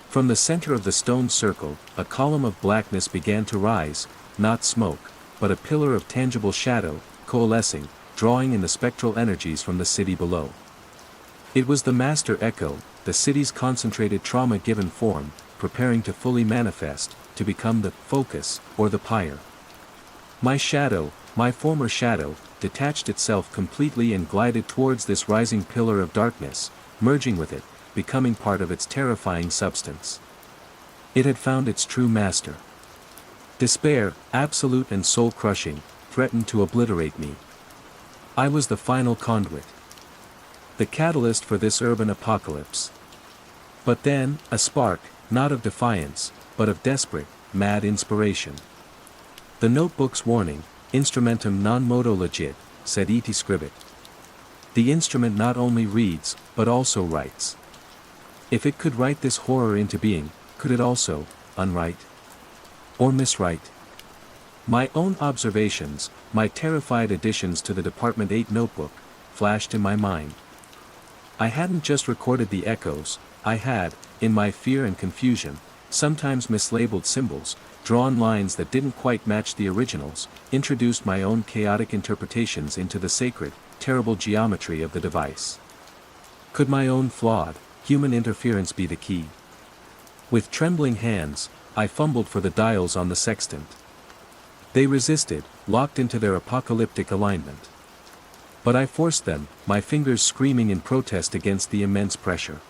A: From the center of the stone circle, a column of blackness began to rise, not smoke, but a pillar of tangible shadow, coalescing, drawing in the spectral energies from the city below. It was the master echo, the city's concentrated trauma given form, preparing to fully manifest, to become the focus, or the pyre. My shadow, my former shadow, detached itself completely and glided towards this rising pillar of darkness, merging with it, becoming part of its terrifying substance. It had found its true master. Despair, absolute and soul-crushing, threatened to obliterate me. I was the final conduit. The catalyst for this urban apocalypse. But then, a spark, not of defiance, but of desperate, mad inspiration. The notebook's warning, instrumentum non modo legit, said et scribit. The instrument not only reads, but also writes. If it could write this horror into being, could it also, unwrite? Or miswrite? My own observations, my terrified additions to the Department 8 notebook, flashed in my mind. I hadn't just recorded the echoes, I had, in my fear and confusion, sometimes mislabeled symbols, drawn lines that didn't quite match the originals, introduced my own chaotic interpretations into the sacred, terrible geometry of the device. Could my own flawed, human interference be the key? With trembling hands, I fumbled for the dials on the sextant. They resisted, locked into their apocalyptic alignment. But I forced them, my fingers screaming in protest against the immense pressure.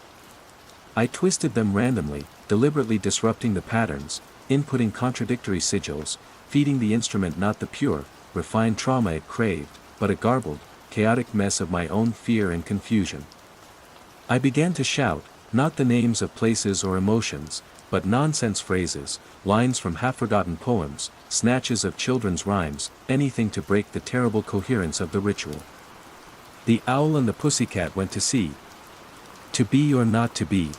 A: I twisted them randomly, deliberately disrupting the patterns, inputting contradictory sigils, feeding the instrument not the pure, refined trauma it craved, but a garbled, chaotic mess of my own fear and confusion. I began to shout, not the names of places or emotions, but nonsense phrases, lines from half-forgotten poems, snatches of children's rhymes, anything to break the terrible coherence of the ritual. The owl and the pussycat went to sea. To be or not to be.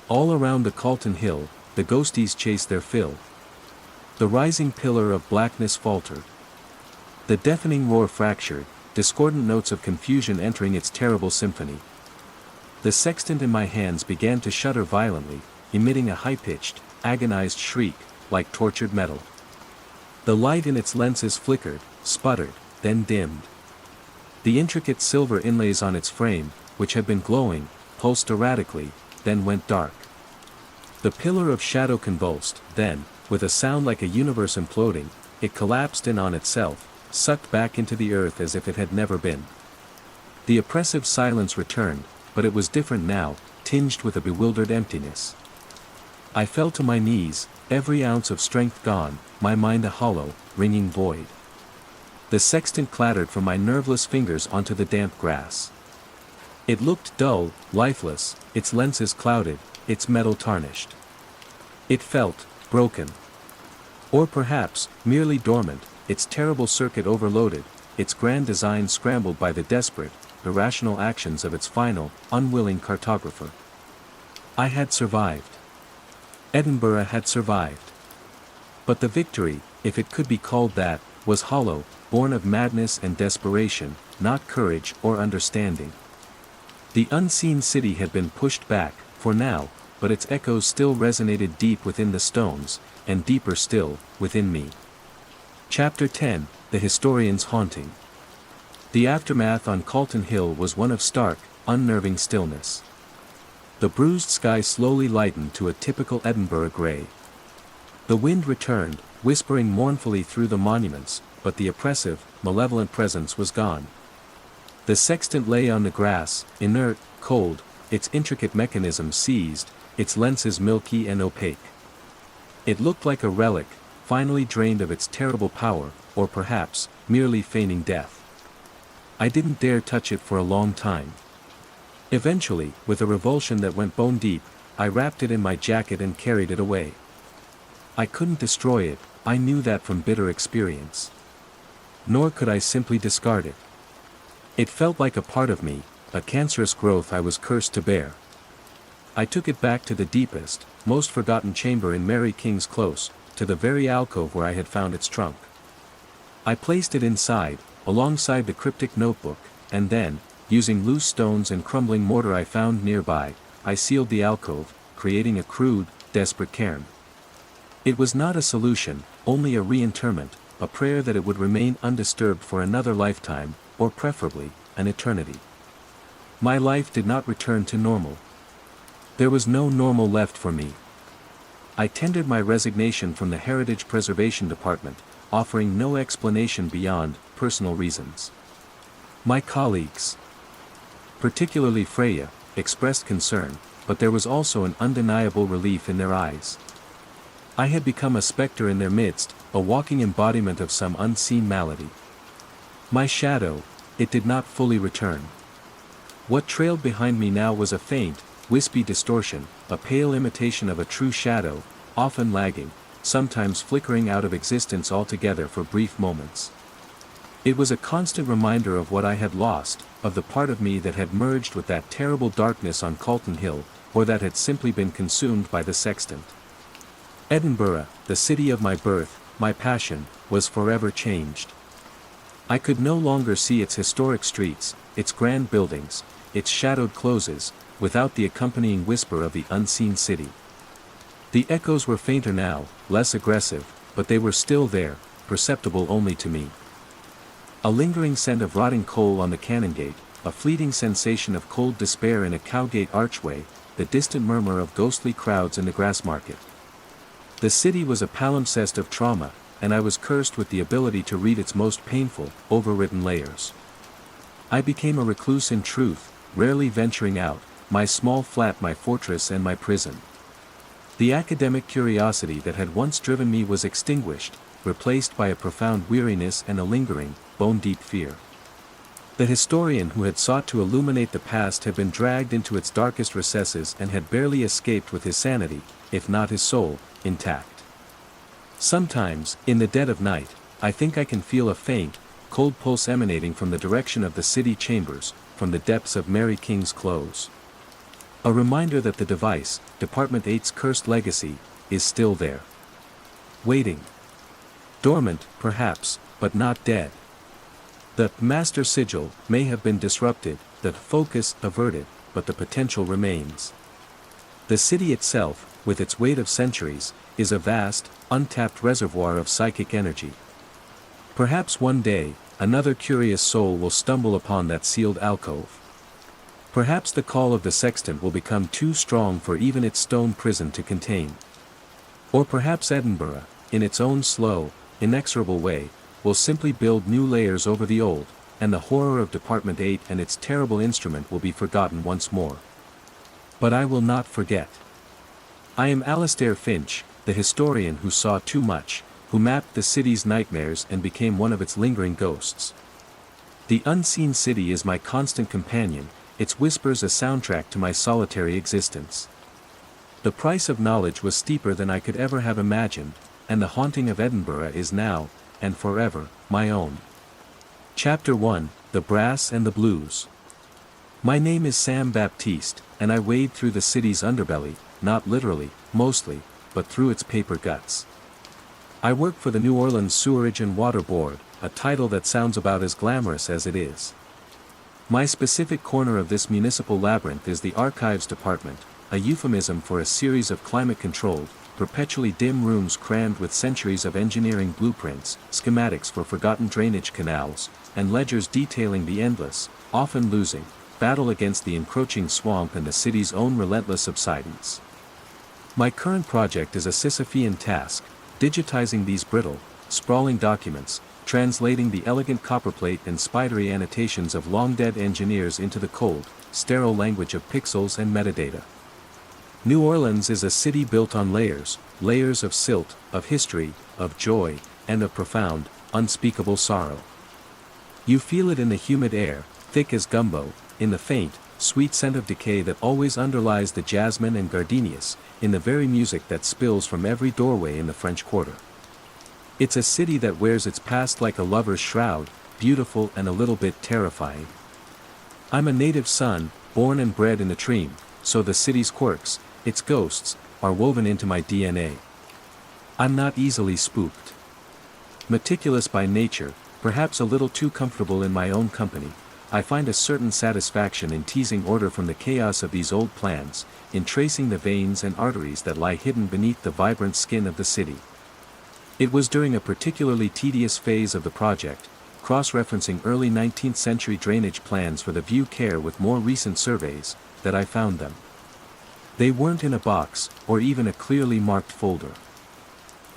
A: All around the Calton Hill, the ghosties chased their fill. The rising pillar of blackness faltered. The deafening roar fractured, discordant notes of confusion entering its terrible symphony. The sextant in my hands began to shudder violently, emitting a high-pitched, agonized shriek, like tortured metal. The light in its lenses flickered, sputtered, then dimmed. The intricate silver inlays on its frame, which had been glowing, pulsed erratically, then went dark. The pillar of shadow convulsed, then, with a sound like a universe imploding, it collapsed in on itself, sucked back into the earth as if it had never been. The oppressive silence returned, but it was different now, tinged with a bewildered emptiness. I fell to my knees, every ounce of strength gone, my mind a hollow, ringing void. The sextant clattered from my nerveless fingers onto the damp grass. It looked dull, lifeless, its lenses clouded, its metal tarnished. It felt broken. Or perhaps, merely dormant, its terrible circuit overloaded, its grand design scrambled by the desperate, irrational actions of its final, unwilling cartographer. I had survived. Edinburgh had survived. But the victory, if it could be called that, was hollow, born of madness and desperation, not courage or understanding. The unseen city had been pushed back, for now, but its echoes still resonated deep within the stones, and deeper still, within me. Chapter 10, The Historian's Haunting. The aftermath on Calton Hill was one of stark, unnerving stillness. The bruised sky slowly lightened to a typical Edinburgh grey. The wind returned, whispering mournfully through the monuments, but the oppressive, malevolent presence was gone. The sextant lay on the grass, inert, cold, its intricate mechanism seized, its lenses milky and opaque. It looked like a relic, finally drained of its terrible power, or perhaps, merely feigning death. I didn't dare touch it for a long time. Eventually, with a revulsion that went bone deep, I wrapped it in my jacket and carried it away. I couldn't destroy it, I knew that from bitter experience. Nor could I simply discard it. It felt like a part of me, a cancerous growth I was cursed to bear. I took it back to the deepest, most forgotten chamber in Mary King's Close, to the very alcove where I had found its trunk. I placed it inside, alongside the cryptic notebook, and then, using loose stones and crumbling mortar I found nearby, I sealed the alcove, creating a crude, desperate cairn. It was not a solution, only a reinterment, a prayer that it would remain undisturbed for another lifetime, or preferably, an eternity. My life did not return to normal. There was no normal left for me. I tendered my resignation from the Heritage Preservation Department, offering no explanation beyond personal reasons. My colleagues, particularly Freya, expressed concern, but there was also an undeniable relief in their eyes. I had become a specter in their midst, a walking embodiment of some unseen malady. My shadow, it did not fully return. What trailed behind me now was a faint, wispy distortion, a pale imitation of a true shadow, often lagging, sometimes flickering out of existence altogether for brief moments. It was a constant reminder of what I had lost, of the part of me that had merged with that terrible darkness on Calton Hill, or that had simply been consumed by the sextant. Edinburgh, the city of my birth, my passion, was forever changed. I could no longer see its historic streets, its grand buildings, its shadowed closes, without the accompanying whisper of the unseen city. The echoes were fainter now, less aggressive, but they were still there, perceptible only to me. A lingering scent of rotting coal on the Canongate, a fleeting sensation of cold despair in a Cowgate archway, the distant murmur of ghostly crowds in the Grassmarket. The city was a palimpsest of trauma, and I was cursed with the ability to read its most painful, overwritten layers. I became a recluse in truth, rarely venturing out, my small flat my fortress and my prison. The academic curiosity that had once driven me was extinguished, replaced by a profound weariness and a lingering, bone-deep fear. The historian who had sought to illuminate the past had been dragged into its darkest recesses and had barely escaped with his sanity, if not his soul, intact. Sometimes, in the dead of night, I think I can feel a faint, cold pulse emanating from the direction of the city chambers, from the depths of Mary King's Close. A reminder that the device, Department 8's cursed legacy, is still there. Waiting. Dormant, perhaps, but not dead. The master sigil may have been disrupted, the focus averted, but the potential remains. The city itself, with its weight of centuries, is a vast, untapped reservoir of psychic energy. Perhaps one day, another curious soul will stumble upon that sealed alcove. Perhaps the call of the sextant will become too strong for even its stone prison to contain. Or perhaps Edinburgh, in its own slow, inexorable way, will simply build new layers over the old, and the horror of Department 8 and its terrible instrument will be forgotten once more. But I will not forget. I am Alastair Finch, the historian who saw too much, who mapped the city's nightmares and became one of its lingering ghosts. The unseen city is my constant companion, its whispers a soundtrack to my solitary existence. The price of knowledge was steeper than I could ever have imagined, and the haunting of Edinburgh is now, and forever, my own. Chapter 1, The Brass and the Blues. My name is Sam Baptiste, and I wade through the city's underbelly, not literally, mostly, but through its paper guts. I work for the New Orleans Sewerage and Water Board, a title that sounds about as glamorous as it is. My specific corner of this municipal labyrinth is the Archives Department, a euphemism for a series of climate-controlled, perpetually dim rooms crammed with centuries of engineering blueprints, schematics for forgotten drainage canals, and ledgers detailing the endless, often losing, battle against the encroaching swamp and the city's own relentless subsidence. My current project is a Sisyphean task, digitizing these brittle, sprawling documents, translating the elegant copperplate and spidery annotations of long-dead engineers into the cold, sterile language of pixels and metadata. New Orleans is a city built on layers, layers of silt, of history, of joy, and of profound, unspeakable sorrow. You feel it in the humid air, thick as gumbo, in the faint, sweet scent of decay that always underlies the jasmine and gardenias, in the very music that spills from every doorway in the French Quarter. It's a city that wears its past like a lover's shroud, beautiful and a little bit terrifying. I'm a native son, born and bred in the Treem, so the city's quirks, its ghosts, are woven into my DNA. I'm not easily spooked. Meticulous by nature, perhaps a little too comfortable in my own company, I find a certain satisfaction in teasing order from the chaos of these old plans, in tracing the veins and arteries that lie hidden beneath the vibrant skin of the city. It was during a particularly tedious phase of the project, cross-referencing early 19th century drainage plans for the view care with more recent surveys, that I found them. They weren't in a box, or even a clearly marked folder.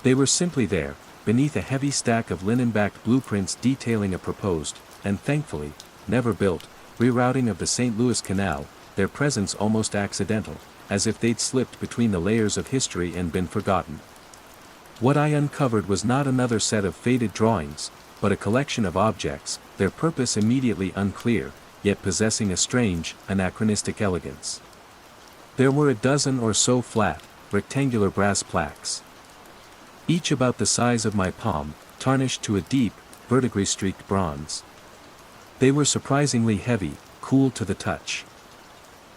A: They were simply there, beneath a heavy stack of linen-backed blueprints detailing a proposed, and thankfully, never built, rerouting of the St. Louis Canal, their presence almost accidental, as if they'd slipped between the layers of history and been forgotten. What I uncovered was not another set of faded drawings, but a collection of objects, their purpose immediately unclear, yet possessing a strange, anachronistic elegance. There were a dozen or so flat, rectangular brass plaques. Each about the size of my palm, tarnished to a deep, verdigris-streaked bronze. They were surprisingly heavy, cool to the touch.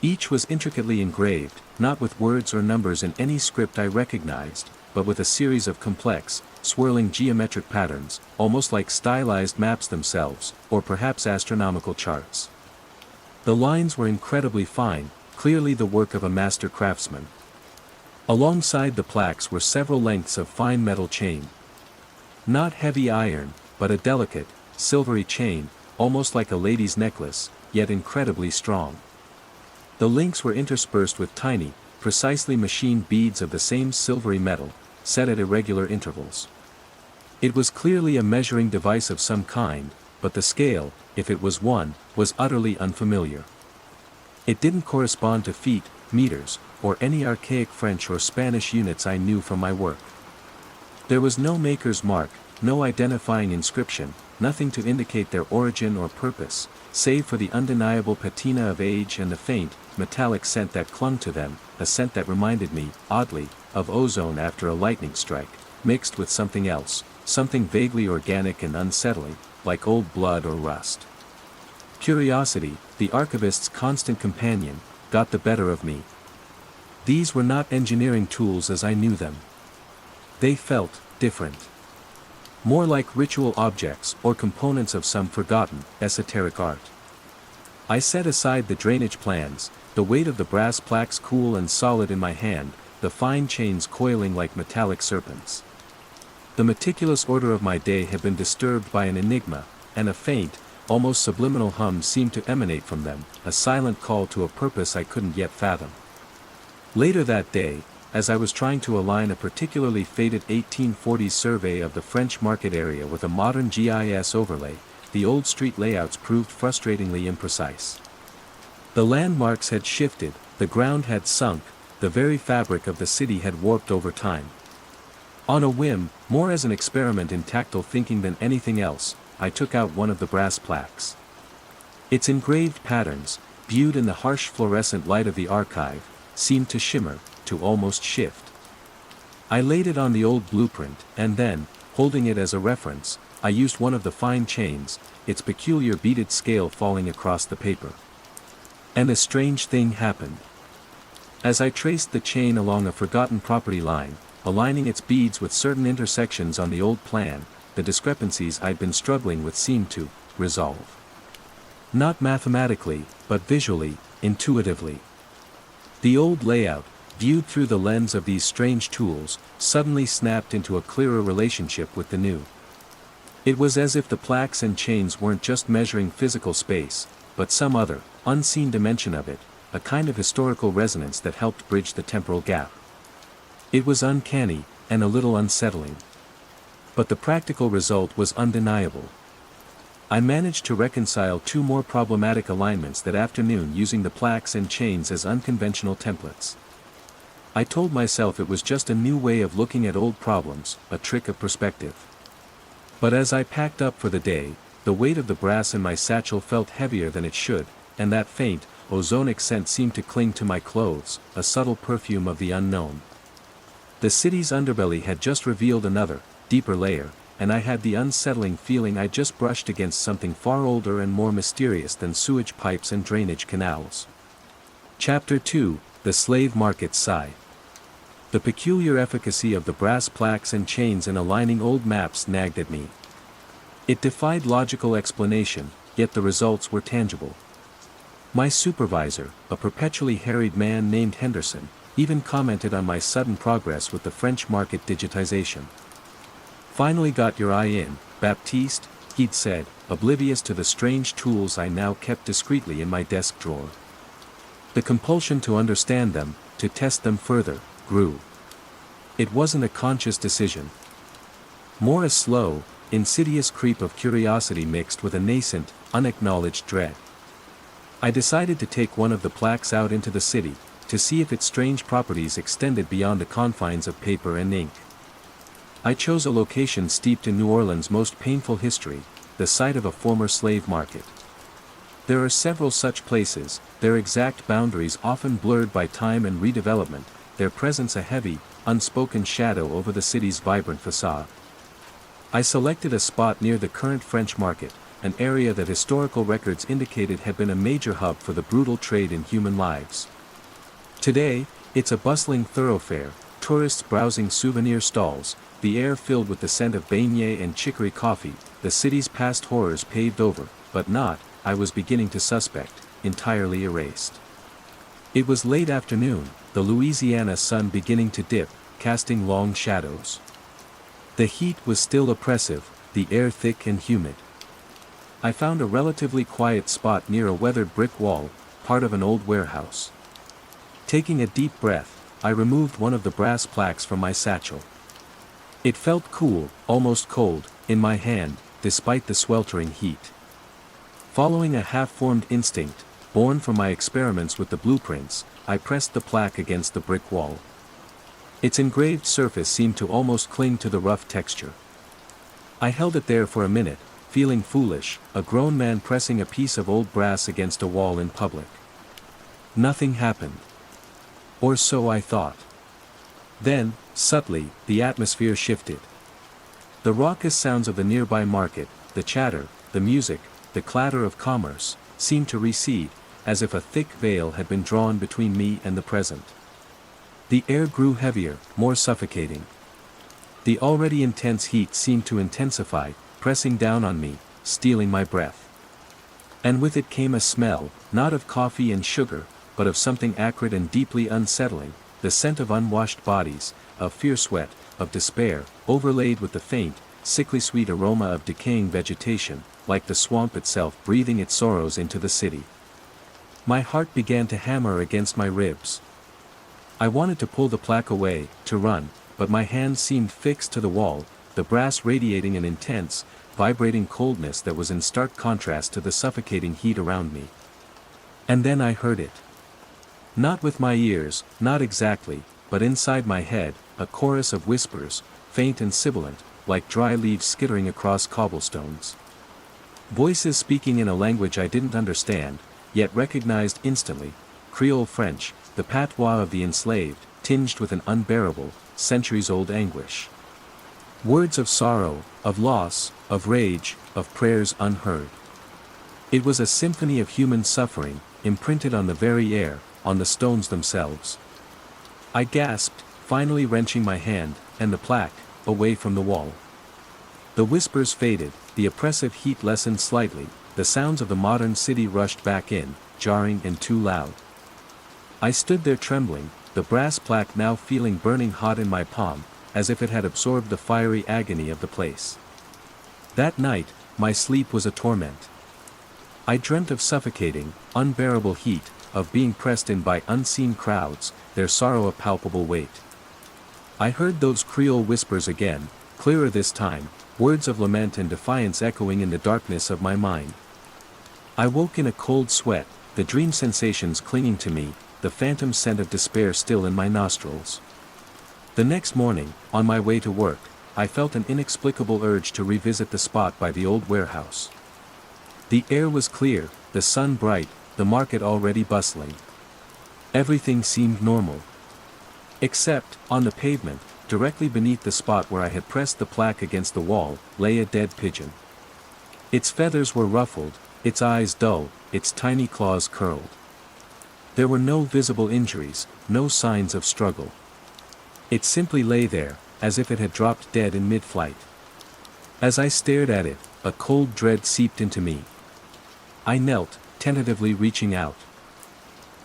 A: Each was intricately engraved, not with words or numbers in any script I recognized, but with a series of complex, swirling geometric patterns, almost like stylized maps themselves, or perhaps astronomical charts. The lines were incredibly fine, clearly the work of a master craftsman. Alongside the plaques were several lengths of fine metal chain. Not heavy iron, but a delicate, silvery chain, almost like a lady's necklace, yet incredibly strong. The links were interspersed with tiny, precisely machined beads of the same silvery metal, set at irregular intervals. It was clearly a measuring device of some kind, but the scale, if it was one, was utterly unfamiliar. It didn't correspond to feet, meters, or any archaic French or Spanish units I knew from my work. There was no maker's mark, no identifying inscription, nothing to indicate their origin or purpose, save for the undeniable patina of age and the faint, metallic scent that clung to them, a scent that reminded me, oddly, of ozone after a lightning strike, mixed with something else, something vaguely organic and unsettling, like old blood or rust. Curiosity, the archivist's constant companion, got the better of me. These were not engineering tools as I knew them. They felt different. More like ritual objects or components of some forgotten, esoteric art. I set aside the drainage plans, the weight of the brass plaques cool and solid in my hand, the fine chains coiling like metallic serpents. The meticulous order of my day had been disturbed by an enigma, and a faint, almost subliminal hum seemed to emanate from them, a silent call to a purpose I couldn't yet fathom. Later that day, as I was trying to align a particularly faded 1840s survey of the French Market area with a modern GIS overlay, the old street layouts proved frustratingly imprecise. The landmarks had shifted, the ground had sunk, the very fabric of the city had warped over time. On a whim, more as an experiment in tactile thinking than anything else, I took out one of the brass plaques. Its engraved patterns, viewed in the harsh fluorescent light of the archive, seemed to shimmer, to almost shift. I laid it on the old blueprint, and then, holding it as a reference, I used one of the fine chains, its peculiar beaded scale falling across the paper. And a strange thing happened. As I traced the chain along a forgotten property line, aligning its beads with certain intersections on the old plan, the discrepancies I'd been struggling with seemed to resolve. Not mathematically, but visually, intuitively. The old layout, viewed through the lens of these strange tools, suddenly snapped into a clearer relationship with the new. It was as if the plaques and chains weren't just measuring physical space, but some other, unseen dimension of it, a kind of historical resonance that helped bridge the temporal gap. It was uncanny, and a little unsettling. But the practical result was undeniable. I managed to reconcile two more problematic alignments that afternoon using the plaques and chains as unconventional templates. I told myself it was just a new way of looking at old problems, a trick of perspective. But as I packed up for the day, the weight of the brass in my satchel felt heavier than it should, and that faint, ozonic scent seemed to cling to my clothes, a subtle perfume of the unknown. The city's underbelly had just revealed another, deeper layer, and I had the unsettling feeling I'd just brushed against something far older and more mysterious than sewage pipes and drainage canals. Chapter 2, The Slave Market Sigh. The peculiar efficacy of the brass plaques and chains in aligning old maps nagged at me. It defied logical explanation, yet the results were tangible. My supervisor, a perpetually harried man named Henderson, even commented on my sudden progress with the French market digitization. "Finally got your eye in, Baptiste," he'd said, oblivious to the strange tools I now kept discreetly in my desk drawer. The compulsion to understand them, to test them further, grew. It wasn't a conscious decision. More a slow, insidious creep of curiosity mixed with a nascent, unacknowledged dread. I decided to take one of the plaques out into the city, to see if its strange properties extended beyond the confines of paper and ink. I chose a location steeped in New Orleans' most painful history, the site of a former slave market. There are several such places, their exact boundaries often blurred by time and redevelopment, their presence a heavy, unspoken shadow over the city's vibrant facade. I selected a spot near the current French market, an area that historical records indicated had been a major hub for the brutal trade in human lives. Today, it's a bustling thoroughfare, tourists browsing souvenir stalls, the air filled with the scent of beignet and chicory coffee, the city's past horrors paved over, but not, I was beginning to suspect, entirely erased. It was late afternoon, the Louisiana sun beginning to dip, casting long shadows. The heat was still oppressive, the air thick and humid. I found a relatively quiet spot near a weathered brick wall, part of an old warehouse. Taking a deep breath, I removed one of the brass plaques from my satchel. It felt cool, almost cold, in my hand, despite the sweltering heat. Following a half-formed instinct, born from my experiments with the blueprints, I pressed the plaque against the brick wall. Its engraved surface seemed to almost cling to the rough texture. I held it there for a minute, feeling foolish, a grown man pressing a piece of old brass against a wall in public. Nothing happened. Or so I thought. Then, subtly, the atmosphere shifted. The raucous sounds of the nearby market, the chatter, the music, the clatter of commerce, seemed to recede, as if a thick veil had been drawn between me and the present. The air grew heavier, more suffocating. The already intense heat seemed to intensify, pressing down on me, stealing my breath. And with it came a smell, not of coffee and sugar, but of something acrid and deeply unsettling, the scent of unwashed bodies, of fierce sweat, of despair, overlaid with the faint, sickly sweet aroma of decaying vegetation, like the swamp itself breathing its sorrows into the city. My heart began to hammer against my ribs. I wanted to pull the plaque away, to run, but my hands seemed fixed to the wall, the brass radiating an intense, vibrating coldness that was in stark contrast to the suffocating heat around me. And then I heard it. Not with my ears, not exactly, but inside my head, a chorus of whispers, faint and sibilant, like dry leaves skittering across cobblestones. Voices speaking in a language I didn't understand, yet recognized instantly, Creole French, the patois of the enslaved, tinged with an unbearable, centuries-old anguish. Words of sorrow, of loss, of rage, of prayers unheard. It was a symphony of human suffering, imprinted on the very air, on the stones themselves. I gasped, finally wrenching my hand, and the plaque, away from the wall. The whispers faded, the oppressive heat lessened slightly, the sounds of the modern city rushed back in, jarring and too loud. I stood there trembling, the brass plaque now feeling burning hot in my palm, as if it had absorbed the fiery agony of the place. That night, my sleep was a torment. I dreamt of suffocating, unbearable heat, of being pressed in by unseen crowds, their sorrow a palpable weight. I heard those Creole whispers again, clearer this time, words of lament and defiance echoing in the darkness of my mind. I woke in a cold sweat, the dream sensations clinging to me, the phantom scent of despair still in my nostrils. The next morning, on my way to work, I felt an inexplicable urge to revisit the spot by the old warehouse. The air was clear, the sun bright, the market already bustling. Everything seemed normal. Except, on the pavement, directly beneath the spot where I had pressed the plaque against the wall, lay a dead pigeon. Its feathers were ruffled, its eyes dull, its tiny claws curled. There were no visible injuries, no signs of struggle. It simply lay there, as if it had dropped dead in mid-flight. As I stared at it, a cold dread seeped into me. I knelt, tentatively reaching out.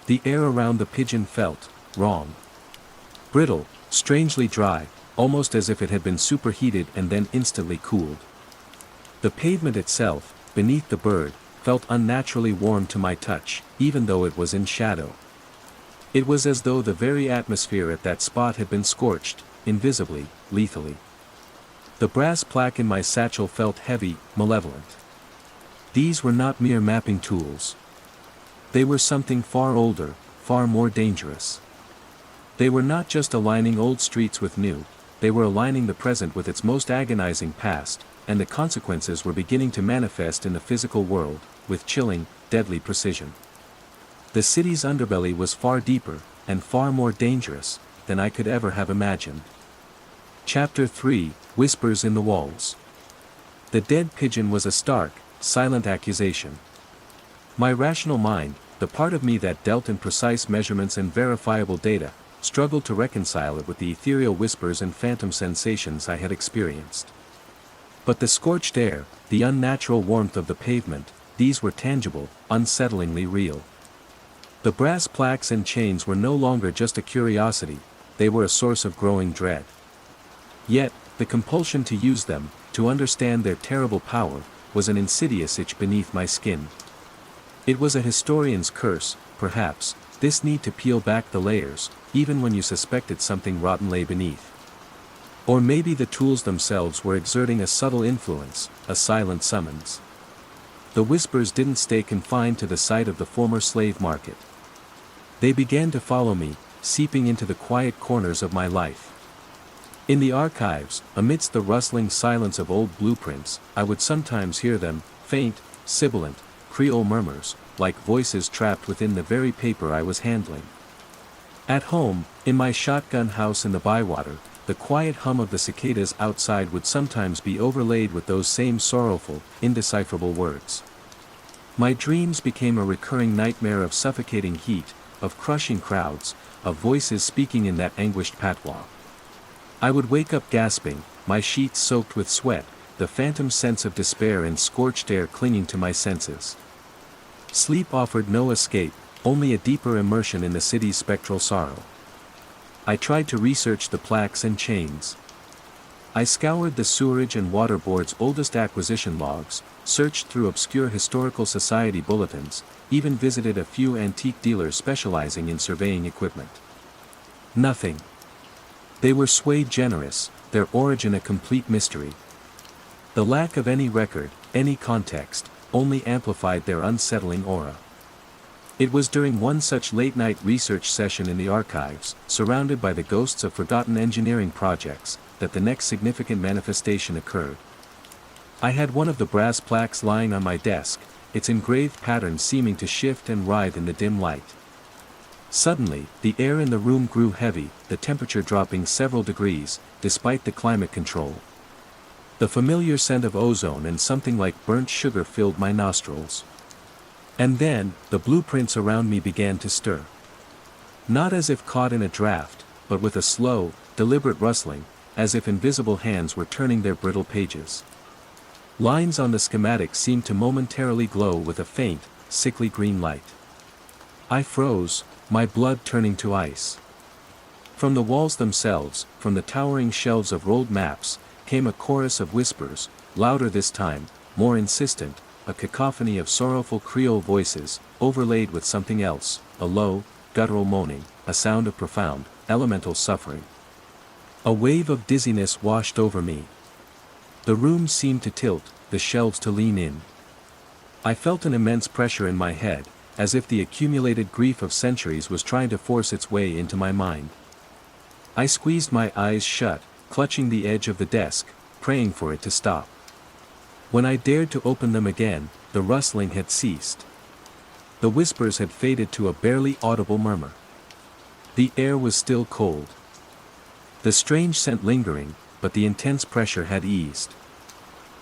A: The air around the pigeon felt wrong. Brittle, strangely dry, almost as if it had been superheated and then instantly cooled. The pavement itself, beneath the bird, felt unnaturally warm to my touch, even though it was in shadow. It was as though the very atmosphere at that spot had been scorched, invisibly, lethally. The brass plaque in my satchel felt heavy, malevolent. These were not mere mapping tools. They were something far older, far more dangerous. They were not just aligning old streets with new, they were aligning the present with its most agonizing past, and the consequences were beginning to manifest in the physical world, with chilling, deadly precision. The city's underbelly was far deeper, and far more dangerous, than I could ever have imagined. Chapter 3, Whispers in the Walls. The dead pigeon was a stark, silent accusation. My rational mind, the part of me that dealt in precise measurements and verifiable data, struggled to reconcile it with the ethereal whispers and phantom sensations I had experienced. But the scorched air, the unnatural warmth of the pavement, these were tangible, unsettlingly real. The brass plaques and chains were no longer just a curiosity, they were a source of growing dread. Yet, the compulsion to use them, to understand their terrible power, was an insidious itch beneath my skin. It was a historian's curse, perhaps, this need to peel back the layers, even when you suspected something rotten lay beneath. Or maybe the tools themselves were exerting a subtle influence, a silent summons. The whispers didn't stay confined to the site of the former slave market. They began to follow me, seeping into the quiet corners of my life. In the archives, amidst the rustling silence of old blueprints, I would sometimes hear them, faint, sibilant, Creole murmurs, like voices trapped within the very paper I was handling. At home, in my shotgun house in the Bywater, the quiet hum of the cicadas outside would sometimes be overlaid with those same sorrowful, indecipherable words. My dreams became a recurring nightmare of suffocating heat, of crushing crowds, of voices speaking in that anguished patois. I would wake up gasping, my sheets soaked with sweat, the phantom sense of despair and scorched air clinging to my senses. Sleep offered no escape, only a deeper immersion in the city's spectral sorrow. I tried to research the plaques and chains. I scoured the sewerage and water board's oldest acquisition logs, searched through obscure historical society bulletins, even visited a few antique dealers specializing in surveying equipment. Nothing. They were sui generis, their origin a complete mystery. The lack of any record, any context, only amplified their unsettling aura. It was during one such late-night research session in the archives, surrounded by the ghosts of forgotten engineering projects, that the next significant manifestation occurred. I had one of the brass plaques lying on my desk, its engraved pattern seeming to shift and writhe in the dim light. Suddenly, the air in the room grew heavy, the temperature dropping several degrees, despite the climate control. The familiar scent of ozone and something like burnt sugar filled my nostrils. And then, the blueprints around me began to stir. Not as if caught in a draft, but with a slow, deliberate rustling, as if invisible hands were turning their brittle pages. Lines on the schematic seemed to momentarily glow with a faint, sickly green light. I froze, my blood turning to ice. From the walls themselves, from the towering shelves of rolled maps, came a chorus of whispers, louder this time, more insistent, a cacophony of sorrowful Creole voices, overlaid with something else, a low, guttural moaning, a sound of profound, elemental suffering. A wave of dizziness washed over me. The room seemed to tilt, the shelves to lean in. I felt an immense pressure in my head, as if the accumulated grief of centuries was trying to force its way into my mind. I squeezed my eyes shut, clutching the edge of the desk, praying for it to stop. When I dared to open them again, the rustling had ceased. The whispers had faded to a barely audible murmur. The air was still cold. The strange scent lingering, but the intense pressure had eased.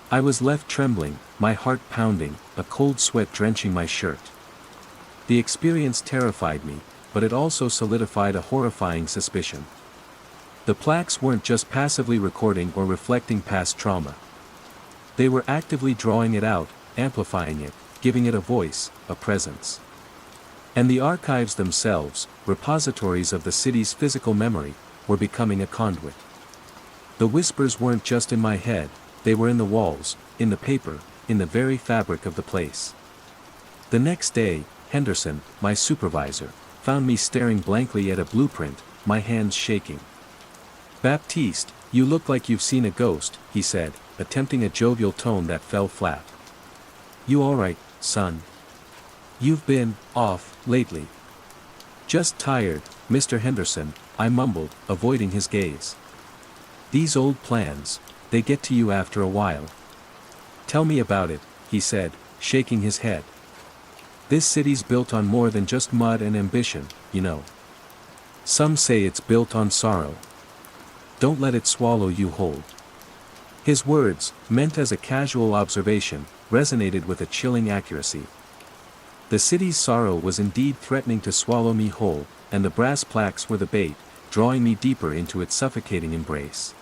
A: I was left trembling, my heart pounding, a cold sweat drenching my shirt. The experience terrified me, but it also solidified a horrifying suspicion. The plaques weren't just passively recording or reflecting past trauma. They were actively drawing it out, amplifying it, giving it a voice, a presence. And the archives themselves, repositories of the city's physical memory, were becoming a conduit. The whispers weren't just in my head, they were in the walls, in the paper, in the very fabric of the place. The next day, Henderson, my supervisor, found me staring blankly at a blueprint, my hands shaking. "Baptiste, you look like you've seen a ghost," he said, attempting a jovial tone that fell flat. "You alright, son? You've been off lately." "Just tired, Mr. Henderson," I mumbled, avoiding his gaze. "These old plans, they get to you after a while." "Tell me about it," he said, shaking his head. "This city's built on more than just mud and ambition, you know. Some say it's built on sorrow. Don't let it swallow you whole." His words, meant as a casual observation, resonated with a chilling accuracy. The city's sorrow was indeed threatening to swallow me whole, and the brass plaques were the bait, drawing me deeper into its suffocating embrace.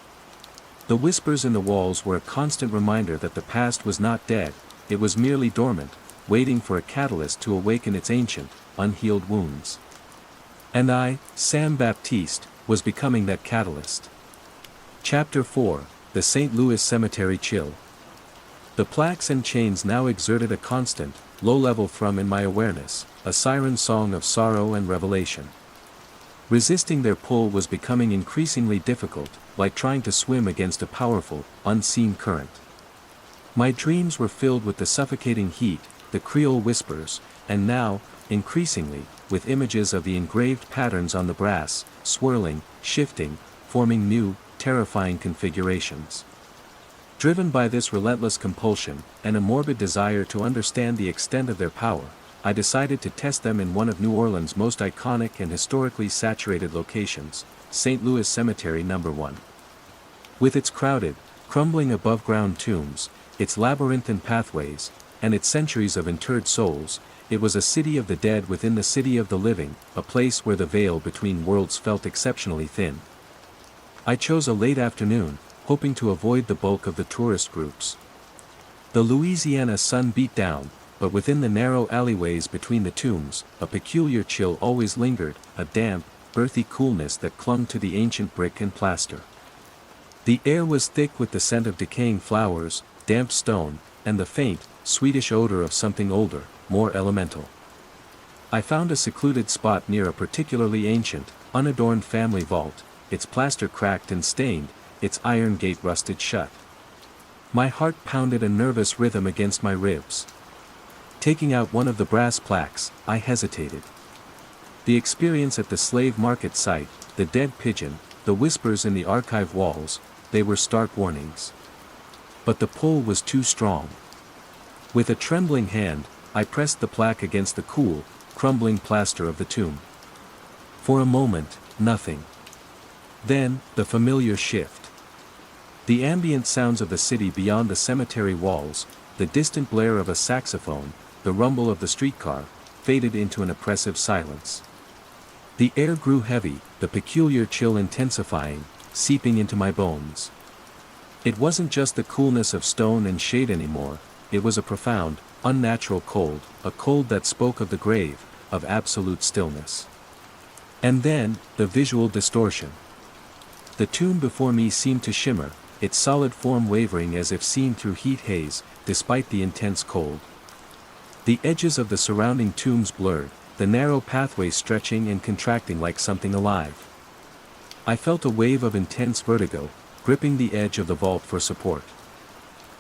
A: The whispers in the walls were a constant reminder that the past was not dead, it was merely dormant, waiting for a catalyst to awaken its ancient, unhealed wounds. And I, Sam Baptiste, was becoming that catalyst. Chapter 4, The St. Louis Cemetery Chill. The plaques and chains now exerted a constant, low-level thrum in my awareness, a siren song of sorrow and revelation. Resisting their pull was becoming increasingly difficult, like trying to swim against a powerful, unseen current. My dreams were filled with the suffocating heat, the Creole whispers, and now, increasingly, with images of the engraved patterns on the brass, swirling, shifting, forming new, terrifying configurations. Driven by this relentless compulsion, and a morbid desire to understand the extent of their power, I decided to test them in one of New Orleans' most iconic and historically saturated locations, St. Louis Cemetery No. 1. With its crowded, crumbling above-ground tombs, its labyrinthine pathways, and its centuries of interred souls, it was a city of the dead within the city of the living, a place where the veil between worlds felt exceptionally thin. I chose a late afternoon, hoping to avoid the bulk of the tourist groups. The Louisiana sun beat down, but within the narrow alleyways between the tombs, a peculiar chill always lingered, a damp, earthy coolness that clung to the ancient brick and plaster. The air was thick with the scent of decaying flowers, damp stone, and the faint, sweetish odor of something older, more elemental. I found a secluded spot near a particularly ancient, unadorned family vault, its plaster cracked and stained, its iron gate rusted shut. My heart pounded a nervous rhythm against my ribs. Taking out one of the brass plaques, I hesitated. The experience at the slave market site, the dead pigeon, the whispers in the archive walls, they were stark warnings. But the pull was too strong. With a trembling hand, I pressed the plaque against the cool, crumbling plaster of the tomb. For a moment, nothing. Then, the familiar shift. The ambient sounds of the city beyond the cemetery walls, the distant blare of a saxophone, the rumble of the streetcar, faded into an oppressive silence. The air grew heavy, the peculiar chill intensifying, seeping into my bones. It wasn't just the coolness of stone and shade anymore, it was a profound, unnatural cold, a cold that spoke of the grave, of absolute stillness. And then, the visual distortion. The tomb before me seemed to shimmer, its solid form wavering as if seen through heat haze, despite the intense cold. The edges of the surrounding tombs blurred, the narrow pathways stretching and contracting like something alive. I felt a wave of intense vertigo, gripping the edge of the vault for support.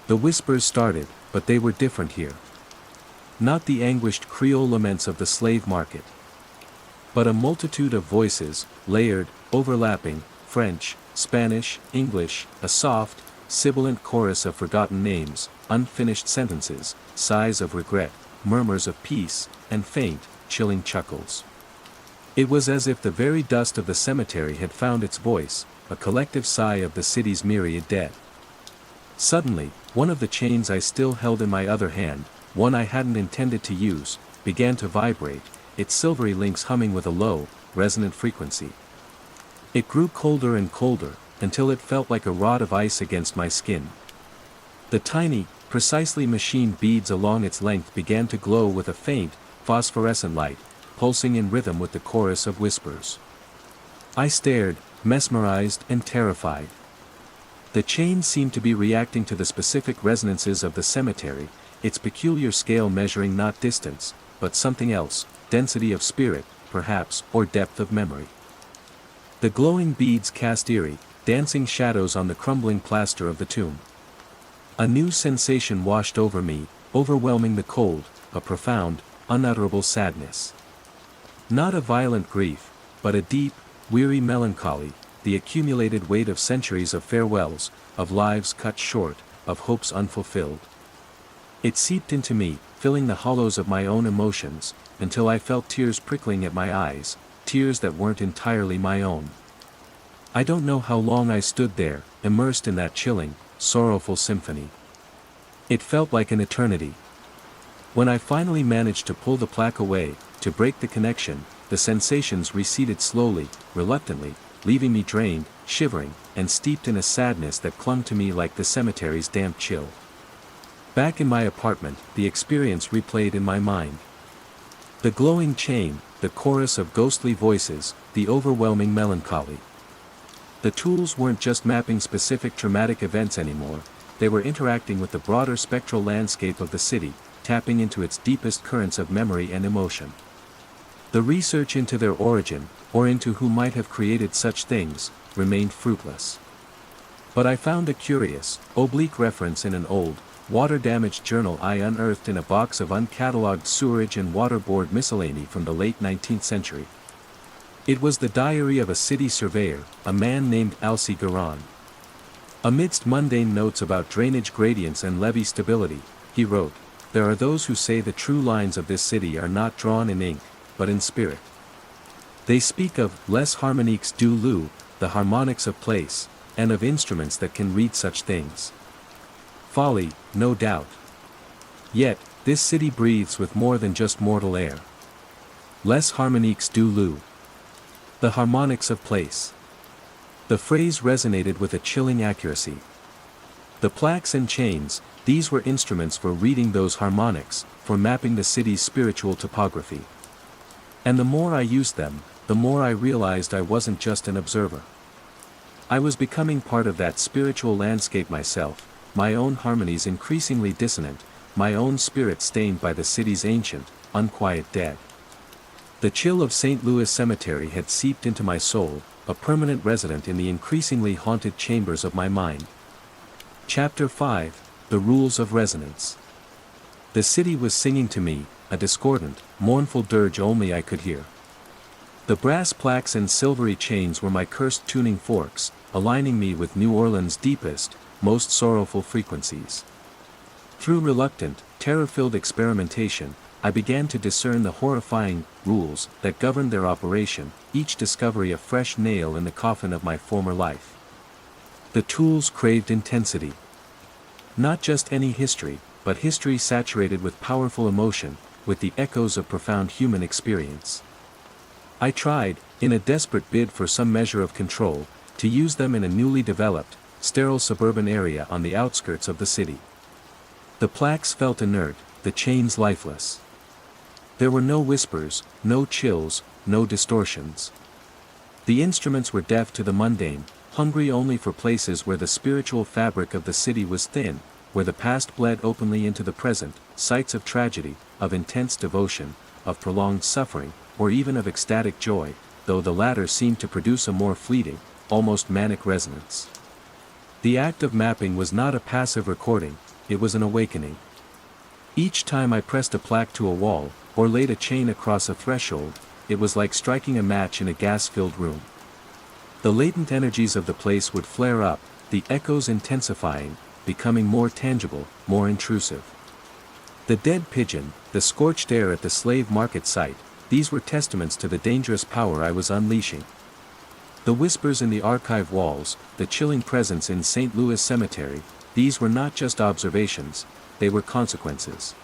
A: The whispers started, but they were different here. Not the anguished Creole laments of the slave market, but a multitude of voices, layered, overlapping, French, Spanish, English, a soft, sibilant chorus of forgotten names, unfinished sentences, sighs of regret, murmurs of peace, and faint, chilling chuckles. It was as if the very dust of the cemetery had found its voice, a collective sigh of the city's myriad dead. Suddenly, one of the chains I still held in my other hand, one I hadn't intended to use, began to vibrate, its silvery links humming with a low, resonant frequency. It grew colder and colder, until it felt like a rod of ice against my skin. The tiny, precisely machined beads along its length began to glow with a faint, phosphorescent light, pulsing in rhythm with the chorus of whispers. I stared, mesmerized and terrified. The chain seemed to be reacting to the specific resonances of the cemetery, its peculiar scale measuring not distance, but something else, density of spirit, perhaps, or depth of memory. The glowing beads cast eerie, dancing shadows on the crumbling plaster of the tomb. A new sensation washed over me, overwhelming the cold, a profound, unutterable sadness. Not a violent grief, but a deep, weary melancholy, the accumulated weight of centuries of farewells, of lives cut short, of hopes unfulfilled. It seeped into me, filling the hollows of my own emotions, until I felt tears prickling at my eyes, tears that weren't entirely my own. I don't know how long I stood there, immersed in that chilling, sorrowful symphony. It felt like an eternity. When I finally managed to pull the plaque away, to break the connection, the sensations receded slowly, reluctantly, leaving me drained, shivering, and steeped in a sadness that clung to me like the cemetery's damp chill. Back in my apartment, the experience replayed in my mind. The glowing chain, the chorus of ghostly voices, the overwhelming melancholy. The tools weren't just mapping specific traumatic events anymore, they were interacting with the broader spectral landscape of the city, tapping into its deepest currents of memory and emotion. The research into their origin, or into who might have created such things, remained fruitless. But I found a curious, oblique reference in an old, water-damaged journal I unearthed in a box of uncatalogued sewerage and water board miscellany from the late 19th century. It was the diary of a city surveyor, a man named Alcée Guérin. Amidst mundane notes about drainage gradients and levee stability, he wrote, "There are those who say the true lines of this city are not drawn in ink, but in spirit. They speak of les harmoniques du lieu, the harmonics of place, and of instruments that can read such things. Folly, no doubt. Yet, this city breathes with more than just mortal air. Les harmoniques du lieu. The harmonics of place." The phrase resonated with a chilling accuracy. The plaques and chains, these were instruments for reading those harmonics, for mapping the city's spiritual topography. And the more I used them, the more I realized I wasn't just an observer. I was becoming part of that spiritual landscape myself, my own harmonies increasingly dissonant, my own spirit stained by the city's ancient, unquiet dead. The chill of St. Louis Cemetery had seeped into my soul, a permanent resident in the increasingly haunted chambers of my mind. Chapter 5, The Rules of Resonance. The city was singing to me, a discordant, mournful dirge only I could hear. The brass plaques and silvery chains were my cursed tuning forks, aligning me with New Orleans' deepest, most sorrowful frequencies. Through reluctant, terror-filled experimentation, I began to discern the horrifying rules that governed their operation, each discovery a fresh nail in the coffin of my former life. The tools craved intensity. Not just any history, but history saturated with powerful emotion, with the echoes of profound human experience. I tried, in a desperate bid for some measure of control, to use them in a newly developed, sterile suburban area on the outskirts of the city. The plaques felt inert, the chains lifeless. There were no whispers, no chills, no distortions. The instruments were deaf to the mundane, hungry only for places where the spiritual fabric of the city was thin, where the past bled openly into the present, sites of tragedy, of intense devotion, of prolonged suffering, or even of ecstatic joy, though the latter seemed to produce a more fleeting, almost manic resonance. The act of mapping was not a passive recording, it was an awakening. Each time I pressed a plaque to a wall, or laid a chain across a threshold, it was like striking a match in a gas-filled room. The latent energies of the place would flare up, the echoes intensifying, becoming more tangible, more intrusive. The dead pigeon, the scorched air at the slave market site, these were testaments to the dangerous power I was unleashing. The whispers in the archive walls, the chilling presence in St. Louis Cemetery, these were not just observations, they were consequences.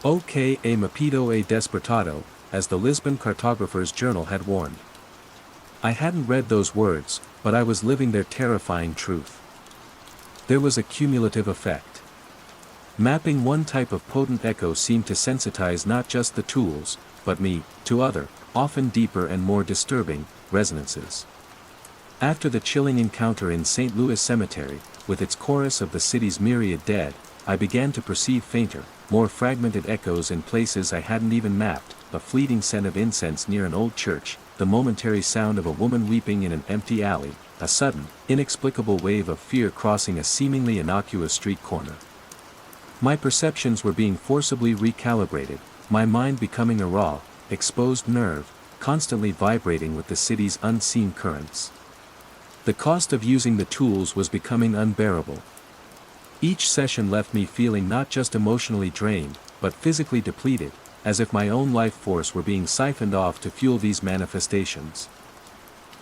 A: Ok a mapido a despertado, as the Lisbon cartographer's journal had warned. I hadn't read those words, but I was living their terrifying truth. There was a cumulative effect. Mapping one type of potent echo seemed to sensitize not just the tools, but me, to other, often deeper and more disturbing, resonances. After the chilling encounter in St. Louis Cemetery, with its chorus of the city's myriad dead, I began to perceive fainter, more fragmented echoes in places I hadn't even mapped, a fleeting scent of incense near an old church, the momentary sound of a woman weeping in an empty alley, a sudden, inexplicable wave of fear crossing a seemingly innocuous street corner. My perceptions were being forcibly recalibrated, my mind becoming a raw, exposed nerve, constantly vibrating with the city's unseen currents. The cost of using the tools was becoming unbearable. Each session left me feeling not just emotionally drained, but physically depleted, as if my own life force were being siphoned off to fuel these manifestations.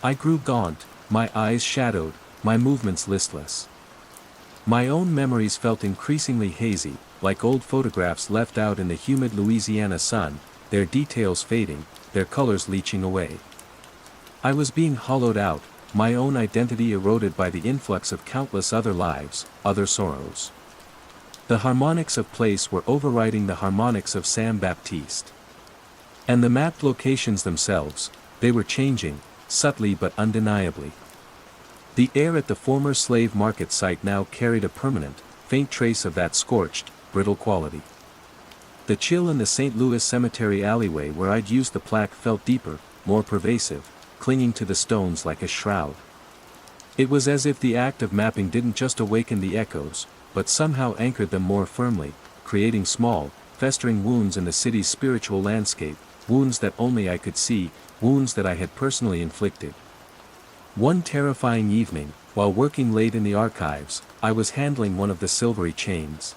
A: I grew gaunt, my eyes shadowed, my movements listless. My own memories felt increasingly hazy, like old photographs left out in the humid Louisiana sun, their details fading, their colors leaching away. I was being hollowed out, my own identity eroded by the influx of countless other lives, other sorrows. The harmonics of place were overriding the harmonics of Sam Baptiste. And the mapped locations themselves, they were changing, subtly but undeniably. The air at the former slave market site now carried a permanent, faint trace of that scorched, brittle quality. The chill in the St. Louis Cemetery alleyway where I'd used the plaque felt deeper, more pervasive, clinging to the stones like a shroud. It was as if the act of mapping didn't just awaken the echoes, but somehow anchored them more firmly, creating small, festering wounds in the city's spiritual landscape, wounds that only I could see, wounds that I had personally inflicted. One terrifying evening, while working late in the archives, I was handling one of the silvery chains.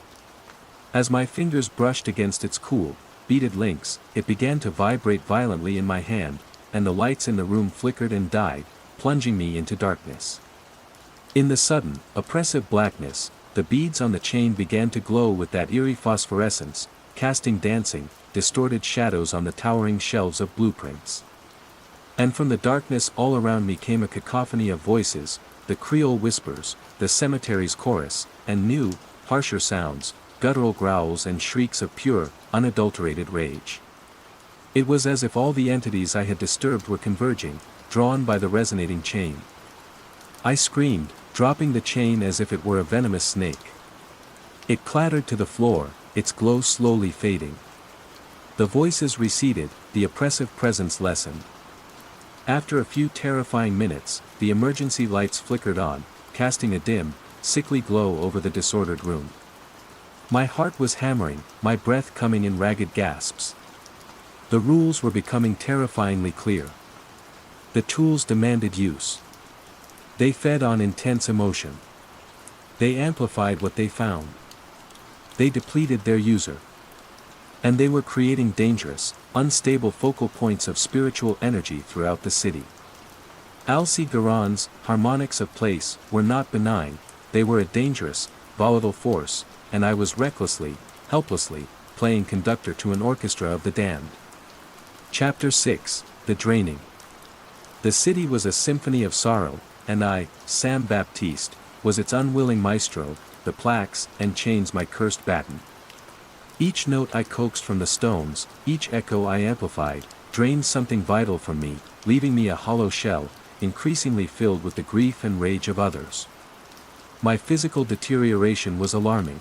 A: As my fingers brushed against its cool, beaded links, it began to vibrate violently in my hand, and the lights in the room flickered and died, plunging me into darkness. In the sudden, oppressive blackness, the beads on the chain began to glow with that eerie phosphorescence, casting dancing, distorted shadows on the towering shelves of blueprints. And from the darkness all around me came a cacophony of voices, the Creole whispers, the cemetery's chorus, and new, harsher sounds, guttural growls and shrieks of pure, unadulterated rage. It was as if all the entities I had disturbed were converging, drawn by the resonating chain. I screamed, dropping the chain as if it were a venomous snake. It clattered to the floor, its glow slowly fading. The voices receded, the oppressive presence lessened. After a few terrifying minutes, the emergency lights flickered on, casting a dim, sickly glow over the disordered room. My heart was hammering, my breath coming in ragged gasps. The rules were becoming terrifyingly clear. The tools demanded use. They fed on intense emotion. They amplified what they found. They depleted their user. And they were creating dangerous, unstable focal points of spiritual energy throughout the city. Alcée Guérin's harmonics of place were not benign, they were a dangerous, volatile force, and I was recklessly, helplessly, playing conductor to an orchestra of the damned. Chapter 6, The Draining. The city was a symphony of sorrow, and I, Sam Baptiste, was its unwilling maestro, the plaques and chains my cursed baton. Each note I coaxed from the stones, each echo I amplified, drained something vital from me, leaving me a hollow shell, increasingly filled with the grief and rage of others. My physical deterioration was alarming.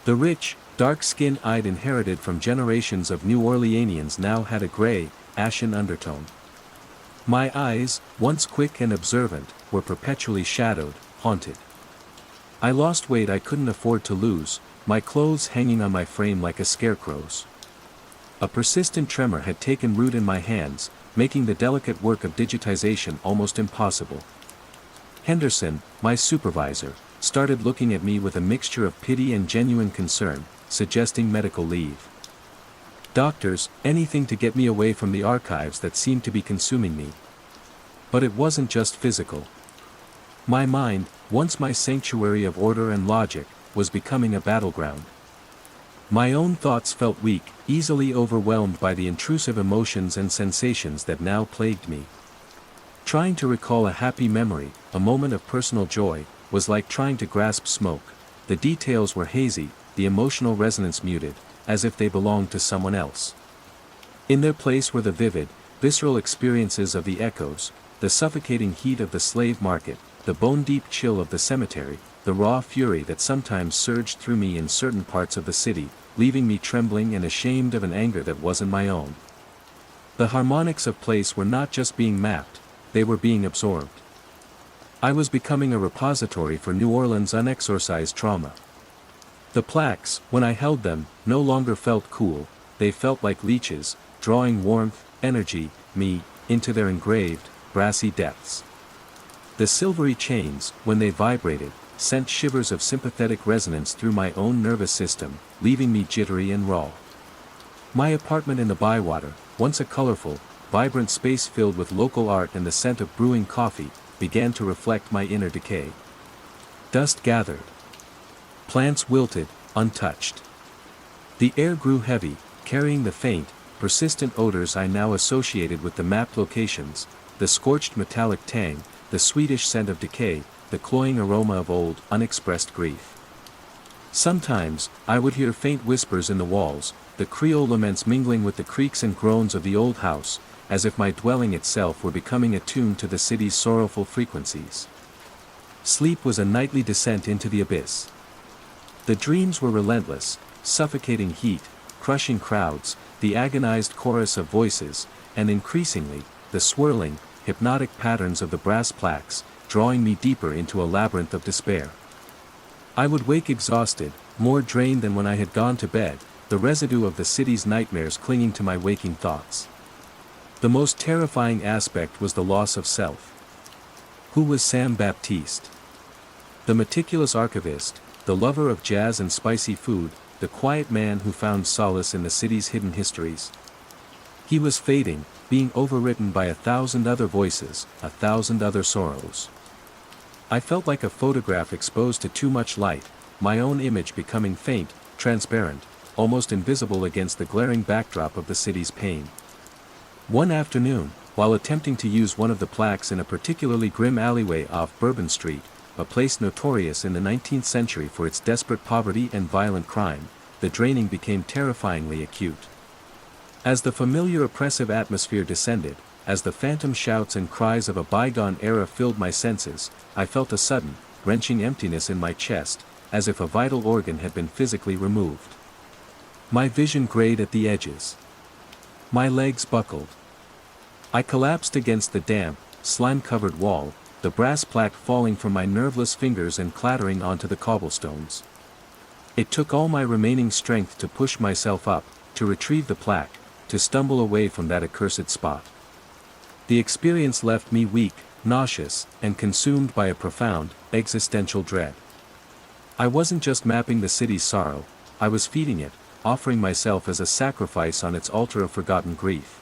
A: The rich, dark skin I'd inherited from generations of New Orleanians now had a gray, ashen undertone. My eyes, once quick and observant, were perpetually shadowed, haunted. I lost weight I couldn't afford to lose, my clothes hanging on my frame like a scarecrow's. A persistent tremor had taken root in my hands, making the delicate work of digitization almost impossible. Henderson, my supervisor, started looking at me with a mixture of pity and genuine concern, suggesting medical leave. Doctors, anything to get me away from the archives that seemed to be consuming me. But it wasn't just physical. My mind, once my sanctuary of order and logic, was becoming a battleground. My own thoughts felt weak, easily overwhelmed by the intrusive emotions and sensations that now plagued me. Trying to recall a happy memory, a moment of personal joy, was like trying to grasp smoke. The details were hazy, the emotional resonance muted, as if they belonged to someone else. In their place were the vivid, visceral experiences of the echoes, the suffocating heat of the slave market, the bone-deep chill of the cemetery, the raw fury that sometimes surged through me in certain parts of the city, leaving me trembling and ashamed of an anger that wasn't my own. The harmonics of place were not just being mapped, they were being absorbed. I was becoming a repository for New Orleans' unexorcised trauma. The plaques, when I held them, no longer felt cool, they felt like leeches, drawing warmth, energy, me, into their engraved, brassy depths. The silvery chains, when they vibrated, sent shivers of sympathetic resonance through my own nervous system, leaving me jittery and raw. My apartment in the Bywater, once a colorful, vibrant space filled with local art and the scent of brewing coffee, began to reflect my inner decay. Dust gathered. Plants wilted, untouched. The air grew heavy, carrying the faint, persistent odors I now associated with the mapped locations, the scorched metallic tang, the sweetish scent of decay, the cloying aroma of old, unexpressed grief. Sometimes, I would hear faint whispers in the walls, the Creole laments mingling with the creaks and groans of the old house, as if my dwelling itself were becoming attuned to the city's sorrowful frequencies. Sleep was a nightly descent into the abyss. The dreams were relentless, suffocating heat, crushing crowds, the agonized chorus of voices, and increasingly, the swirling, hypnotic patterns of the brass plaques, drawing me deeper into a labyrinth of despair. I would wake exhausted, more drained than when I had gone to bed, the residue of the city's nightmares clinging to my waking thoughts. The most terrifying aspect was the loss of self. Who was Sam Baptiste? The meticulous archivist, the lover of jazz and spicy food, the quiet man who found solace in the city's hidden histories. He was fading, being overwritten by 1,000 other voices, 1,000 other sorrows. I felt like a photograph exposed to too much light, my own image becoming faint, transparent, almost invisible against the glaring backdrop of the city's pain. One afternoon, while attempting to use one of the plaques in a particularly grim alleyway off Bourbon Street, a place notorious in the 19th century for its desperate poverty and violent crime, the draining became terrifyingly acute. As the familiar oppressive atmosphere descended, as the phantom shouts and cries of a bygone era filled my senses, I felt a sudden, wrenching emptiness in my chest, as if a vital organ had been physically removed. My vision grayed at the edges. My legs buckled. I collapsed against the damp, slime-covered wall, the brass plaque falling from my nerveless fingers and clattering onto the cobblestones. It took all my remaining strength to push myself up, to retrieve the plaque, to stumble away from that accursed spot. The experience left me weak, nauseous, and consumed by a profound, existential dread. I wasn't just mapping the city's sorrow, I was feeding it, offering myself as a sacrifice on its altar of forgotten grief.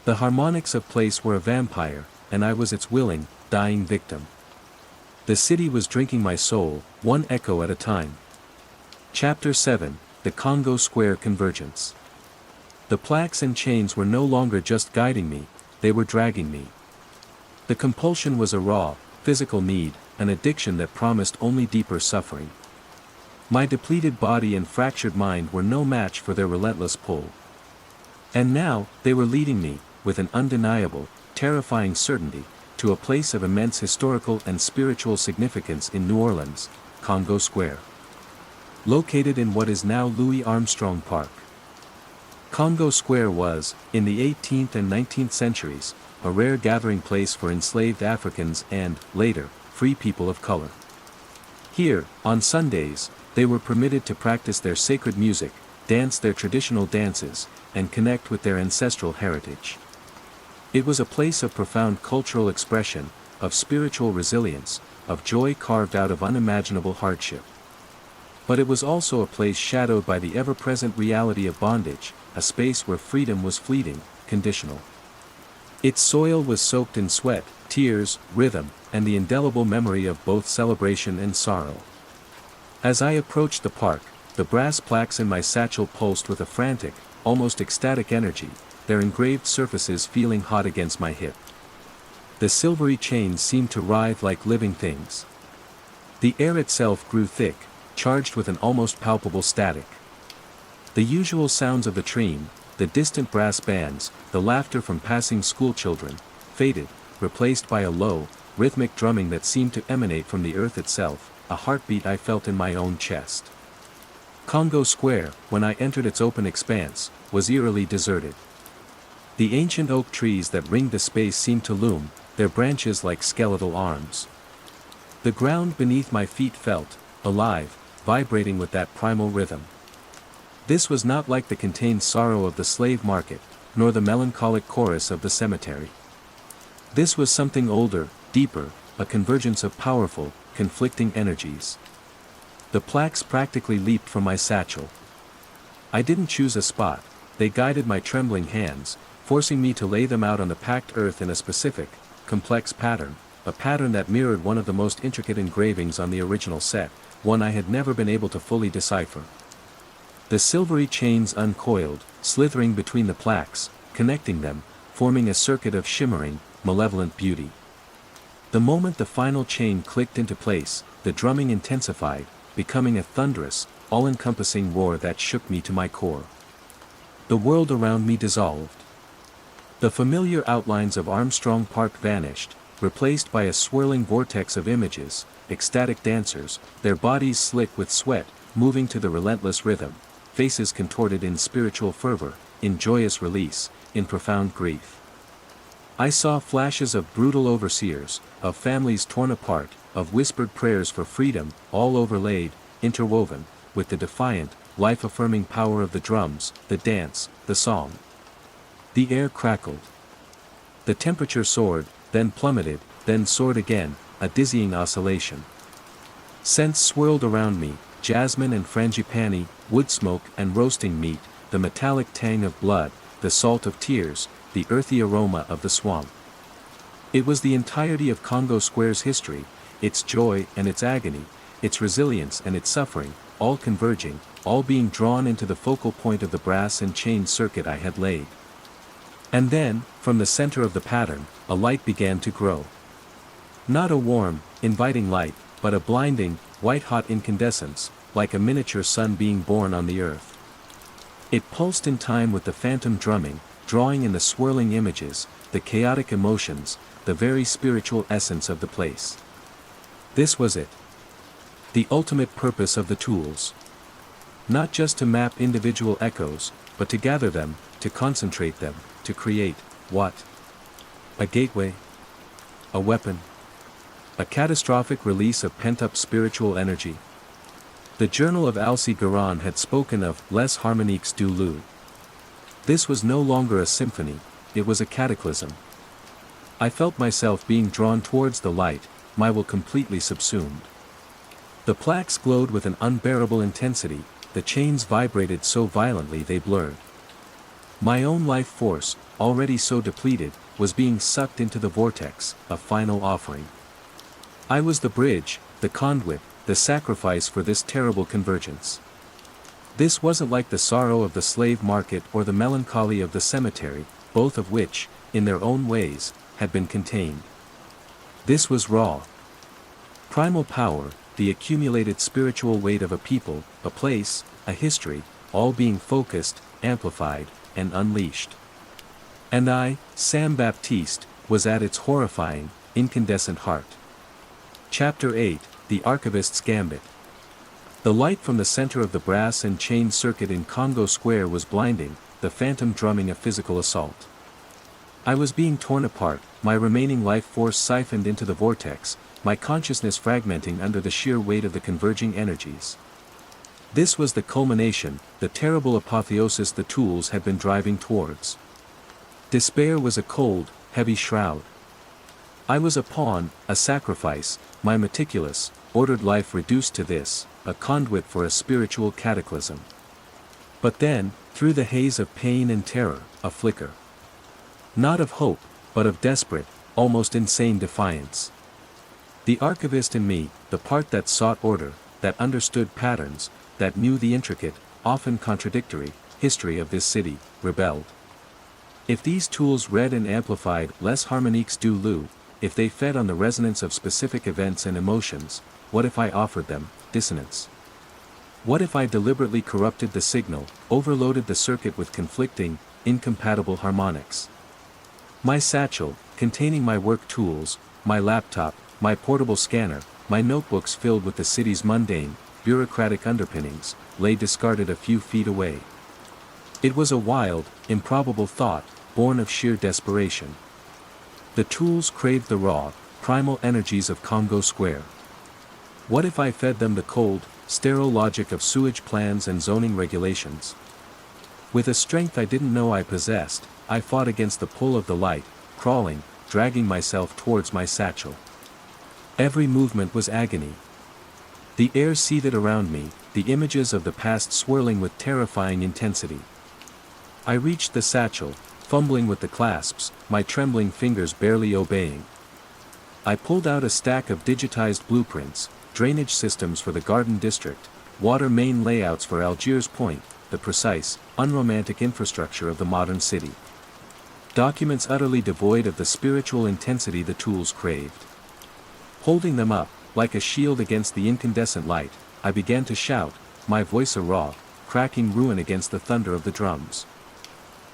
A: The harmonics of place were a vampire, and I was its willing, dying victim. The city was drinking my soul, one echo at a time. Chapter 7, The Congo Square Convergence. The plaques and chains were no longer just guiding me, they were dragging me. The compulsion was a raw, physical need, an addiction that promised only deeper suffering. My depleted body and fractured mind were no match for their relentless pull. And now, they were leading me, with an undeniable, terrifying certainty, to a place of immense historical and spiritual significance in New Orleans, Congo Square. Located in what is now Louis Armstrong Park. Congo Square was, in the 18th and 19th centuries, a rare gathering place for enslaved Africans and, later, free people of color. Here, on Sundays, they were permitted to practice their sacred music, dance their traditional dances, and connect with their ancestral heritage. It was a place of profound cultural expression, of spiritual resilience, of joy carved out of unimaginable hardship. But it was also a place shadowed by the ever-present reality of bondage, a space where freedom was fleeting, conditional. Its soil was soaked in sweat, tears, rhythm, and the indelible memory of both celebration and sorrow. As I approached the park, the brass plaques in my satchel pulsed with a frantic, almost ecstatic energy, their engraved surfaces feeling hot against my hip. The silvery chains seemed to writhe like living things. The air itself grew thick, charged with an almost palpable static. The usual sounds of the train, the distant brass bands, the laughter from passing schoolchildren, faded, replaced by a low, rhythmic drumming that seemed to emanate from the earth itself, a heartbeat I felt in my own chest. Congo Square, when I entered its open expanse, was eerily deserted. The ancient oak trees that ringed the space seemed to loom, their branches like skeletal arms. The ground beneath my feet felt alive, vibrating with that primal rhythm. This was not like the contained sorrow of the slave market, nor the melancholic chorus of the cemetery. This was something older, deeper, a convergence of powerful, conflicting energies. The plaques practically leaped from my satchel. I didn't choose a spot, they guided my trembling hands, forcing me to lay them out on the packed earth in a specific, complex pattern, a pattern that mirrored one of the most intricate engravings on the original set, one I had never been able to fully decipher. The silvery chains uncoiled, slithering between the plaques, connecting them, forming a circuit of shimmering, malevolent beauty. The moment the final chain clicked into place, the drumming intensified, becoming a thunderous, all-encompassing roar that shook me to my core. The world around me dissolved. The familiar outlines of Armstrong Park vanished, replaced by a swirling vortex of images, ecstatic dancers, their bodies slick with sweat, moving to the relentless rhythm, faces contorted in spiritual fervor, in joyous release, in profound grief. I saw flashes of brutal overseers, of families torn apart, of whispered prayers for freedom, all overlaid, interwoven, with the defiant, life-affirming power of the drums, the dance, the song. The air crackled. The temperature soared, then plummeted, then soared again, a dizzying oscillation. Scents swirled around me, jasmine and frangipani, wood smoke and roasting meat, the metallic tang of blood, the salt of tears, the earthy aroma of the swamp. It was the entirety of Congo Square's history, its joy and its agony, its resilience and its suffering, all converging, all being drawn into the focal point of the brass and chain circuit I had laid. And then, from the center of the pattern, a light began to grow. Not a warm, inviting light, but a blinding, white-hot incandescence, like a miniature sun being born on the earth. It pulsed in time with the phantom drumming, drawing in the swirling images, the chaotic emotions, the very spiritual essence of the place. This was it. The ultimate purpose of the tools. Not just to map individual echoes, but to gather them, to concentrate them, to create, what? A gateway? A weapon? A catastrophic release of pent-up spiritual energy? The Journal of Alcide Guérin had spoken of les harmoniques du loup. This was no longer a symphony, it was a cataclysm. I felt myself being drawn towards the light, my will completely subsumed. The plaques glowed with an unbearable intensity, the chains vibrated so violently they blurred. My own life force, already so depleted, was being sucked into the vortex, a final offering. I was the bridge, the conduit, the sacrifice for this terrible convergence. This wasn't like the sorrow of the slave market or the melancholy of the cemetery, both of which, in their own ways, had been contained. This was raw. Primal power, the accumulated spiritual weight of a people, a place, a history, all being focused, amplified, and unleashed. And I, Sam Baptiste, was at its horrifying, incandescent heart. Chapter 8, The Archivist's Gambit. The light from the center of the brass and chain circuit in Congo Square was blinding, the phantom drumming a physical assault. I was being torn apart, my remaining life force siphoned into the vortex, my consciousness fragmenting under the sheer weight of the converging energies. This was the culmination, the terrible apotheosis the tools had been driving towards. Despair was a cold, heavy shroud. I was a pawn, a sacrifice, my meticulous, ordered life reduced to this, a conduit for a spiritual cataclysm. But then, through the haze of pain and terror, a flicker. Not of hope, but of desperate, almost insane defiance. The archivist in me, the part that sought order, that understood patterns, that knew the intricate, often contradictory, history of this city, rebelled. If these tools read and amplified les harmoniques du loup, if they fed on the resonance of specific events and emotions, what if I offered them dissonance? What if I deliberately corrupted the signal, overloaded the circuit with conflicting, incompatible harmonics? My satchel, containing my work tools, my laptop, my portable scanner, my notebooks filled with the city's mundane, bureaucratic underpinnings, lay discarded a few feet away. It was a wild, improbable thought, born of sheer desperation. The tools craved the raw, primal energies of Congo Square. What if I fed them the cold, sterile logic of sewage plans and zoning regulations? With a strength I didn't know I possessed, I fought against the pull of the light, crawling, dragging myself towards my satchel. Every movement was agony. The air seethed around me, the images of the past swirling with terrifying intensity. I reached the satchel, fumbling with the clasps, my trembling fingers barely obeying. I pulled out a stack of digitized blueprints, drainage systems for the Garden District, water main layouts for Algiers Point, the precise, unromantic infrastructure of the modern city. Documents utterly devoid of the spiritual intensity the tools craved. Holding them up, like a shield against the incandescent light, I began to shout, my voice a raw, cracking ruin against the thunder of the drums.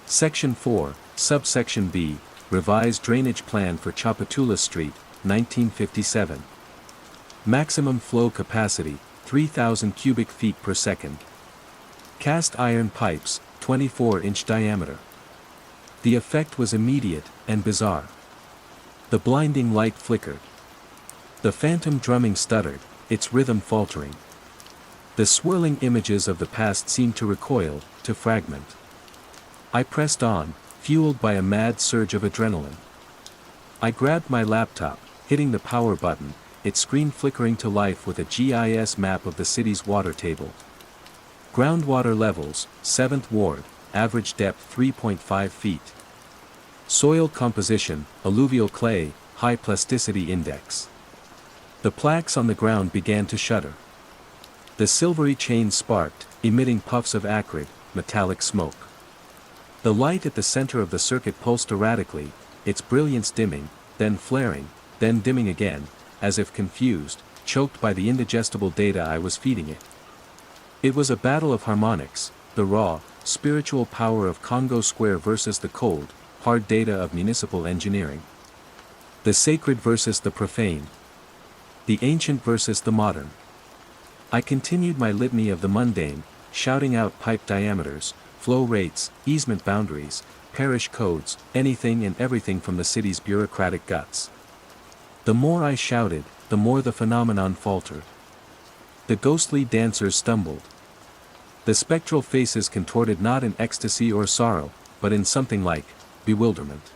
A: Section 4, Subsection B, Revised Drainage Plan for Chapatula Street, 1957. Maximum flow capacity, 3,000 cubic feet per second. Cast iron pipes, 24-inch diameter. The effect was immediate and bizarre. The blinding light flickered. The phantom drumming stuttered, its rhythm faltering. The swirling images of the past seemed to recoil, to fragment. I pressed on, fueled by a mad surge of adrenaline. I grabbed my laptop, hitting the power button, its screen flickering to life with a GIS map of the city's water table. Groundwater levels, 7th Ward, average depth 3.5 feet. Soil composition, alluvial clay, high plasticity index. The plaques on the ground began to shudder. The silvery chain sparked, emitting puffs of acrid, metallic smoke. The light at the center of the circuit pulsed erratically, its brilliance dimming, then flaring, then dimming again, as if confused, choked by the indigestible data I was feeding it. It was a battle of harmonics, the raw, spiritual power of Congo Square versus the cold, hard data of municipal engineering. The sacred versus the profane. The ancient versus the modern. I continued my litany of the mundane, shouting out pipe diameters, flow rates, easement boundaries, parish codes, anything and everything from the city's bureaucratic guts. The more I shouted, the more the phenomenon faltered. The ghostly dancers stumbled. The spectral faces contorted not in ecstasy or sorrow, but in something like bewilderment.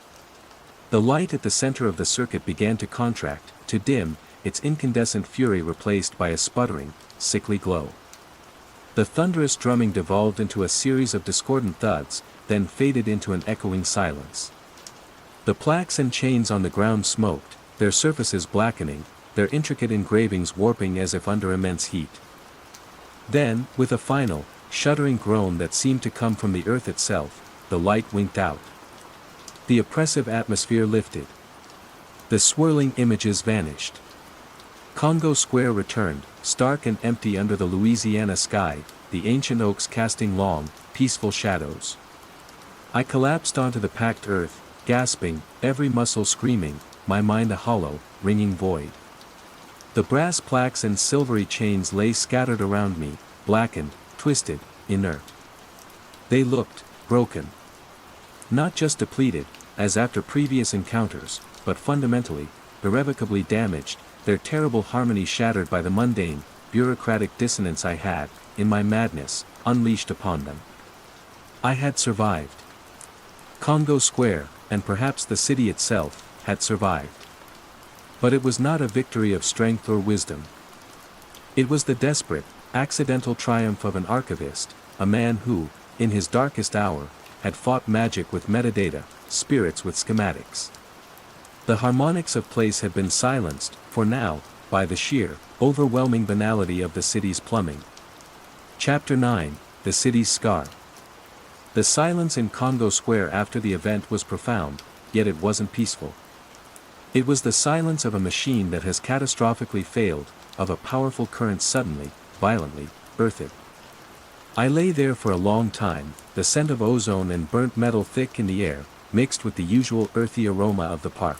A: The light at the center of the circuit began to contract, to dim, its incandescent fury replaced by a sputtering, sickly glow. The thunderous drumming devolved into a series of discordant thuds, then faded into an echoing silence. The plaques and chains on the ground smoked, their surfaces blackening, their intricate engravings warping as if under immense heat. Then, with a final, shuddering groan that seemed to come from the earth itself, the light winked out. The oppressive atmosphere lifted. The swirling images vanished. Congo Square returned, stark and empty under the Louisiana sky, the ancient oaks casting long, peaceful shadows. I collapsed onto the packed earth, gasping, every muscle screaming, my mind a hollow, ringing void. The brass plaques and silvery chains lay scattered around me, blackened, twisted, inert. They looked broken. Not just depleted, as after previous encounters, but fundamentally, irrevocably damaged, their terrible harmony shattered by the mundane, bureaucratic dissonance I had, in my madness, unleashed upon them. I had survived. Congo Square, and perhaps the city itself, had survived. But it was not a victory of strength or wisdom. It was the desperate, accidental triumph of an archivist, a man who, in his darkest hour, had fought magic with metadata, spirits with schematics. The harmonics of place had been silenced, for now, by the sheer, overwhelming banality of the city's plumbing. Chapter 9, The City's Scar. The silence in Congo Square after the event was profound, yet it wasn't peaceful. It was the silence of a machine that has catastrophically failed, of a powerful current suddenly, violently, earthed. I lay there for a long time, the scent of ozone and burnt metal thick in the air, mixed with the usual earthy aroma of the park.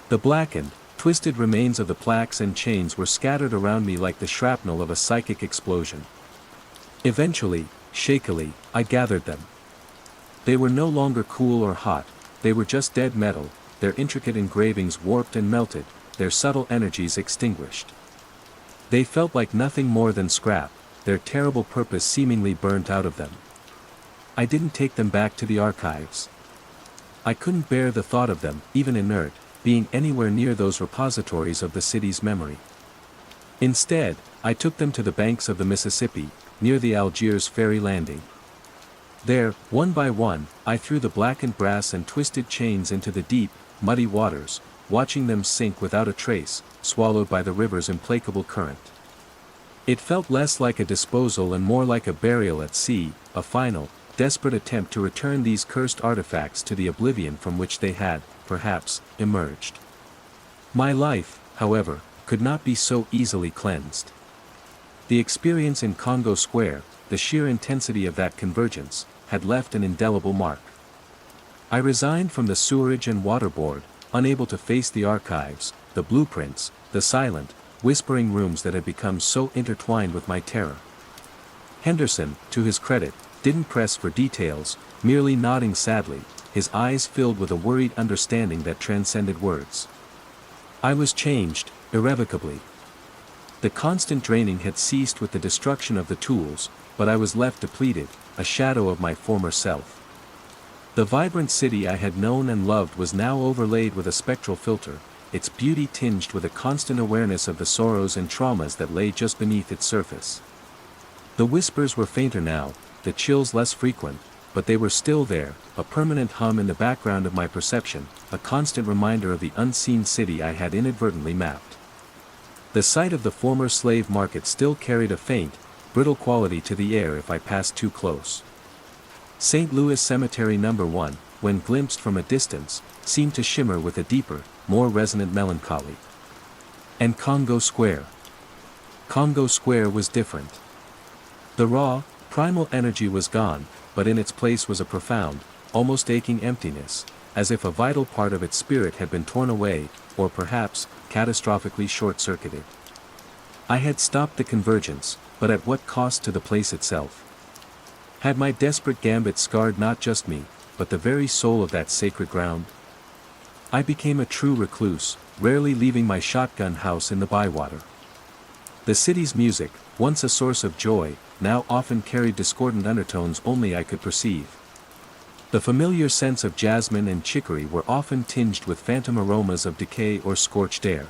A: The blackened, Twisted remains of the plaques and chains were scattered around me like the shrapnel of a psychic explosion. Eventually, shakily, I gathered them. They were no longer cool or hot, they were just dead metal, their intricate engravings warped and melted, their subtle energies extinguished. They felt like nothing more than scrap, their terrible purpose seemingly burnt out of them. I didn't take them back to the archives. I couldn't bear the thought of them, even inert, being anywhere near those repositories of the city's memory. Instead, I took them to the banks of the Mississippi, near the Algiers ferry landing. There, one by one, I threw the blackened brass and twisted chains into the deep, muddy waters, watching them sink without a trace, swallowed by the river's implacable current. It felt less like a disposal and more like a burial at sea, a final, desperate attempt to return these cursed artifacts to the oblivion from which they had, perhaps, emerged. My life, however, could not be so easily cleansed. The experience in Congo Square, the sheer intensity of that convergence, had left an indelible mark. I resigned from the sewerage and water board, unable to face the archives, the blueprints, the silent, whispering rooms that had become so intertwined with my terror. Henderson, to his credit, didn't press for details, merely nodding sadly, his eyes filled with a worried understanding that transcended words. I was changed, irrevocably. The constant draining had ceased with the destruction of the tools, but I was left depleted, a shadow of my former self. The vibrant city I had known and loved was now overlaid with a spectral filter, its beauty tinged with a constant awareness of the sorrows and traumas that lay just beneath its surface. The whispers were fainter now, the chills less frequent, but they were still there, a permanent hum in the background of my perception, a constant reminder of the unseen city I had inadvertently mapped. The sight of the former slave market still carried a faint, brittle quality to the air if I passed too close. St. Louis Cemetery No. 1, when glimpsed from a distance, seemed to shimmer with a deeper, more resonant melancholy. And Congo Square. Congo Square was different. The raw, primal energy was gone, but in its place was a profound, almost aching emptiness, as if a vital part of its spirit had been torn away, or perhaps, catastrophically short-circuited. I had stopped the convergence, but at what cost to the place itself? Had my desperate gambit scarred not just me, but the very soul of that sacred ground? I became a true recluse, rarely leaving my shotgun house in the bywater. The city's music, once a source of joy, now often carried discordant undertones only I could perceive. The familiar scents of jasmine and chicory were often tinged with phantom aromas of decay or scorched air.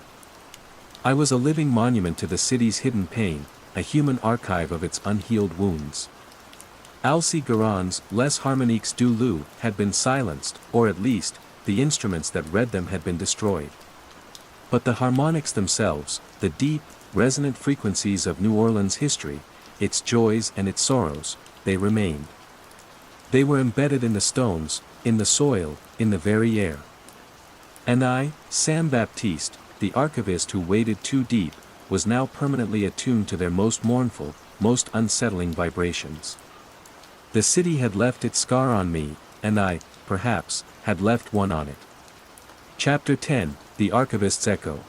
A: I was a living monument to the city's hidden pain, a human archive of its unhealed wounds. Alcée Guérin's Les Harmoniques du Loup had been silenced, or at least, the instruments that read them had been destroyed. But the harmonics themselves, the deep, resonant frequencies of New Orleans history, its joys and its sorrows, they remained. They were embedded in the stones, in the soil, in the very air. And I, Sam Baptiste, the archivist who waded too deep, was now permanently attuned to their most mournful, most unsettling vibrations. The city had left its scar on me, and I, perhaps, had left one on it. Chapter 10, The Archivist's Echo.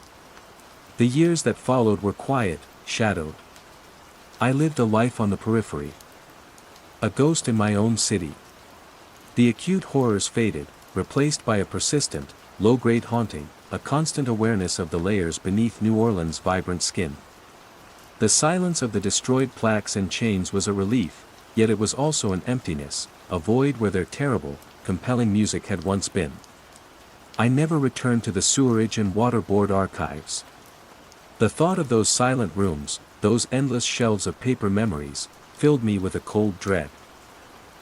A: The years that followed were quiet, shadowed. I lived a life on the periphery. A ghost in my own city. The acute horrors faded, replaced by a persistent, low-grade haunting, a constant awareness of the layers beneath New Orleans' vibrant skin. The silence of the destroyed plaques and chains was a relief, yet it was also an emptiness, a void where their terrible, compelling music had once been. I never returned to the sewerage and water board archives. The thought of those silent rooms, those endless shelves of paper memories, filled me with a cold dread.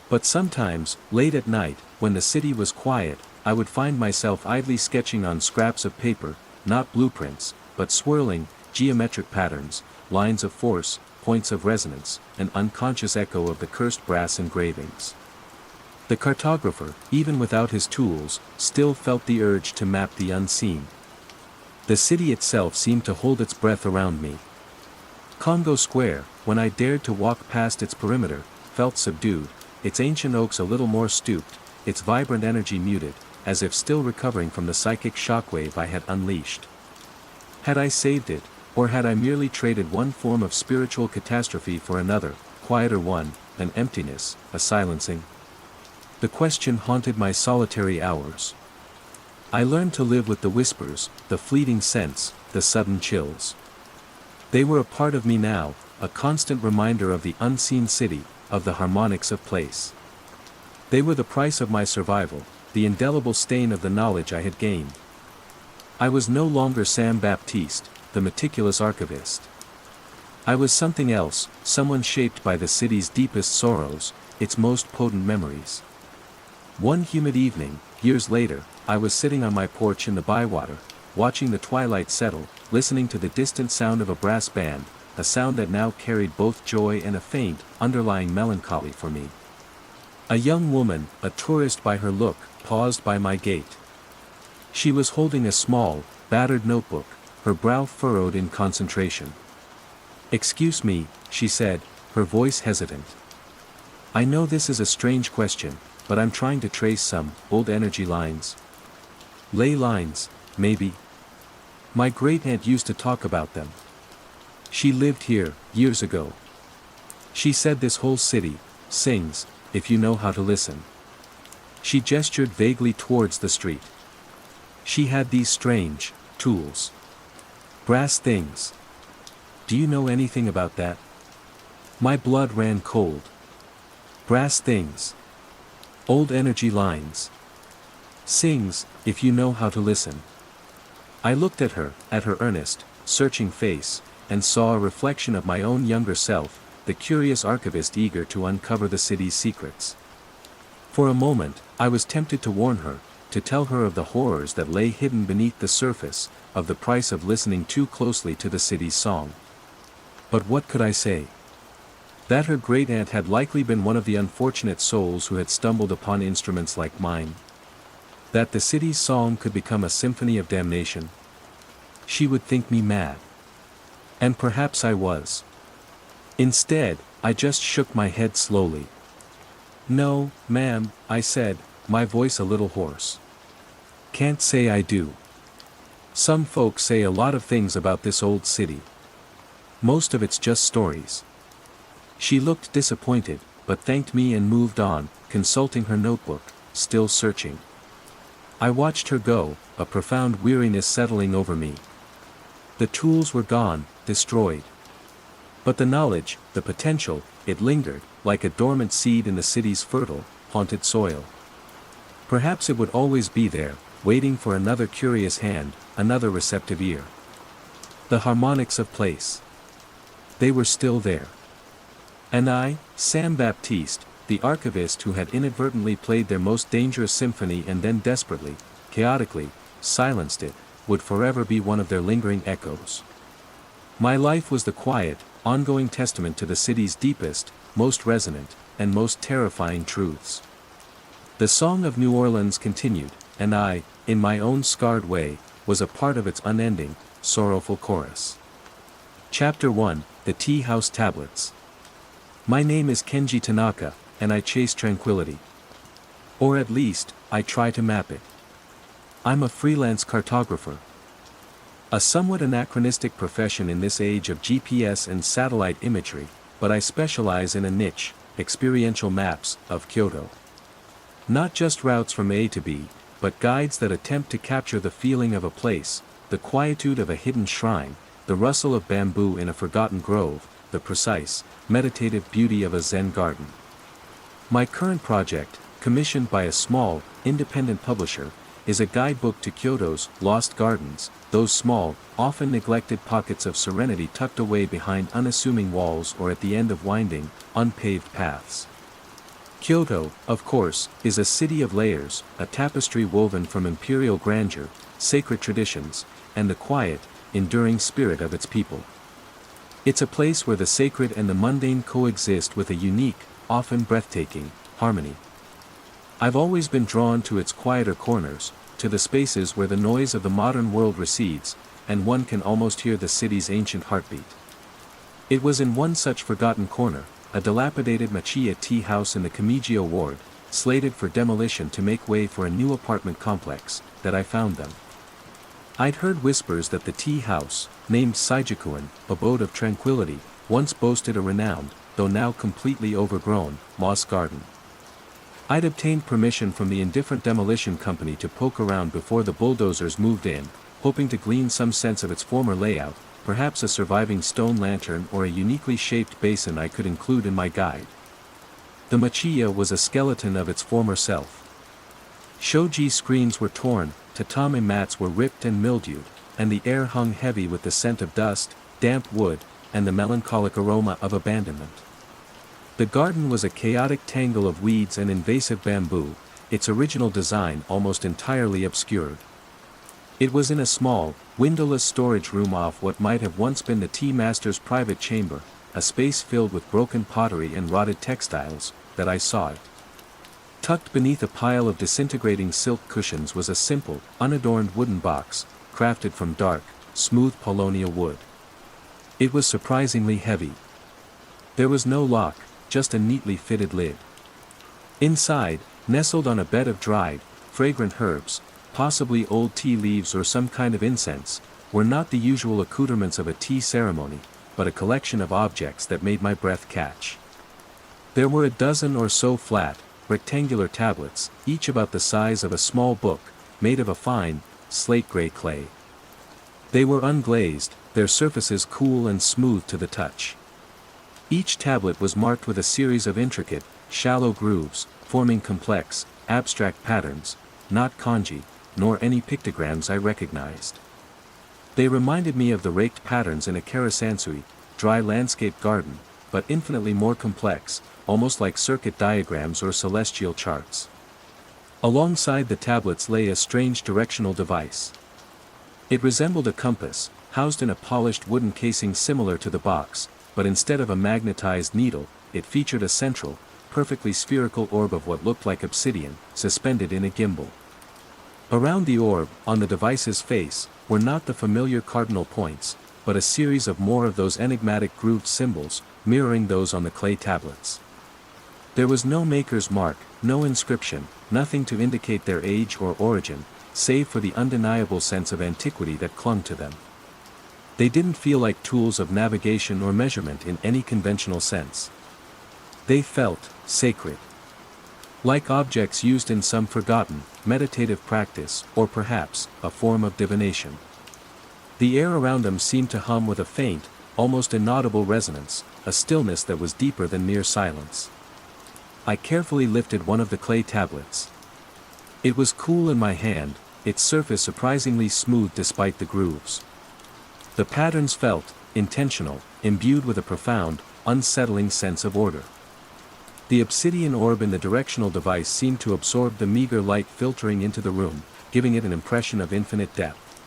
A: But sometimes, late at night, when the city was quiet, I would find myself idly sketching on scraps of paper, not blueprints, but swirling, geometric patterns, lines of force, points of resonance, an unconscious echo of the cursed brass engravings. The cartographer, even without his tools, still felt the urge to map the unseen. The city itself seemed to hold its breath around me. Congo Square, when I dared to walk past its perimeter, felt subdued, its ancient oaks a little more stooped, its vibrant energy muted, as if still recovering from the psychic shockwave I had unleashed. Had I saved it, or had I merely traded one form of spiritual catastrophe for another, quieter one, an emptiness, a silencing? The question haunted my solitary hours. I learned to live with the whispers, the fleeting scents, the sudden chills. They were a part of me now, a constant reminder of the unseen city, of the harmonics of place. They were the price of my survival, the indelible stain of the knowledge I had gained. I was no longer Sam Baptiste, the meticulous archivist. I was something else, someone shaped by the city's deepest sorrows, its most potent memories. One humid evening, years later, I was sitting on my porch in the bywater, watching the twilight settle, listening to the distant sound of a brass band, a sound that now carried both joy and a faint, underlying melancholy for me. A young woman, a tourist by her look, paused by my gate. She was holding a small, battered notebook, her brow furrowed in concentration. "Excuse me," she said, her voice hesitant. "I know this is a strange question, but I'm trying to trace some old energy lines. Ley lines, maybe. My great-aunt used to talk about them. She lived here, years ago. She said this whole city sings, if you know how to listen." She gestured vaguely towards the street. "She had these strange tools. Brass things. Do you know anything about that?" My blood ran cold. Brass things. Old energy lines. Sings, if you know how to listen. I looked at her earnest, searching face, and saw a reflection of my own younger self, the curious archivist eager to uncover the city's secrets. For a moment, I was tempted to warn her, to tell her of the horrors that lay hidden beneath the surface, of the price of listening too closely to the city's song. But what could I say? That her great-aunt had likely been one of the unfortunate souls who had stumbled upon instruments like mine. That the city's song could become a symphony of damnation. She would think me mad. And perhaps I was. Instead, I just shook my head slowly. "No, ma'am," I said, my voice a little hoarse. "Can't say I do. Some folks say a lot of things about this old city. Most of it's just stories." She looked disappointed, but thanked me and moved on, consulting her notebook, still searching. I watched her go, a profound weariness settling over me. The tools were gone, destroyed. But the knowledge, the potential, it lingered, like a dormant seed in the city's fertile, haunted soil. Perhaps it would always be there, waiting for another curious hand, another receptive ear. The harmonics of place. They were still there. And I, Sam Baptiste, the archivist who had inadvertently played their most dangerous symphony and then desperately, chaotically, silenced it, would forever be one of their lingering echoes. My life was the quiet, ongoing testament to the city's deepest, most resonant, and most terrifying truths. The song of New Orleans continued, and I, in my own scarred way, was a part of its unending, sorrowful chorus. Chapter 1, The Tea House Tablets. My name is Kenji Tanaka, and I chase tranquility. Or at least, I try to map it. I'm a freelance cartographer. A somewhat anachronistic profession in this age of GPS and satellite imagery, but I specialize in a niche, experiential maps, of Kyoto. Not just routes from A to B, but guides that attempt to capture the feeling of a place, the quietude of a hidden shrine, the rustle of bamboo in a forgotten grove, the precise, meditative beauty of a Zen garden. My current project, commissioned by a small, independent publisher, is a guidebook to Kyoto's lost gardens, those small, often neglected pockets of serenity tucked away behind unassuming walls or at the end of winding, unpaved paths. Kyoto, of course, is a city of layers, a tapestry woven from imperial grandeur, sacred traditions, and the quiet, enduring spirit of its people. It's a place where the sacred and the mundane coexist with a unique, often breathtaking, harmony. I've always been drawn to its quieter corners, to the spaces where the noise of the modern world recedes, and one can almost hear the city's ancient heartbeat. It was in one such forgotten corner, a dilapidated Machiya tea house in the Kamijo ward, slated for demolition to make way for a new apartment complex, that I found them. I'd heard whispers that the tea house, named Saijakuin, abode of tranquility, once boasted a renowned, though now completely overgrown, moss garden. I'd obtained permission from the indifferent demolition company to poke around before the bulldozers moved in, hoping to glean some sense of its former layout, perhaps a surviving stone lantern or a uniquely shaped basin I could include in my guide. The machiya was a skeleton of its former self. Shoji screens were torn, tatami mats were ripped and mildewed, and the air hung heavy with the scent of dust, damp wood, and the melancholic aroma of abandonment. The garden was a chaotic tangle of weeds and invasive bamboo, its original design almost entirely obscured. It was in a small, windowless storage room off what might have once been the tea master's private chamber, a space filled with broken pottery and rotted textiles, that I saw it. Tucked beneath a pile of disintegrating silk cushions was a simple, unadorned wooden box, crafted from dark, smooth paulownia wood. It was surprisingly heavy. There was no lock, just a neatly fitted lid. Inside, nestled on a bed of dried, fragrant herbs, possibly old tea leaves or some kind of incense, were not the usual accoutrements of a tea ceremony, but a collection of objects that made my breath catch. There were a dozen or so flat, rectangular tablets, each about the size of a small book, made of a fine, slate-gray clay. They were unglazed, their surfaces cool and smooth to the touch. Each tablet was marked with a series of intricate, shallow grooves, forming complex, abstract patterns, not kanji, nor any pictograms I recognized. They reminded me of the raked patterns in a karasansui, dry landscape garden, but infinitely more complex, almost like circuit diagrams or celestial charts. Alongside the tablets lay a strange directional device. It resembled a compass, housed in a polished wooden casing similar to the box, but instead of a magnetized needle, it featured a central, perfectly spherical orb of what looked like obsidian, suspended in a gimbal. Around the orb, on the device's face, were not the familiar cardinal points, but a series of more of those enigmatic grooved symbols, mirroring those on the clay tablets. There was no maker's mark, no inscription, nothing to indicate their age or origin, save for the undeniable sense of antiquity that clung to them. They didn't feel like tools of navigation or measurement in any conventional sense. They felt sacred. Like objects used in some forgotten, meditative practice, or perhaps, a form of divination. The air around them seemed to hum with a faint, almost inaudible resonance, a stillness that was deeper than mere silence. I carefully lifted one of the clay tablets. It was cool in my hand, its surface surprisingly smooth despite the grooves. The patterns felt intentional, imbued with a profound, unsettling sense of order. The obsidian orb in the directional device seemed to absorb the meager light filtering into the room, giving it an impression of infinite depth.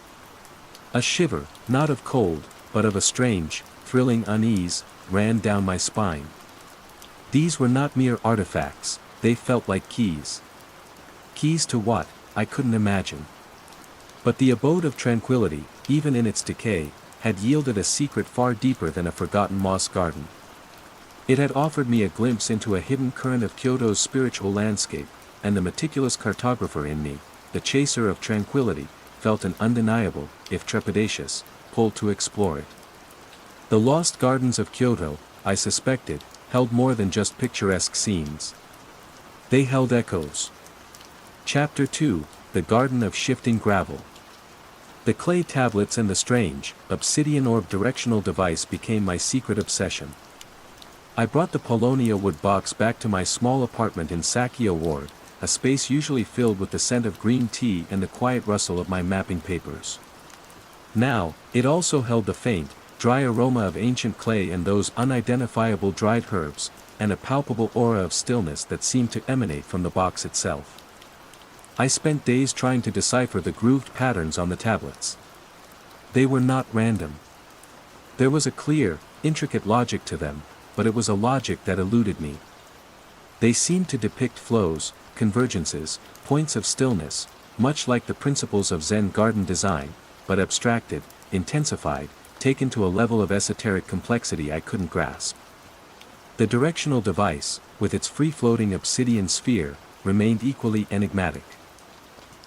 A: A shiver, not of cold, but of a strange, thrilling unease, ran down my spine. These were not mere artifacts, they felt like keys. Keys to what, I couldn't imagine. But the abode of tranquility, even in its decay, had yielded a secret far deeper than a forgotten moss garden. It had offered me a glimpse into a hidden current of Kyoto's spiritual landscape, and the meticulous cartographer in me, the chaser of tranquility, felt an undeniable, if trepidatious, pull to explore it. The lost gardens of Kyoto, I suspected, held more than just picturesque scenes. They held echoes. Chapter 2, The Garden of Shifting Gravel. The clay tablets and the strange, obsidian orb directional device became my secret obsession. I brought the paulownia wood box back to my small apartment in Sakio Ward, a space usually filled with the scent of green tea and the quiet rustle of my mapping papers. Now, it also held the faint, dry aroma of ancient clay and those unidentifiable dried herbs, and a palpable aura of stillness that seemed to emanate from the box itself. I spent days trying to decipher the grooved patterns on the tablets. They were not random. There was a clear, intricate logic to them, but it was a logic that eluded me. They seemed to depict flows, convergences, points of stillness, much like the principles of Zen garden design, but abstracted, intensified, taken to a level of esoteric complexity I couldn't grasp. The directional device, with its free-floating obsidian sphere, remained equally enigmatic.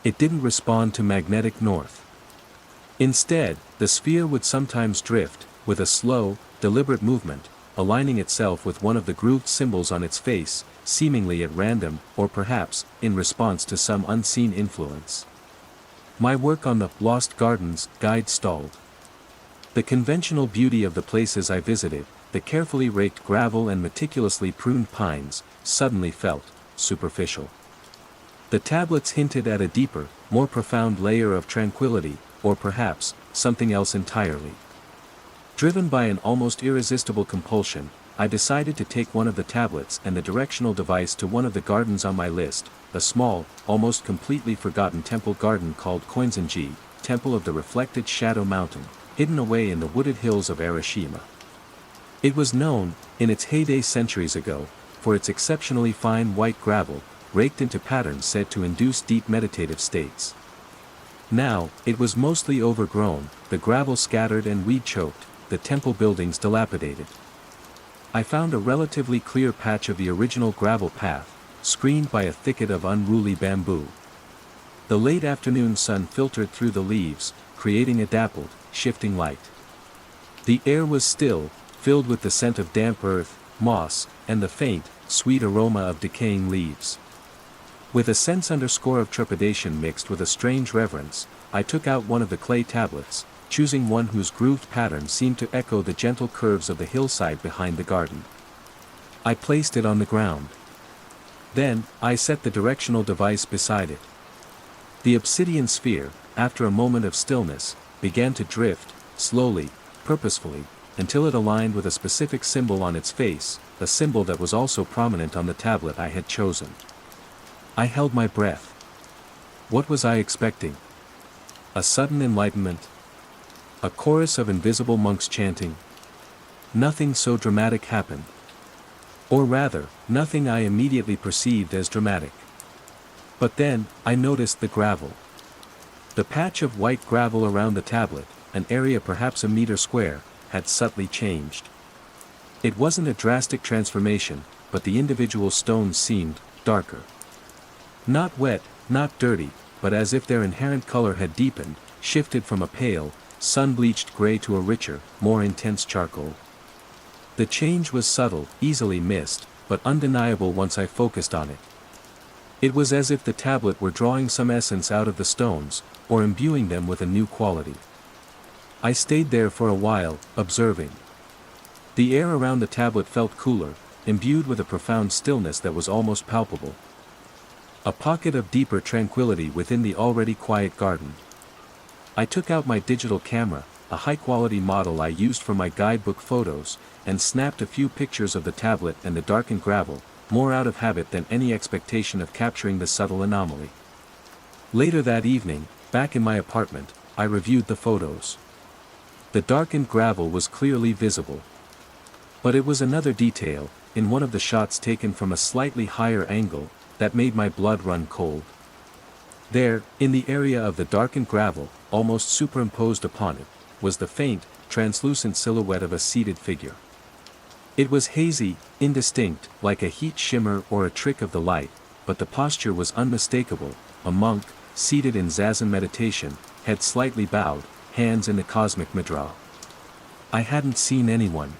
A: It didn't respond to magnetic north. Instead, the sphere would sometimes drift, with a slow, deliberate movement, aligning itself with one of the grooved symbols on its face, seemingly at random, or perhaps, in response to some unseen influence. My work on the Lost Gardens guide stalled. The conventional beauty of the places I visited, the carefully raked gravel and meticulously pruned pines, suddenly felt superficial. The tablets hinted at a deeper, more profound layer of tranquility, or perhaps, something else entirely. Driven by an almost irresistible compulsion, I decided to take one of the tablets and the directional device to one of the gardens on my list, a small, almost completely forgotten temple garden called Koinzenji, Temple of the Reflected Shadow Mountain, hidden away in the wooded hills of Arashima. It was known, in its heyday centuries ago, for its exceptionally fine white gravel, raked into patterns said to induce deep meditative states. Now, it was mostly overgrown, the gravel scattered and weed-choked, the temple buildings dilapidated. I found a relatively clear patch of the original gravel path, screened by a thicket of unruly bamboo. The late afternoon sun filtered through the leaves, creating a dappled, shifting light. The air was still, filled with the scent of damp earth, moss, and the faint, sweet aroma of decaying leaves. With a sense of trepidation mixed with a strange reverence, I took out one of the clay tablets, choosing one whose grooved pattern seemed to echo the gentle curves of the hillside behind the garden. I placed it on the ground. Then, I set the directional device beside it. The obsidian sphere, after a moment of stillness, began to drift, slowly, purposefully, until it aligned with a specific symbol on its face, a symbol that was also prominent on the tablet I had chosen. I held my breath. What was I expecting? A sudden enlightenment? A chorus of invisible monks chanting? Nothing so dramatic happened. Or rather, nothing I immediately perceived as dramatic. But then, I noticed the gravel. The patch of white gravel around the tablet, an area perhaps a meter square, had subtly changed. It wasn't a drastic transformation, but the individual stones seemed darker. Not wet, not dirty, but as if their inherent color had deepened, shifted from a pale, sun-bleached gray to a richer, more intense charcoal. The change was subtle, easily missed, but undeniable once I focused on it. It was as if the tablet were drawing some essence out of the stones, or imbuing them with a new quality. I stayed there for a while, observing. The air around the tablet felt cooler, imbued with a profound stillness that was almost palpable. A pocket of deeper tranquility within the already quiet garden. I took out my digital camera, a high-quality model I used for my guidebook photos, and snapped a few pictures of the tablet and the darkened gravel, more out of habit than any expectation of capturing the subtle anomaly. Later that evening, back in my apartment, I reviewed the photos. The darkened gravel was clearly visible. But it was another detail, in one of the shots taken from a slightly higher angle, that made my blood run cold. There, in the area of the darkened gravel, almost superimposed upon it, was the faint, translucent silhouette of a seated figure. It was hazy, indistinct, like a heat shimmer or a trick of the light, but the posture was unmistakable, a monk, seated in zazen meditation, head slightly bowed, hands in the cosmic mudra. I hadn't seen anyone.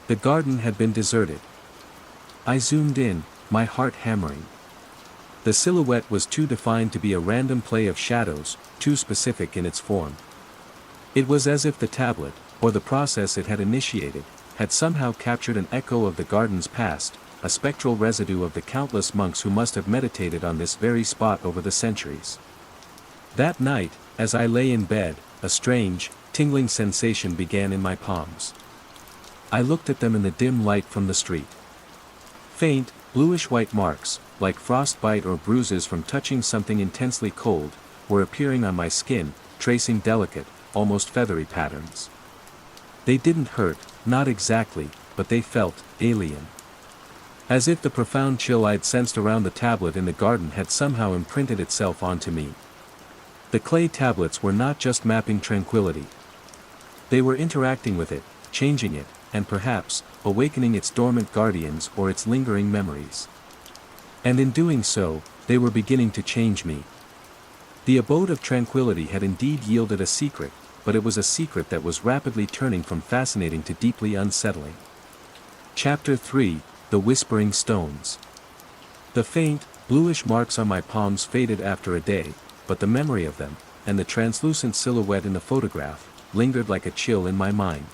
A: The garden had been deserted. I zoomed in, my heart hammering. The silhouette was too defined to be a random play of shadows, too specific in its form. It was as if the tablet, or the process it had initiated, had somehow captured an echo of the garden's past, a spectral residue of the countless monks who must have meditated on this very spot over the centuries. That night, as I lay in bed, a strange, tingling sensation began in my palms. I looked at them in the dim light from the street. Faint, bluish-white marks, like frostbite or bruises from touching something intensely cold, were appearing on my skin, tracing delicate, almost feathery patterns. They didn't hurt, not exactly, but they felt alien. As if the profound chill I'd sensed around the tablet in the garden had somehow imprinted itself onto me. The clay tablets were not just mapping tranquility. They were interacting with it, changing it, and perhaps, awakening its dormant guardians or its lingering memories. And in doing so, they were beginning to change me. The abode of tranquility had indeed yielded a secret, but it was a secret that was rapidly turning from fascinating to deeply unsettling. Chapter 3, The Whispering Stones. The faint, bluish marks on my palms faded after a day, but the memory of them, and the translucent silhouette in the photograph, lingered like a chill in my mind.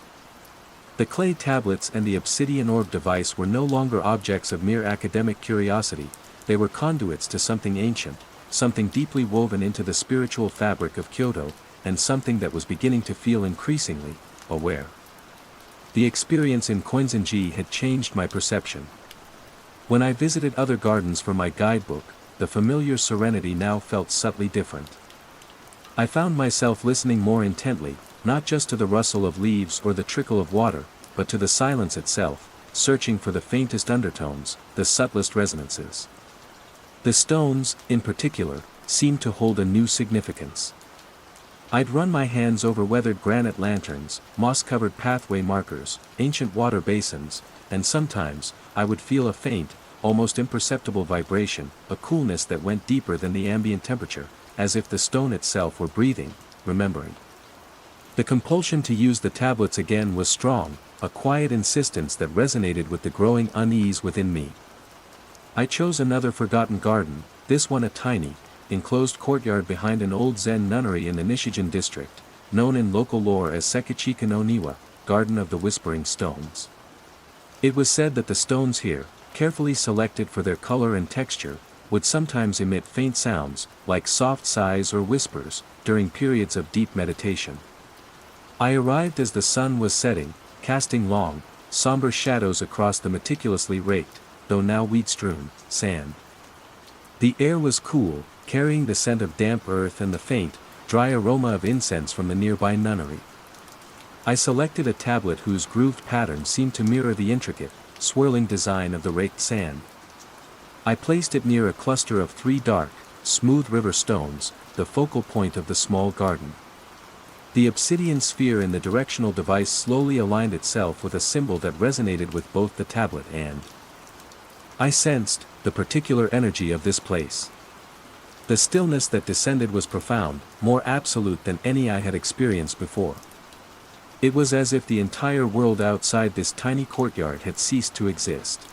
A: The clay tablets and the obsidian orb device were no longer objects of mere academic curiosity, they were conduits to something ancient, something deeply woven into the spiritual fabric of Kyoto, and something that was beginning to feel increasingly aware. The experience in Koinzenji had changed my perception. When I visited other gardens for my guidebook, the familiar serenity now felt subtly different. I found myself listening more intently, not just to the rustle of leaves or the trickle of water, but to the silence itself, searching for the faintest undertones, the subtlest resonances. The stones, in particular, seemed to hold a new significance. I'd run my hands over weathered granite lanterns, moss-covered pathway markers, ancient water basins, and sometimes, I would feel a faint, almost imperceptible vibration, a coolness that went deeper than the ambient temperature, as if the stone itself were breathing, remembering. The compulsion to use the tablets again was strong, a quiet insistence that resonated with the growing unease within me. I chose another forgotten garden, this one a tiny, enclosed courtyard behind an old Zen nunnery in the Nishijin district, known in local lore as Sekichika no Niwa, Garden of the Whispering Stones. It was said that the stones here, carefully selected for their color and texture, would sometimes emit faint sounds, like soft sighs or whispers, during periods of deep meditation. I arrived as the sun was setting, casting long, somber shadows across the meticulously raked, though now weed-strewn, sand. The air was cool, carrying the scent of damp earth and the faint, dry aroma of incense from the nearby nunnery. I selected a tablet whose grooved pattern seemed to mirror the intricate, swirling design of the raked sand. I placed it near a cluster of 3 dark, smooth river stones, the focal point of the small garden. The obsidian sphere in the directional device slowly aligned itself with a symbol that resonated with both the tablet and I sensed the particular energy of this place. The stillness that descended was profound, more absolute than any I had experienced before. It was as if the entire world outside this tiny courtyard had ceased to exist.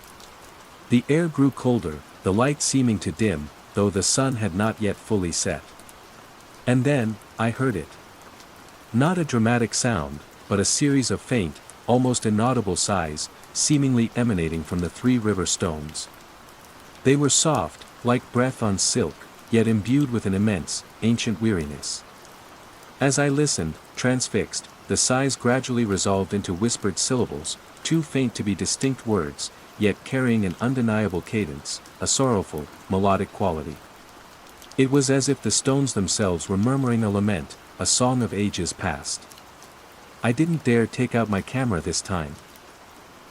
A: The air grew colder, the light seeming to dim, though the sun had not yet fully set. And then, I heard it. Not a dramatic sound, but a series of faint, almost inaudible sighs, seemingly emanating from the 3 river stones. They were soft, like breath on silk, yet imbued with an immense, ancient weariness. As I listened, transfixed, the sighs gradually resolved into whispered syllables, too faint to be distinct words, yet carrying an undeniable cadence, a sorrowful, melodic quality. It was as if the stones themselves were murmuring a lament, a song of ages past. I didn't dare take out my camera this time.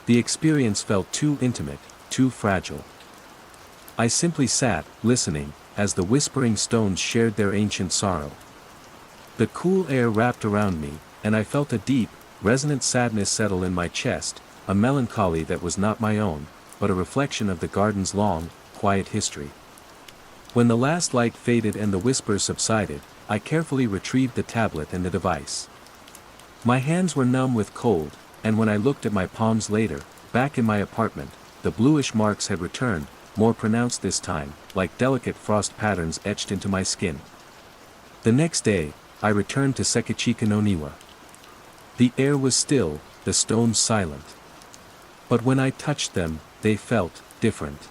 A: The experience felt too intimate, too fragile. I simply sat, listening, as the whispering stones shared their ancient sorrow. The cool air wrapped around me, and I felt a deep, resonant sadness settle in my chest, a melancholy that was not my own, but a reflection of the garden's long, quiet history. When the last light faded and the whispers subsided, I carefully retrieved the tablet and the device. My hands were numb with cold, and when I looked at my palms later, back in my apartment, the bluish marks had returned, more pronounced this time, like delicate frost patterns etched into my skin. The next day, I returned to Sekichika no Niwa. The air was still, the stones silent. But when I touched them, they felt different.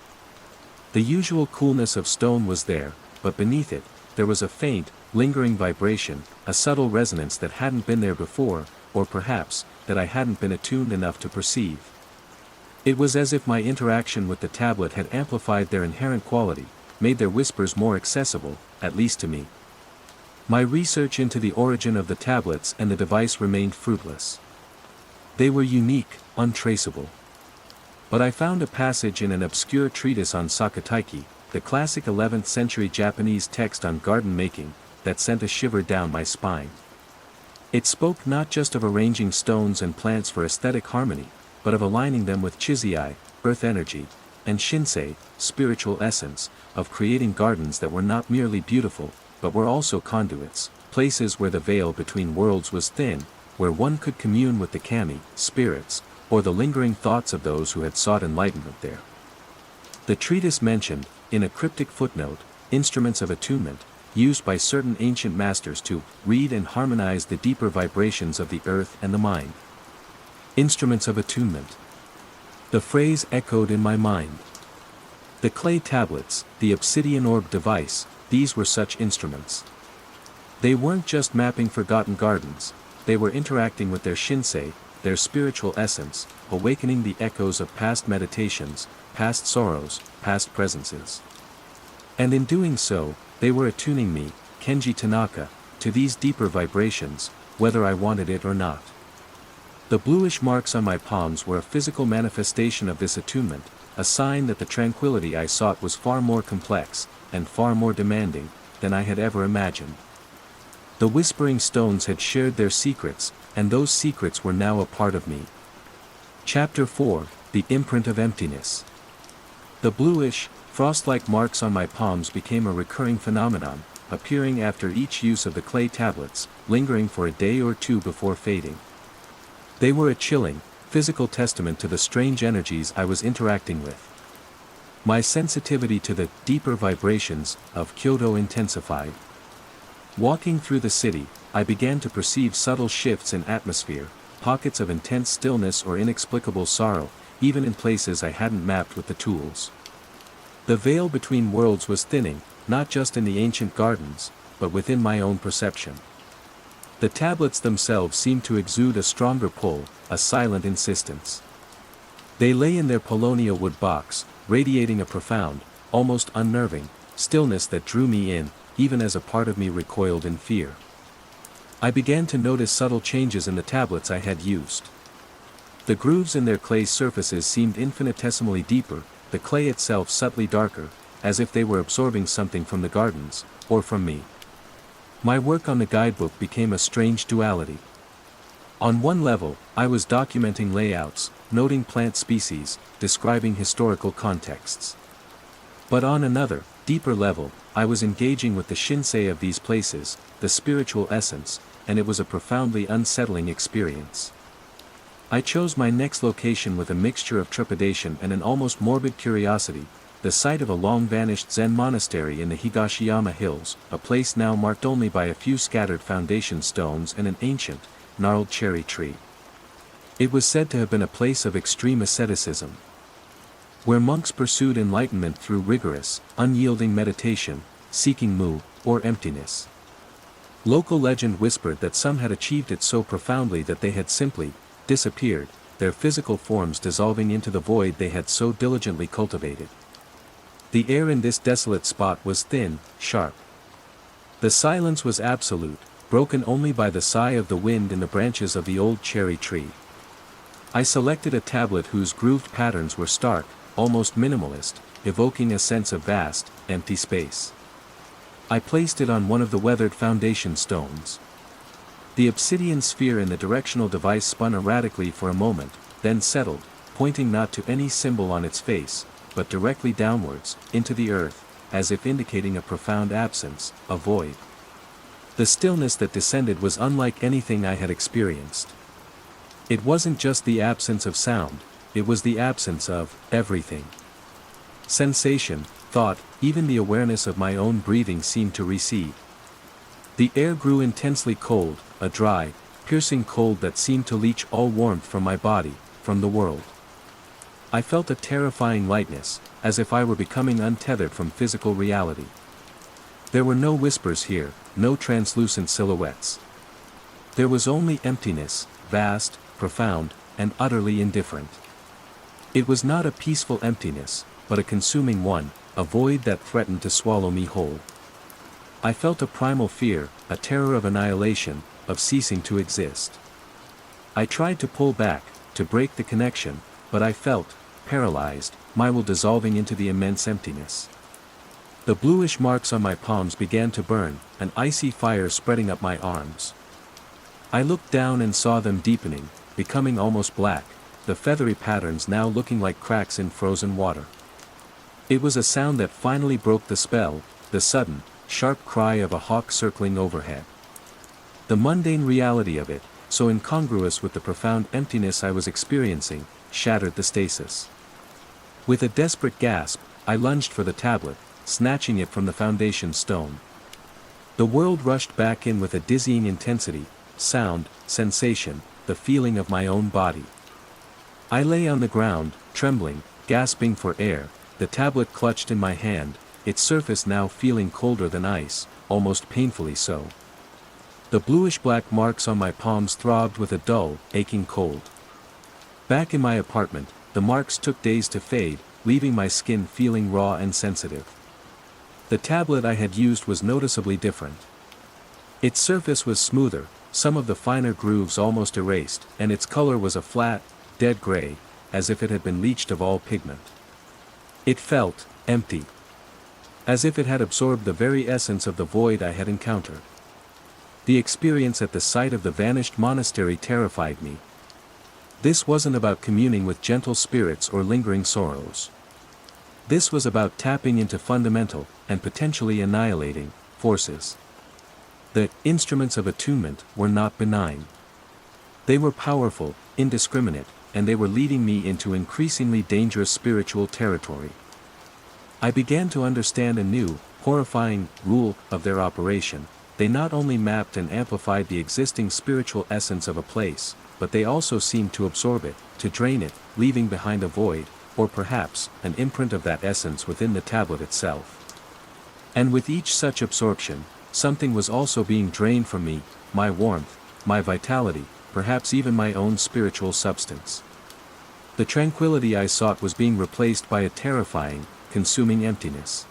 A: The usual coolness of stone was there, but beneath it, there was a faint, lingering vibration, a subtle resonance that hadn't been there before, or perhaps, that I hadn't been attuned enough to perceive. It was as if my interaction with the tablet had amplified their inherent quality, made their whispers more accessible, at least to me. My research into the origin of the tablets and the device remained fruitless. They were unique, untraceable. But I found a passage in an obscure treatise on Sakataiki, the classic 11th century Japanese text on garden making, that sent a shiver down my spine. It spoke not just of arranging stones and plants for aesthetic harmony, but of aligning them with chizai, earth energy, and shinsei, spiritual essence, of creating gardens that were not merely beautiful, but were also conduits, places where the veil between worlds was thin, where one could commune with the kami, spirits, or the lingering thoughts of those who had sought enlightenment there. The treatise mentioned, in a cryptic footnote, instruments of attunement, used by certain ancient masters to read and harmonize the deeper vibrations of the earth and the mind. Instruments of attunement. The phrase echoed in my mind. The clay tablets, the obsidian orb device, these were such instruments. They weren't just mapping forgotten gardens, they were interacting with their shinsei, their spiritual essence, awakening the echoes of past meditations, past sorrows, past presences. And in doing so, they were attuning me, Kenji Tanaka, to these deeper vibrations, whether I wanted it or not. The bluish marks on my palms were a physical manifestation of this attunement, a sign that the tranquility I sought was far more complex, and far more demanding, than I had ever imagined. The whispering stones had shared their secrets, and those secrets were now a part of me. Chapter 4, The Imprint of Emptiness. The bluish, frost-like marks on my palms became a recurring phenomenon, appearing after each use of the clay tablets, lingering for a day or two before fading. They were a chilling, physical testament to the strange energies I was interacting with. My sensitivity to the deeper vibrations of Kyoto intensified. Walking through the city, I began to perceive subtle shifts in atmosphere, pockets of intense stillness or inexplicable sorrow, even in places I hadn't mapped with the tools. The veil between worlds was thinning, not just in the ancient gardens, but within my own perception. The tablets themselves seemed to exude a stronger pull, a silent insistence. They lay in their Polonia wood box, radiating a profound, almost unnerving, stillness that drew me in, even as a part of me recoiled in fear. I began to notice subtle changes in the tablets I had used. The grooves in their clay surfaces seemed infinitesimally deeper, the clay itself subtly darker, as if they were absorbing something from the gardens, or from me. My work on the guidebook became a strange duality. On one level, I was documenting layouts, noting plant species, describing historical contexts. But on another, deeper level, I was engaging with the shinsei of these places, the spiritual essence, and it was a profoundly unsettling experience. I chose my next location with a mixture of trepidation and an almost morbid curiosity, the site of a long-vanished Zen monastery in the Higashiyama Hills, a place now marked only by a few scattered foundation stones and an ancient, gnarled cherry tree. It was said to have been a place of extreme asceticism, where monks pursued enlightenment through rigorous, unyielding meditation, seeking mu, or emptiness. Local legend whispered that some had achieved it so profoundly that they had simply disappeared, their physical forms dissolving into the void they had so diligently cultivated. The air in this desolate spot was thin, sharp. The silence was absolute, broken only by the sigh of the wind in the branches of the old cherry tree. I selected a tablet whose grooved patterns were stark, almost minimalist, evoking a sense of vast, empty space. I placed it on one of the weathered foundation stones. The obsidian sphere in the directional device spun erratically for a moment, then settled, pointing not to any symbol on its face, but directly downwards, into the earth, as if indicating a profound absence, a void. The stillness that descended was unlike anything I had experienced. It wasn't just the absence of sound, it was the absence of everything. Sensation, thought, even the awareness of my own breathing seemed to recede. The air grew intensely cold, a dry, piercing cold that seemed to leach all warmth from my body, from the world. I felt a terrifying lightness, as if I were becoming untethered from physical reality. There were no whispers here, no translucent silhouettes. There was only emptiness, vast, profound, and utterly indifferent. It was not a peaceful emptiness, but a consuming one, a void that threatened to swallow me whole. I felt a primal fear, a terror of annihilation, of ceasing to exist. I tried to pull back, to break the connection, but I felt, paralyzed, my will dissolving into the immense emptiness. The bluish marks on my palms began to burn, an icy fire spreading up my arms. I looked down and saw them deepening, becoming almost black, the feathery patterns now looking like cracks in frozen water. It was a sound that finally broke the spell, the sudden, sharp cry of a hawk circling overhead. The mundane reality of it, so incongruous with the profound emptiness I was experiencing, shattered the stasis. With a desperate gasp, I lunged for the tablet, snatching it from the foundation stone. The world rushed back in with a dizzying intensity, sound, sensation, the feeling of my own body. I lay on the ground, trembling, gasping for air, the tablet clutched in my hand, its surface now feeling colder than ice, almost painfully so. The bluish-black marks on my palms throbbed with a dull, aching cold. Back in my apartment, the marks took days to fade, leaving my skin feeling raw and sensitive. The tablet I had used was noticeably different. Its surface was smoother, some of the finer grooves almost erased, and its color was a flat, dead gray, as if it had been leached of all pigment. It felt empty. As if it had absorbed the very essence of the void I had encountered. The experience at the site of the vanished monastery terrified me. This wasn't about communing with gentle spirits or lingering sorrows. This was about tapping into fundamental, and potentially annihilating, forces. The instruments of attunement were not benign. They were powerful, indiscriminate, and they were leading me into increasingly dangerous spiritual territory. I began to understand a new, horrifying, rule of their operation. They not only mapped and amplified the existing spiritual essence of a place, but they also seemed to absorb it, to drain it, leaving behind a void, or perhaps, an imprint of that essence within the tablet itself. And with each such absorption, something was also being drained from me, my warmth, my vitality, perhaps even my own spiritual substance. The tranquility I sought was being replaced by a terrifying, consuming emptiness.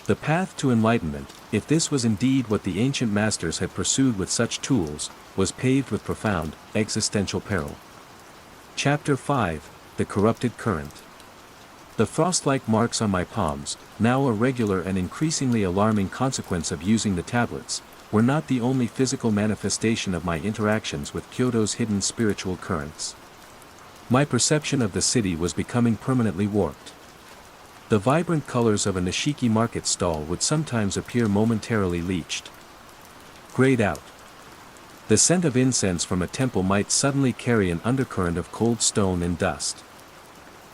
A: The path to enlightenment, if this was indeed what the ancient masters had pursued with such tools, was paved with profound, existential peril. Chapter 5, The Corrupted Current. The frost-like marks on my palms, now a regular and increasingly alarming consequence of using the tablets, were not the only physical manifestation of my interactions with Kyoto's hidden spiritual currents. My perception of the city was becoming permanently warped. The vibrant colors of a Nishiki market stall would sometimes appear momentarily bleached, grayed out. The scent of incense from a temple might suddenly carry an undercurrent of cold stone and dust.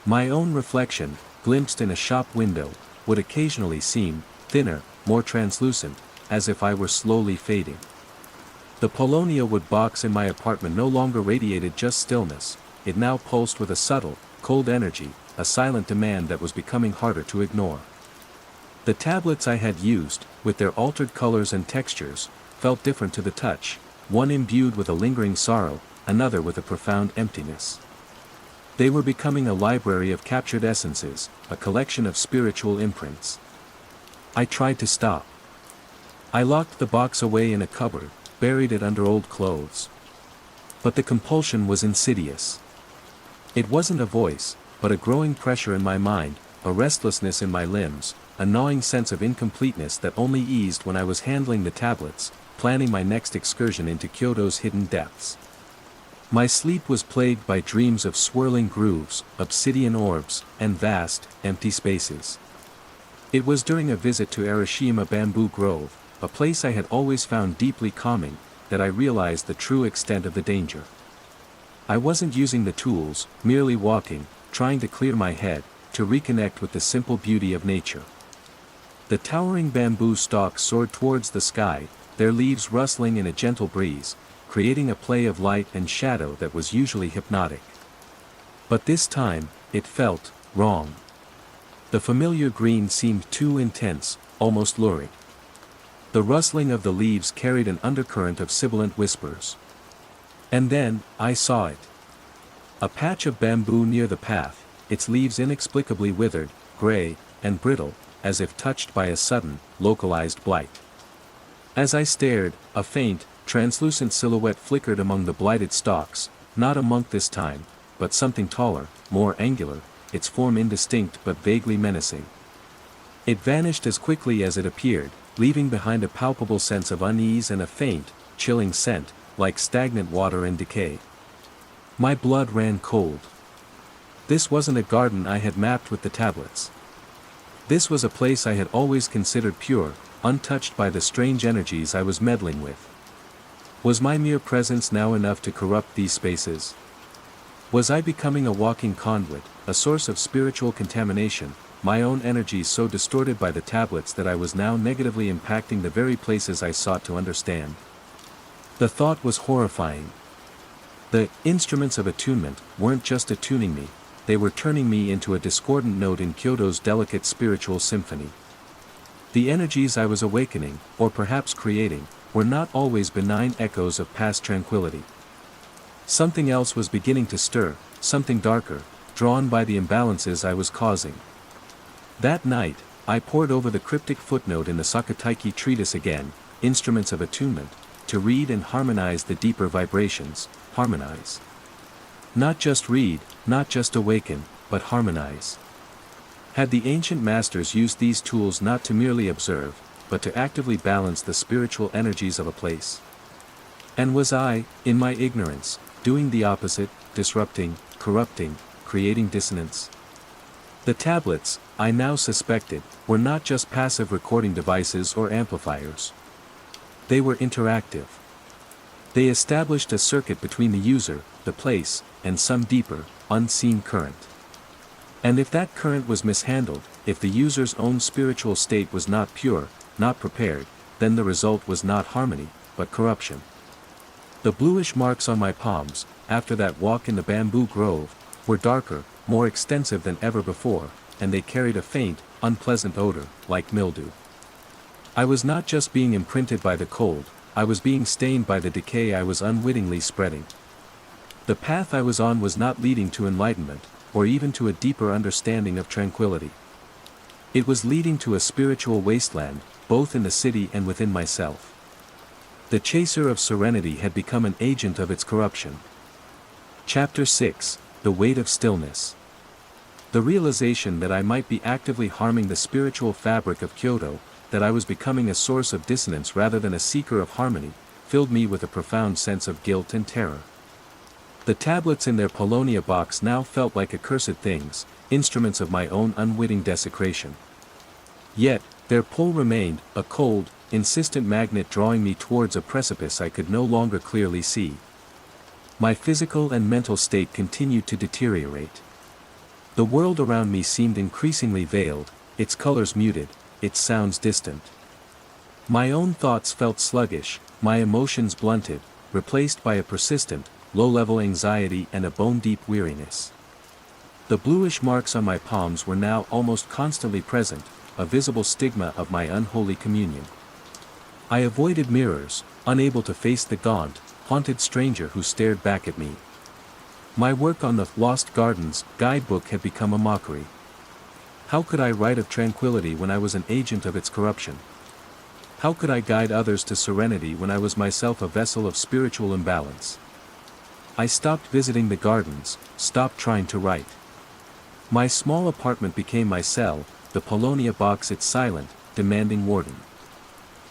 A: My own reflection, glimpsed in a shop window, would occasionally seem thinner, more translucent, as if I were slowly fading. The Polonia wood box in my apartment no longer radiated just stillness, it now pulsed with a subtle, cold energy, a silent demand that was becoming harder to ignore. The tablets I had used, with their altered colors and textures, felt different to the touch, one imbued with a lingering sorrow, another with a profound emptiness. They were becoming a library of captured essences, a collection of spiritual imprints. I tried to stop. I locked the box away in a cupboard, buried it under old clothes. But the compulsion was insidious. It wasn't a voice, but a growing pressure in my mind, a restlessness in my limbs, a gnawing sense of incompleteness that only eased when I was handling the tablets, planning my next excursion into Kyoto's hidden depths. My sleep was plagued by dreams of swirling grooves, obsidian orbs, and vast, empty spaces. It was during a visit to Arashiyama Bamboo Grove, a place I had always found deeply calming, that I realized the true extent of the danger. I wasn't using the tools, merely walking, trying to clear my head, to reconnect with the simple beauty of nature. The towering bamboo stalks soared towards the sky, their leaves rustling in a gentle breeze, creating a play of light and shadow that was usually hypnotic. But this time, it felt wrong. The familiar green seemed too intense, almost lurid. The rustling of the leaves carried an undercurrent of sibilant whispers. And then, I saw it. A patch of bamboo near the path, its leaves inexplicably withered, gray, and brittle, as if touched by a sudden, localized blight. As I stared, a faint, translucent silhouette flickered among the blighted stalks, not a monk this time, but something taller, more angular, its form indistinct but vaguely menacing. It vanished as quickly as it appeared, leaving behind a palpable sense of unease and a faint, chilling scent, like stagnant water and decay. My blood ran cold. This wasn't a garden I had mapped with the tablets. This was a place I had always considered pure, untouched by the strange energies I was meddling with. Was my mere presence now enough to corrupt these spaces? Was I becoming a walking conduit, a source of spiritual contamination, my own energies so distorted by the tablets that I was now negatively impacting the very places I sought to understand? The thought was horrifying. The instruments of attunement weren't just attuning me, they were turning me into a discordant note in Kyoto's delicate spiritual symphony. The energies I was awakening, or perhaps creating, were not always benign echoes of past tranquility. Something else was beginning to stir, something darker, drawn by the imbalances I was causing. That night, I pored over the cryptic footnote in the Sakataiki treatise again, Instruments of Attunement, to read and harmonize the deeper vibrations. Harmonize. Not just read, not just awaken, but harmonize. Had the ancient masters used these tools not to merely observe, but to actively balance the spiritual energies of a place? And was I, in my ignorance, doing the opposite, disrupting, corrupting, creating dissonance? The tablets, I now suspected, were not just passive recording devices or amplifiers. They were interactive. They established a circuit between the user, the place, and some deeper, unseen current. And if that current was mishandled, if the user's own spiritual state was not pure, not prepared, then the result was not harmony, but corruption. The bluish marks on my palms, after that walk in the bamboo grove, were darker, more extensive than ever before, and they carried a faint, unpleasant odor, like mildew. I was not just being imprinted by the cold, I was being stained by the decay I was unwittingly spreading. The path I was on was not leading to enlightenment, or even to a deeper understanding of tranquility. It was leading to a spiritual wasteland, both in the city and within myself. The chaser of serenity had become an agent of its corruption. Chapter 6, The Weight of Stillness. The realization that I might be actively harming the spiritual fabric of Kyoto, that I was becoming a source of dissonance rather than a seeker of harmony, filled me with a profound sense of guilt and terror. The tablets in their Polonia box now felt like accursed things, instruments of my own unwitting desecration. Yet, their pull remained, a cold, insistent magnet drawing me towards a precipice I could no longer clearly see. My physical and mental state continued to deteriorate. The world around me seemed increasingly veiled, its colors muted, its sounds distant. My own thoughts felt sluggish, my emotions blunted, replaced by a persistent, low-level anxiety and a bone-deep weariness. The bluish marks on my palms were now almost constantly present, a visible stigma of my unholy communion. I avoided mirrors, unable to face the gaunt, haunted stranger who stared back at me. My work on the Lost Gardens guidebook had become a mockery. How could I write of tranquility when I was an agent of its corruption? How could I guide others to serenity when I was myself a vessel of spiritual imbalance? I stopped visiting the gardens, stopped trying to write. My small apartment became my cell, the Polonia box its silent, demanding warden.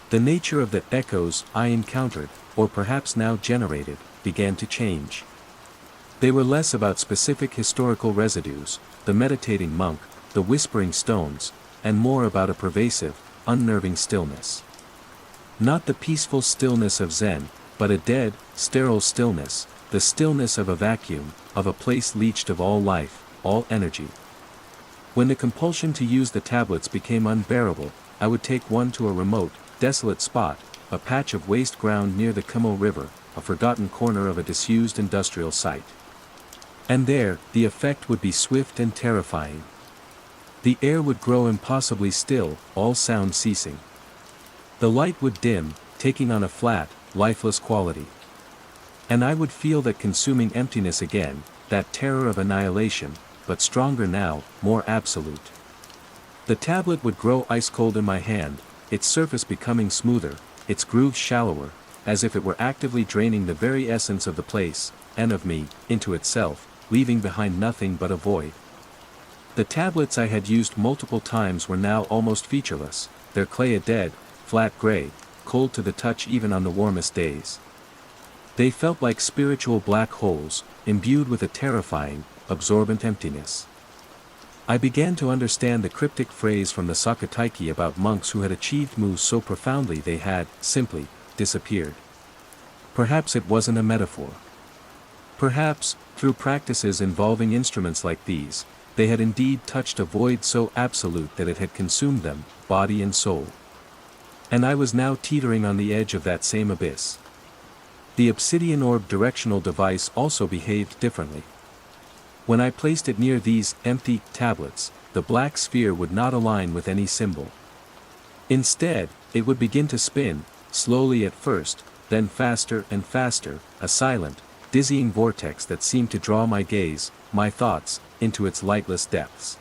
A: The nature of the echoes I encountered, or perhaps now generated, began to change. They were less about specific historical residues, the meditating monk, the whispering stones, and more about a pervasive, unnerving stillness. Not the peaceful stillness of Zen, but a dead, sterile stillness, the stillness of a vacuum, of a place leached of all life, all energy. When the compulsion to use the tablets became unbearable, I would take one to a remote, desolate spot, a patch of waste ground near the Kumo River, a forgotten corner of a disused industrial site. And there, the effect would be swift and terrifying. The air would grow impossibly still, all sound ceasing. The light would dim, taking on a flat, lifeless quality. And I would feel that consuming emptiness again, that terror of annihilation, but stronger now, more absolute. The tablet would grow ice-cold in my hand, its surface becoming smoother, its grooves shallower, as if it were actively draining the very essence of the place, and of me, into itself, leaving behind nothing but a void. The tablets I had used multiple times were now almost featureless, their clay a dead, flat gray, cold to the touch even on the warmest days. They felt like spiritual black holes, imbued with a terrifying, absorbent emptiness. I began to understand the cryptic phrase from the Sakataiki about monks who had achieved moves so profoundly they had, simply, disappeared. Perhaps it wasn't a metaphor. Perhaps, through practices involving instruments like these, they had indeed touched a void so absolute that it had consumed them, body and soul. And I was now teetering on the edge of that same abyss. The obsidian orb directional device also behaved differently. When I placed it near these empty tablets, the black sphere would not align with any symbol. Instead, it would begin to spin, slowly at first, then faster and faster, a silent, dizzying vortex that seemed to draw my gaze, my thoughts, into its lightless depths.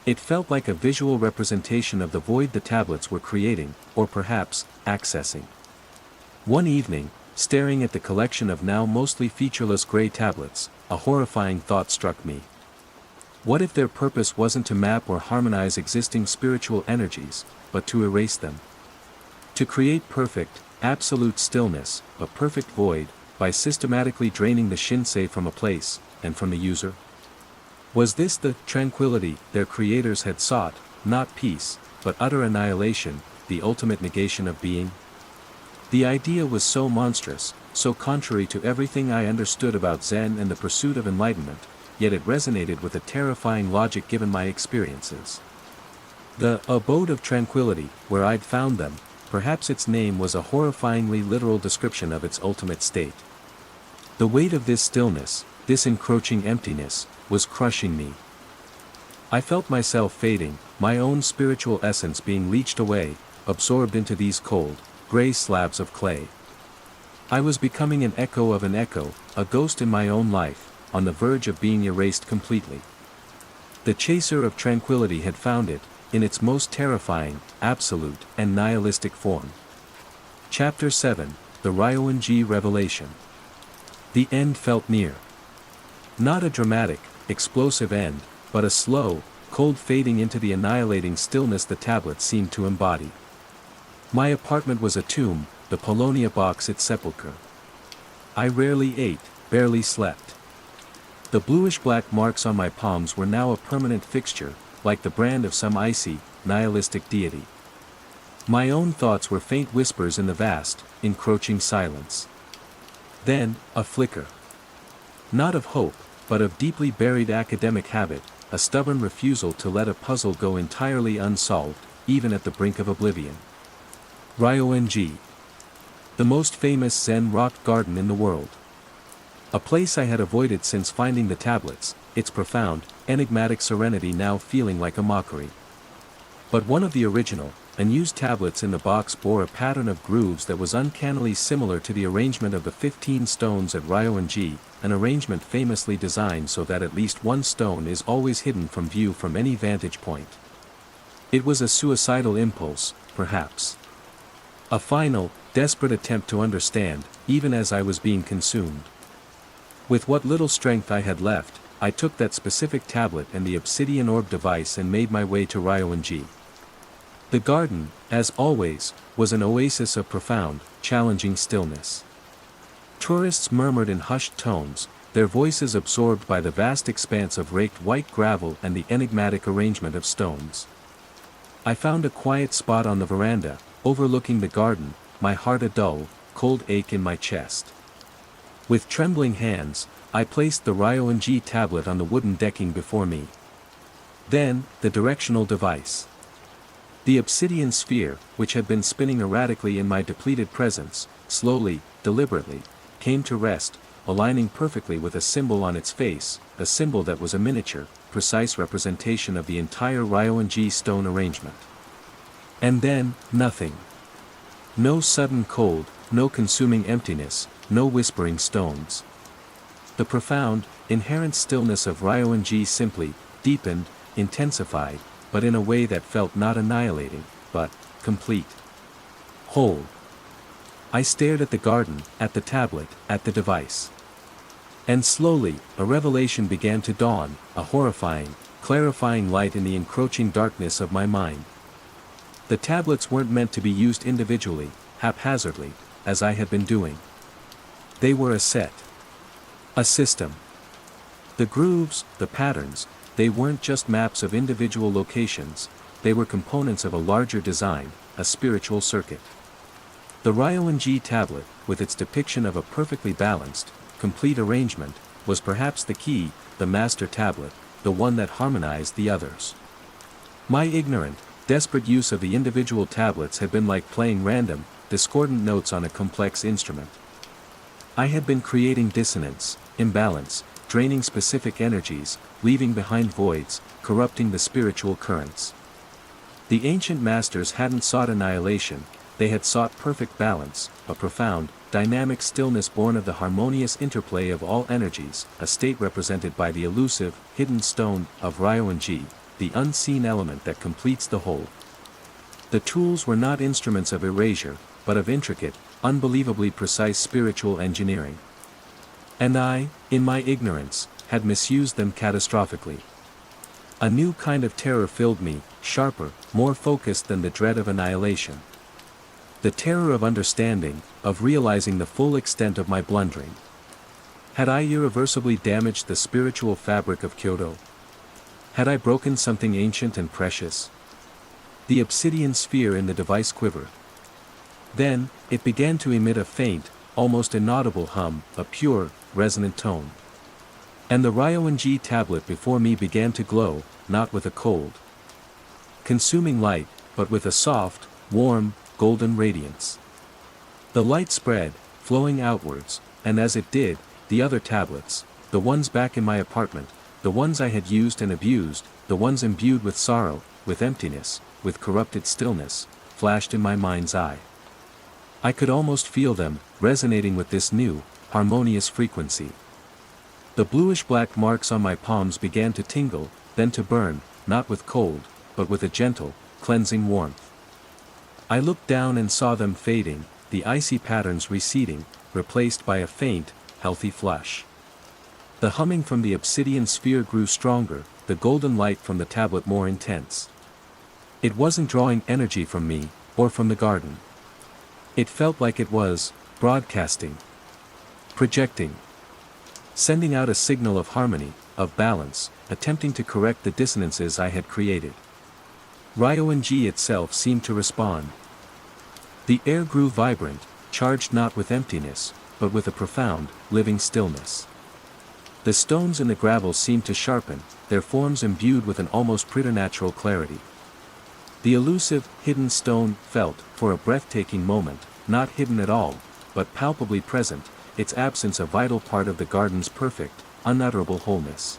A: It felt like a visual representation of the void the tablets were creating, or perhaps, accessing. One evening, staring at the collection of now mostly featureless gray tablets, a horrifying thought struck me. What if their purpose wasn't to map or harmonize existing spiritual energies, but to erase them? To create perfect, absolute stillness, a perfect void, by systematically draining the shinsei from a place, and from the user? Was this the tranquility their creators had sought, not peace, but utter annihilation, the ultimate negation of being? The idea was so monstrous, so contrary to everything I understood about Zen and the pursuit of enlightenment, yet it resonated with a terrifying logic given my experiences. The abode of tranquility, where I'd found them, perhaps its name was a horrifyingly literal description of its ultimate state. The weight of this stillness, this encroaching emptiness, was crushing me. I felt myself fading, my own spiritual essence being leached away, absorbed into these cold, gray slabs of clay. I was becoming an echo of an echo, a ghost in my own life, on the verge of being erased completely. The chaser of tranquility had found it, in its most terrifying, absolute, and nihilistic form. Chapter 7, The Ryoanji Revelation. The end felt near. Not a dramatic, explosive end, but a slow, cold fading into the annihilating stillness the tablet seemed to embody. My apartment was a tomb, the Polonia box its sepulchre. I rarely ate, barely slept. The bluish-black marks on my palms were now a permanent fixture, like the brand of some icy, nihilistic deity. My own thoughts were faint whispers in the vast, encroaching silence. Then, a flicker. Not of hope, but of deeply buried academic habit, a stubborn refusal to let a puzzle go entirely unsolved, even at the brink of oblivion. Ryoanji. The most famous Zen rock garden in the world. A place I had avoided since finding the tablets, its profound, enigmatic serenity now feeling like a mockery. But one of the original, unused tablets in the box bore a pattern of grooves that was uncannily similar to the arrangement of the 15 stones at Ryoanji, an arrangement famously designed so that at least one stone is always hidden from view from any vantage point. It was a suicidal impulse, perhaps. A final, desperate attempt to understand, even as I was being consumed. With what little strength I had left, I took that specific tablet and the obsidian orb device and made my way to Ryoanji. The garden, as always, was an oasis of profound, challenging stillness. Tourists murmured in hushed tones, their voices absorbed by the vast expanse of raked white gravel and the enigmatic arrangement of stones. I found a quiet spot on the veranda, overlooking the garden, my heart a dull, cold ache in my chest. With trembling hands, I placed the Ryoanji tablet on the wooden decking before me. Then, the directional device. The obsidian sphere, which had been spinning erratically in my depleted presence, slowly, deliberately, came to rest, aligning perfectly with a symbol on its face, a symbol that was a miniature, precise representation of the entire Ryoanji stone arrangement. And then, nothing. No sudden cold, no consuming emptiness, no whispering stones. The profound, inherent stillness of Ryoanji simply, deepened, intensified, but in a way that felt not annihilating, but complete. Whole. I stared at the garden, at the tablet, at the device. And slowly, a revelation began to dawn, a horrifying, clarifying light in the encroaching darkness of my mind. The tablets weren't meant to be used individually, haphazardly, as I had been doing. They were a set. A system. The grooves, the patterns, They weren't just maps of individual locations, they were components of a larger design, a spiritual circuit. The Ryuan tablet, with its depiction of a perfectly balanced, complete arrangement, was perhaps the key, the master tablet, the one that harmonized the others. My ignorant, desperate use of the individual tablets had been like playing random, discordant notes on a complex instrument. I had been creating dissonance, imbalance, draining specific energies, leaving behind voids, corrupting the spiritual currents. The ancient masters hadn't sought annihilation, they had sought perfect balance, a profound, dynamic stillness born of the harmonious interplay of all energies, a state represented by the elusive, hidden stone of Ryuan, the unseen element that completes the whole. The tools were not instruments of erasure, but of intricate, unbelievably precise spiritual engineering. And I, in my ignorance, had misused them catastrophically. A new kind of terror filled me, sharper, more focused than the dread of annihilation. The terror of understanding, of realizing the full extent of my blundering. Had I irreversibly damaged the spiritual fabric of Kyoto? Had I broken something ancient and precious? The obsidian sphere in the device quivered. Then, it began to emit a faint, almost inaudible hum, a pure, resonant tone. And the Ryuan tablet before me began to glow, not with a cold, consuming light, but with a soft, warm, golden radiance. The light spread, flowing outwards, and as it did, the other tablets, the ones back in my apartment, the ones I had used and abused, the ones imbued with sorrow, with emptiness, with corrupted stillness, flashed in my mind's eye. I could almost feel them, resonating with this new, harmonious frequency. The bluish-black marks on my palms began to tingle, then to burn, not with cold, but with a gentle, cleansing warmth. I looked down and saw them fading, the icy patterns receding, replaced by a faint, healthy flush. The humming from the obsidian sphere grew stronger, the golden light from the tablet more intense. It wasn't drawing energy from me, or from the garden. It felt like it was, broadcasting, projecting, sending out a signal of harmony, of balance, attempting to correct the dissonances I had created. Ryuan itself seemed to respond. The air grew vibrant, charged not with emptiness, but with a profound, living stillness. The stones in the gravel seemed to sharpen, their forms imbued with an almost preternatural clarity. The elusive, hidden stone felt, for a breathtaking moment, not hidden at all, but palpably present, its absence a vital part of the garden's perfect, unutterable wholeness.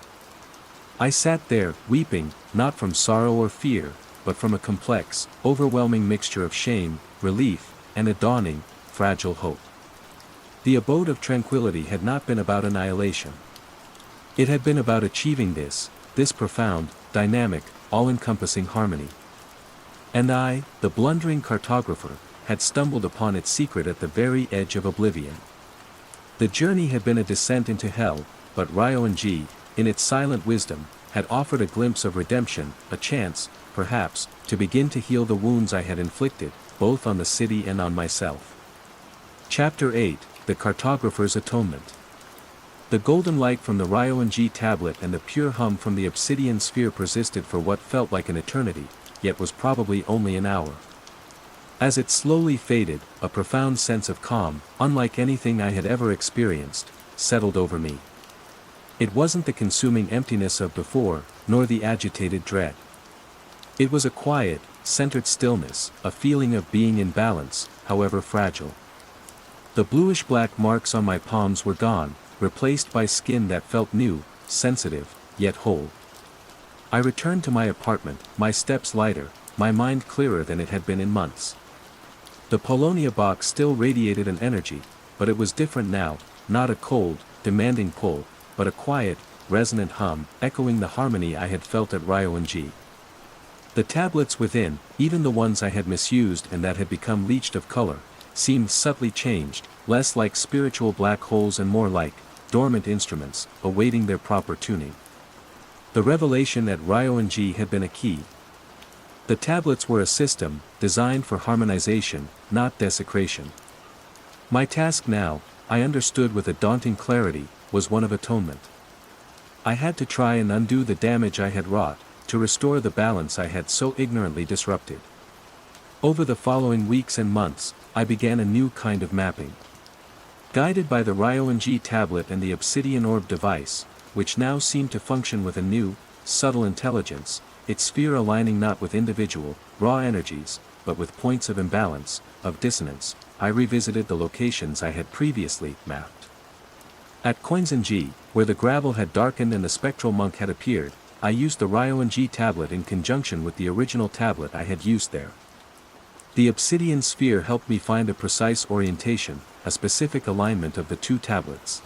A: I sat there, weeping, not from sorrow or fear, but from a complex, overwhelming mixture of shame, relief, and a dawning, fragile hope. The abode of tranquility had not been about annihilation. It had been about achieving this profound, dynamic, all-encompassing harmony. And I, the blundering cartographer, had stumbled upon its secret at the very edge of oblivion. The journey had been a descent into hell, but Ryuan, in its silent wisdom, had offered a glimpse of redemption, a chance, perhaps, to begin to heal the wounds I had inflicted, both on the city and on myself. Chapter 8, The Cartographer's Atonement. The golden light from the Ryuan tablet and the pure hum from the obsidian sphere persisted for what felt like an eternity, yet was probably only an hour. As it slowly faded, a profound sense of calm, unlike anything I had ever experienced, settled over me. It wasn't the consuming emptiness of before, nor the agitated dread. It was a quiet, centered stillness, a feeling of being in balance, however fragile. The bluish-black marks on my palms were gone, replaced by skin that felt new, sensitive, yet whole. I returned to my apartment, my steps lighter, my mind clearer than it had been in months. The Polonia box still radiated an energy, but it was different now, not a cold, demanding pull, but a quiet, resonant hum, echoing the harmony I had felt at Ryuan. The tablets within, even the ones I had misused and that had become leached of color, seemed subtly changed, less like spiritual black holes and more like dormant instruments, awaiting their proper tuning. The revelation at Ryuan had been a key. The tablets were a system, designed for harmonization, not desecration. My task now, I understood with a daunting clarity, was one of atonement. I had to try and undo the damage I had wrought, to restore the balance I had so ignorantly disrupted. Over the following weeks and months, I began a new kind of mapping. Guided by the ryong tablet and the obsidian orb device, which now seemed to function with a new, subtle intelligence, its sphere aligning not with individual, raw energies, but with points of imbalance, of dissonance, I revisited the locations I had previously mapped. At Koinzenji, where the gravel had darkened and the spectral monk had appeared, I used the ryong tablet in conjunction with the original tablet I had used there. The obsidian sphere helped me find a precise orientation, a specific alignment of the two tablets.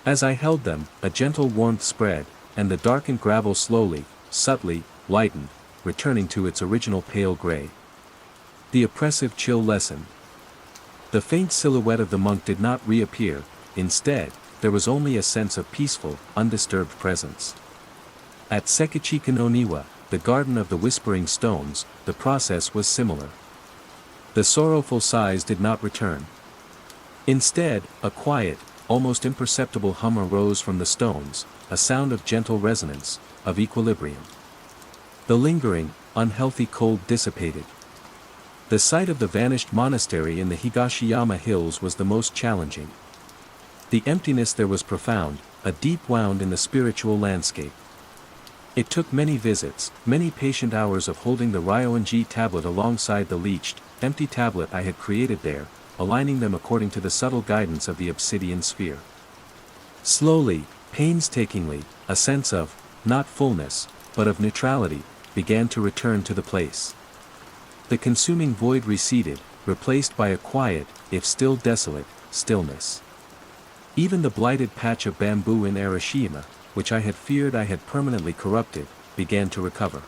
A: As I held them, a gentle warmth spread, and the darkened gravel slowly, subtly, lightened, returning to its original pale gray. The oppressive chill lessened. The faint silhouette of the monk did not reappear, instead, there was only a sense of peaceful, undisturbed presence. At Sekichika no Niwa, the garden of the whispering stones, the process was similar. The sorrowful sighs did not return. Instead, a quiet, almost imperceptible hum arose from the stones, a sound of gentle resonance, of equilibrium. The lingering, unhealthy cold dissipated. The sight of the vanished monastery in the Higashiyama hills was the most challenging. The emptiness there was profound, a deep wound in the spiritual landscape. It took many visits, many patient hours of holding the ryong tablet alongside the leached, empty tablet I had created there, aligning them according to the subtle guidance of the obsidian sphere. Slowly, painstakingly, a sense of, not fullness, but of neutrality, began to return to the place. The consuming void receded, replaced by a quiet, if still desolate, stillness. Even the blighted patch of bamboo in Arashiyama, which I had feared I had permanently corrupted, began to recover.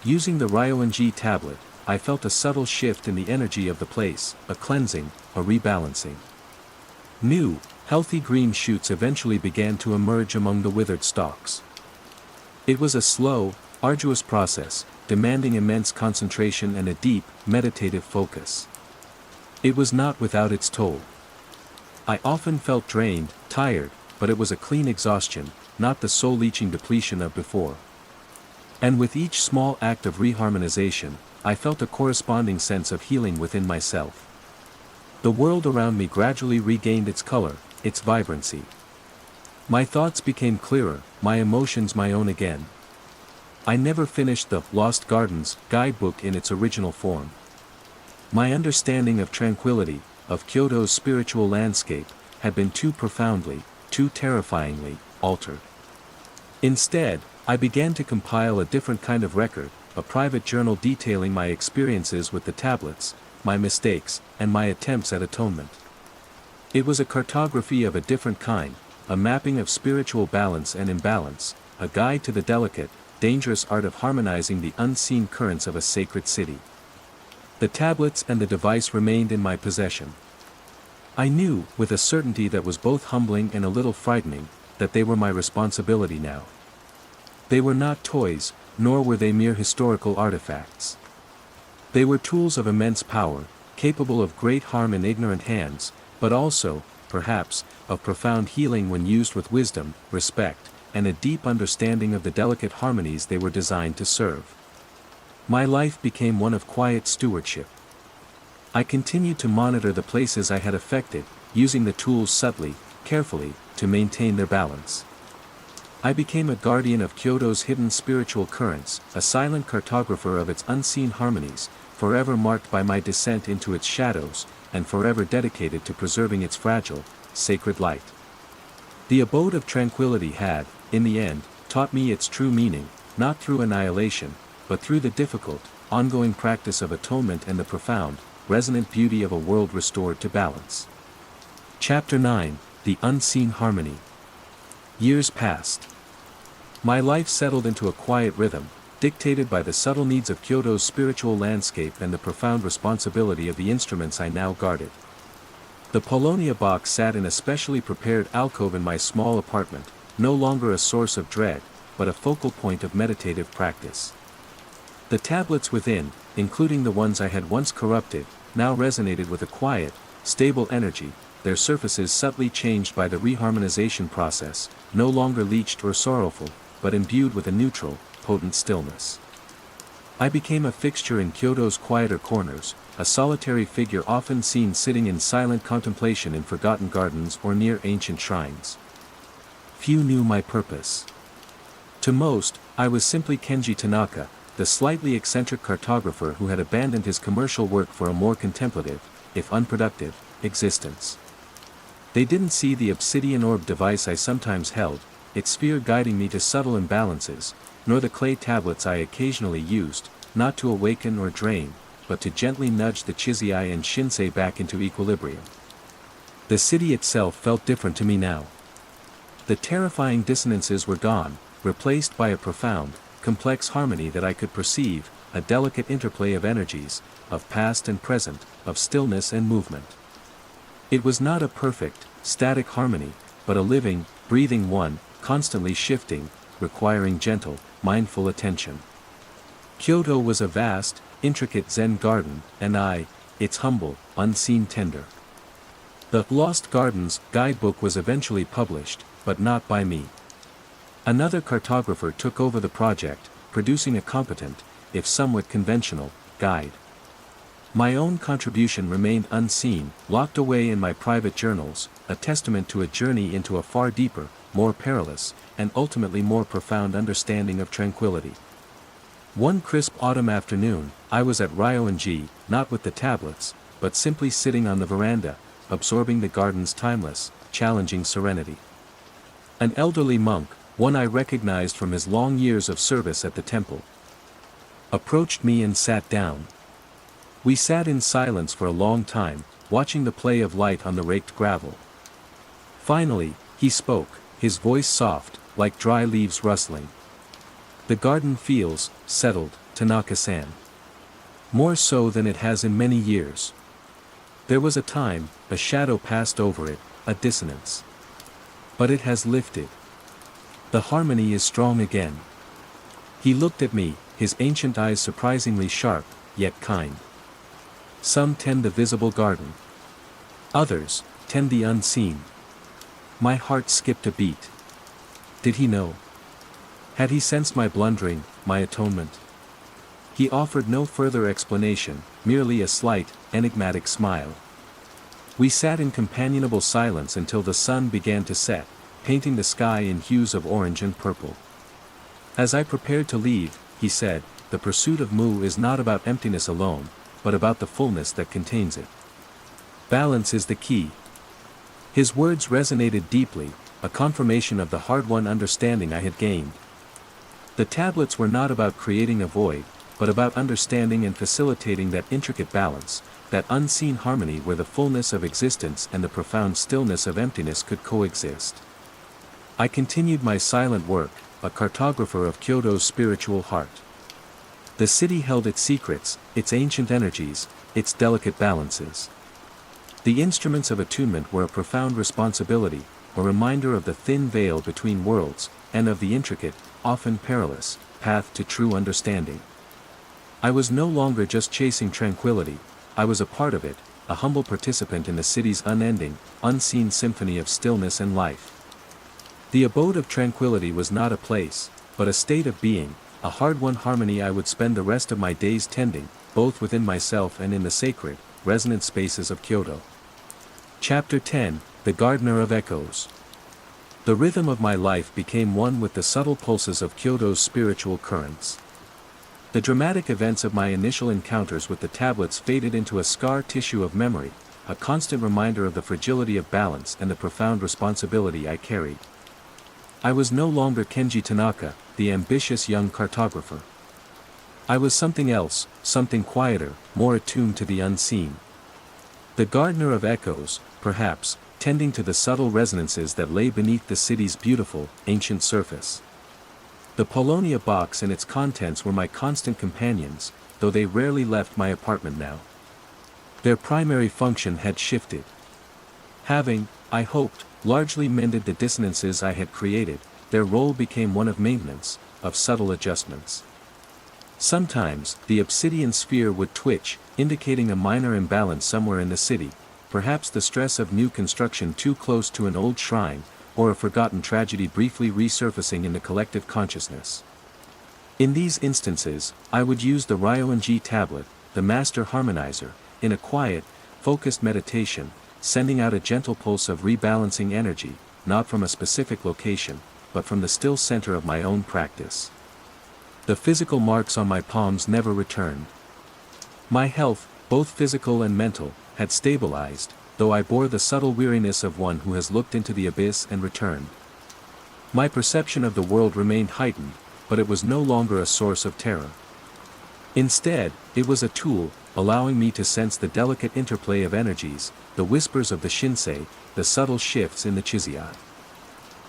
A: Using the ryong tablet, I felt a subtle shift in the energy of the place, a cleansing, a rebalancing. New, healthy green shoots eventually began to emerge among the withered stalks. It was a slow, arduous process, demanding immense concentration and a deep, meditative focus. It was not without its toll. I often felt drained, tired, but it was a clean exhaustion, not the soul-leeching depletion of before. And with each small act of reharmonization, I felt a corresponding sense of healing within myself. The world around me gradually regained its color, its vibrancy. My thoughts became clearer, my emotions my own again. I never finished the Lost Gardens guidebook in its original form. My understanding of tranquility, of Kyoto's spiritual landscape, had been too profoundly, too terrifyingly, altered. Instead, I began to compile a different kind of record, a private journal detailing my experiences with the tablets, my mistakes, and my attempts at atonement. It was a cartography of a different kind, a mapping of spiritual balance and imbalance, a guide to the delicate, dangerous art of harmonizing the unseen currents of a sacred city. The tablets and the device remained in my possession. I knew, with a certainty that was both humbling and a little frightening, that they were my responsibility now. They were not toys, nor were they mere historical artifacts. They were tools of immense power, capable of great harm in ignorant hands, but also, perhaps, of profound healing when used with wisdom, respect, and a deep understanding of the delicate harmonies they were designed to serve. My life became one of quiet stewardship. I continued to monitor the places I had affected, using the tools subtly, carefully, to maintain their balance. I became a guardian of Kyoto's hidden spiritual currents, a silent cartographer of its unseen harmonies, forever marked by my descent into its shadows, and forever dedicated to preserving its fragile, sacred light. The abode of tranquility had, in the end, taught me its true meaning, not through annihilation, but through the difficult, ongoing practice of atonement and the profound, resonant beauty of a world restored to balance. Chapter 9, The Unseen Harmony. Years passed. My life settled into a quiet rhythm, dictated by the subtle needs of Kyoto's spiritual landscape and the profound responsibility of the instruments I now guarded. The Polonia box sat in a specially prepared alcove in my small apartment, no longer a source of dread, but a focal point of meditative practice. The tablets within, including the ones I had once corrupted, now resonated with a quiet, stable energy, their surfaces subtly changed by the reharmonization process, no longer leached or sorrowful, but imbued with a neutral, potent stillness. I became a fixture in Kyoto's quieter corners, a solitary figure often seen sitting in silent contemplation in forgotten gardens or near ancient shrines. Few knew my purpose. To most, I was simply Kenji Tanaka, the slightly eccentric cartographer who had abandoned his commercial work for a more contemplative, if unproductive, existence. They didn't see the obsidian orb device I sometimes held, its sphere guiding me to subtle imbalances, nor the clay tablets I occasionally used, not to awaken or drain, but to gently nudge the Chizai and Shinsei back into equilibrium. The city itself felt different to me now. The terrifying dissonances were gone, replaced by a profound, complex harmony that I could perceive, a delicate interplay of energies, of past and present, of stillness and movement. It was not a perfect, static harmony, but a living, breathing one, constantly shifting, requiring gentle, mindful attention. Kyoto was a vast, intricate Zen garden, and I, its humble, unseen tender. The Lost Gardens guidebook was eventually published, but not by me. Another cartographer took over the project, producing a competent, if somewhat conventional, guide. My own contribution remained unseen, locked away in my private journals, a testament to a journey into a far deeper, more perilous, and ultimately more profound understanding of tranquility. One crisp autumn afternoon, I was at Ryoanji, not with the tablets, but simply sitting on the veranda, absorbing the garden's timeless, challenging serenity. An elderly monk, one I recognized from his long years of service at the temple, approached me and sat down. We sat in silence for a long time, watching the play of light on the raked gravel. Finally, he spoke, his voice soft, like dry leaves rustling. The garden feels settled, Tanaka-san. More so than it has in many years. There was a time, a shadow passed over it, a dissonance. But it has lifted. The harmony is strong again. He looked at me, his ancient eyes surprisingly sharp, yet kind. Some tend the visible garden. Others tend the unseen. My heart skipped a beat. Did he know? Had he sensed my blundering, my atonement? He offered no further explanation, merely a slight, enigmatic smile. We sat in companionable silence until the sun began to set, painting the sky in hues of orange and purple. As I prepared to leave, he said, "The pursuit of Mu is not about emptiness alone, but about the fullness that contains it. Balance is the key." His words resonated deeply, a confirmation of the hard-won understanding I had gained. The tablets were not about creating a void, but about understanding and facilitating that intricate balance, that unseen harmony where the fullness of existence and the profound stillness of emptiness could coexist. I continued my silent work, a cartographer of Kyoto's spiritual heart. The city held its secrets, its ancient energies, its delicate balances. The instruments of attunement were a profound responsibility, a reminder of the thin veil between worlds, and of the intricate, often perilous, path to true understanding. I was no longer just chasing tranquility, I was a part of it, a humble participant in the city's unending, unseen symphony of stillness and life. The abode of tranquility was not a place, but a state of being, a hard-won harmony I would spend the rest of my days tending, both within myself and in the sacred, resonant spaces of Kyoto. Chapter 10, The Gardener of Echoes. The rhythm of my life became one with the subtle pulses of Kyoto's spiritual currents. The dramatic events of my initial encounters with the tablets faded into a scar tissue of memory, a constant reminder of the fragility of balance and the profound responsibility I carried. I was no longer Kenji Tanaka, the ambitious young cartographer. I was something else, something quieter, more attuned to the unseen. The gardener of echoes, perhaps, tending to the subtle resonances that lay beneath the city's beautiful, ancient surface. The Polonia box and its contents were my constant companions, though they rarely left my apartment now. Their primary function had shifted. Having, I hoped, largely mended the dissonances I had created, their role became one of maintenance, of subtle adjustments. Sometimes, the obsidian sphere would twitch, indicating a minor imbalance somewhere in the city, perhaps the stress of new construction too close to an old shrine, or a forgotten tragedy briefly resurfacing in the collective consciousness. In these instances, I would use the ryong tablet, the master harmonizer, in a quiet, focused meditation, sending out a gentle pulse of rebalancing energy, not from a specific location, but from the still center of my own practice. The physical marks on my palms never returned. My health, both physical and mental, had stabilized, though I bore the subtle weariness of one who has looked into the abyss and returned. My perception of the world remained heightened, but it was no longer a source of terror. Instead, it was a tool, allowing me to sense the delicate interplay of energies, the whispers of the shinsei, the subtle shifts in the chizai.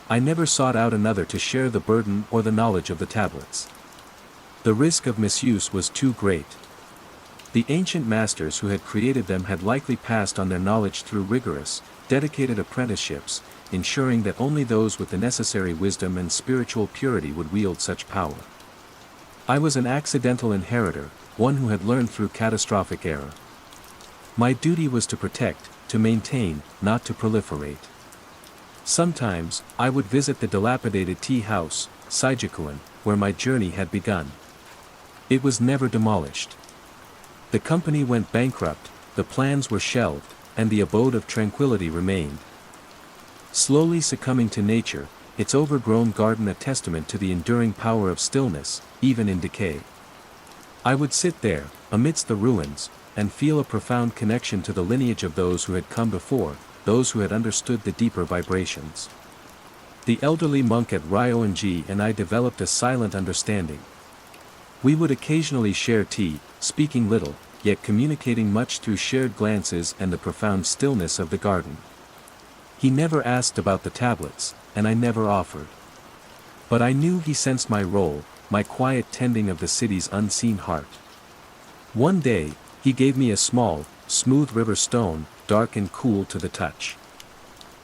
A: I never sought out another to share the burden or the knowledge of the tablets. The risk of misuse was too great. The ancient masters who had created them had likely passed on their knowledge through rigorous, dedicated apprenticeships, ensuring that only those with the necessary wisdom and spiritual purity would wield such power. I was an accidental inheritor, one who had learned through catastrophic error. My duty was to protect, to maintain, not to proliferate. Sometimes, I would visit the dilapidated tea house, Saijukuin, where my journey had begun. It was never demolished. The company went bankrupt, the plans were shelved, and the abode of tranquility remained. Slowly succumbing to nature, its overgrown garden a testament to the enduring power of stillness, even in decay. I would sit there, amidst the ruins, and feel a profound connection to the lineage of those who had come before, those who had understood the deeper vibrations. The elderly monk at Ryong and I developed a silent understanding. We would occasionally share tea, speaking little, yet communicating much through shared glances and the profound stillness of the garden. He never asked about the tablets, and I never offered. But I knew he sensed my role, my quiet tending of the city's unseen heart. One day, he gave me a small, smooth river stone, dark and cool to the touch.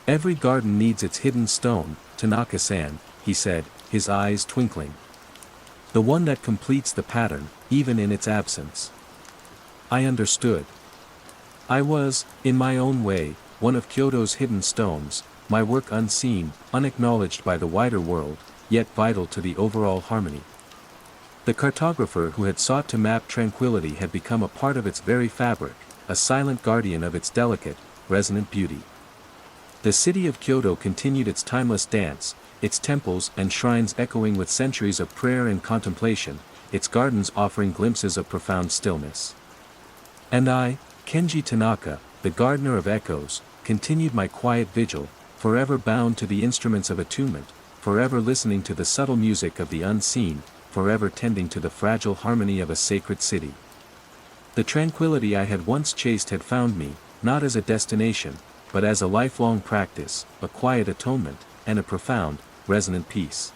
A: Every garden needs its hidden stone, Tanaka-san, he said, his eyes twinkling. The one that completes the pattern, even in its absence. I understood. I was, in my own way, one of Kyoto's hidden stones, my work unseen, unacknowledged by the wider world, yet vital to the overall harmony. The cartographer who had sought to map tranquility had become a part of its very fabric, a silent guardian of its delicate, resonant beauty. The city of Kyoto continued its timeless dance, its temples and shrines echoing with centuries of prayer and contemplation, its gardens offering glimpses of profound stillness. And I, Kenji Tanaka, the gardener of echoes, continued my quiet vigil, forever bound to the instruments of attunement, forever listening to the subtle music of the unseen, forever tending to the fragile harmony of a sacred city. The tranquility I had once chased had found me, not as a destination, but as a lifelong practice, a quiet atonement, and a profound, resonant peace.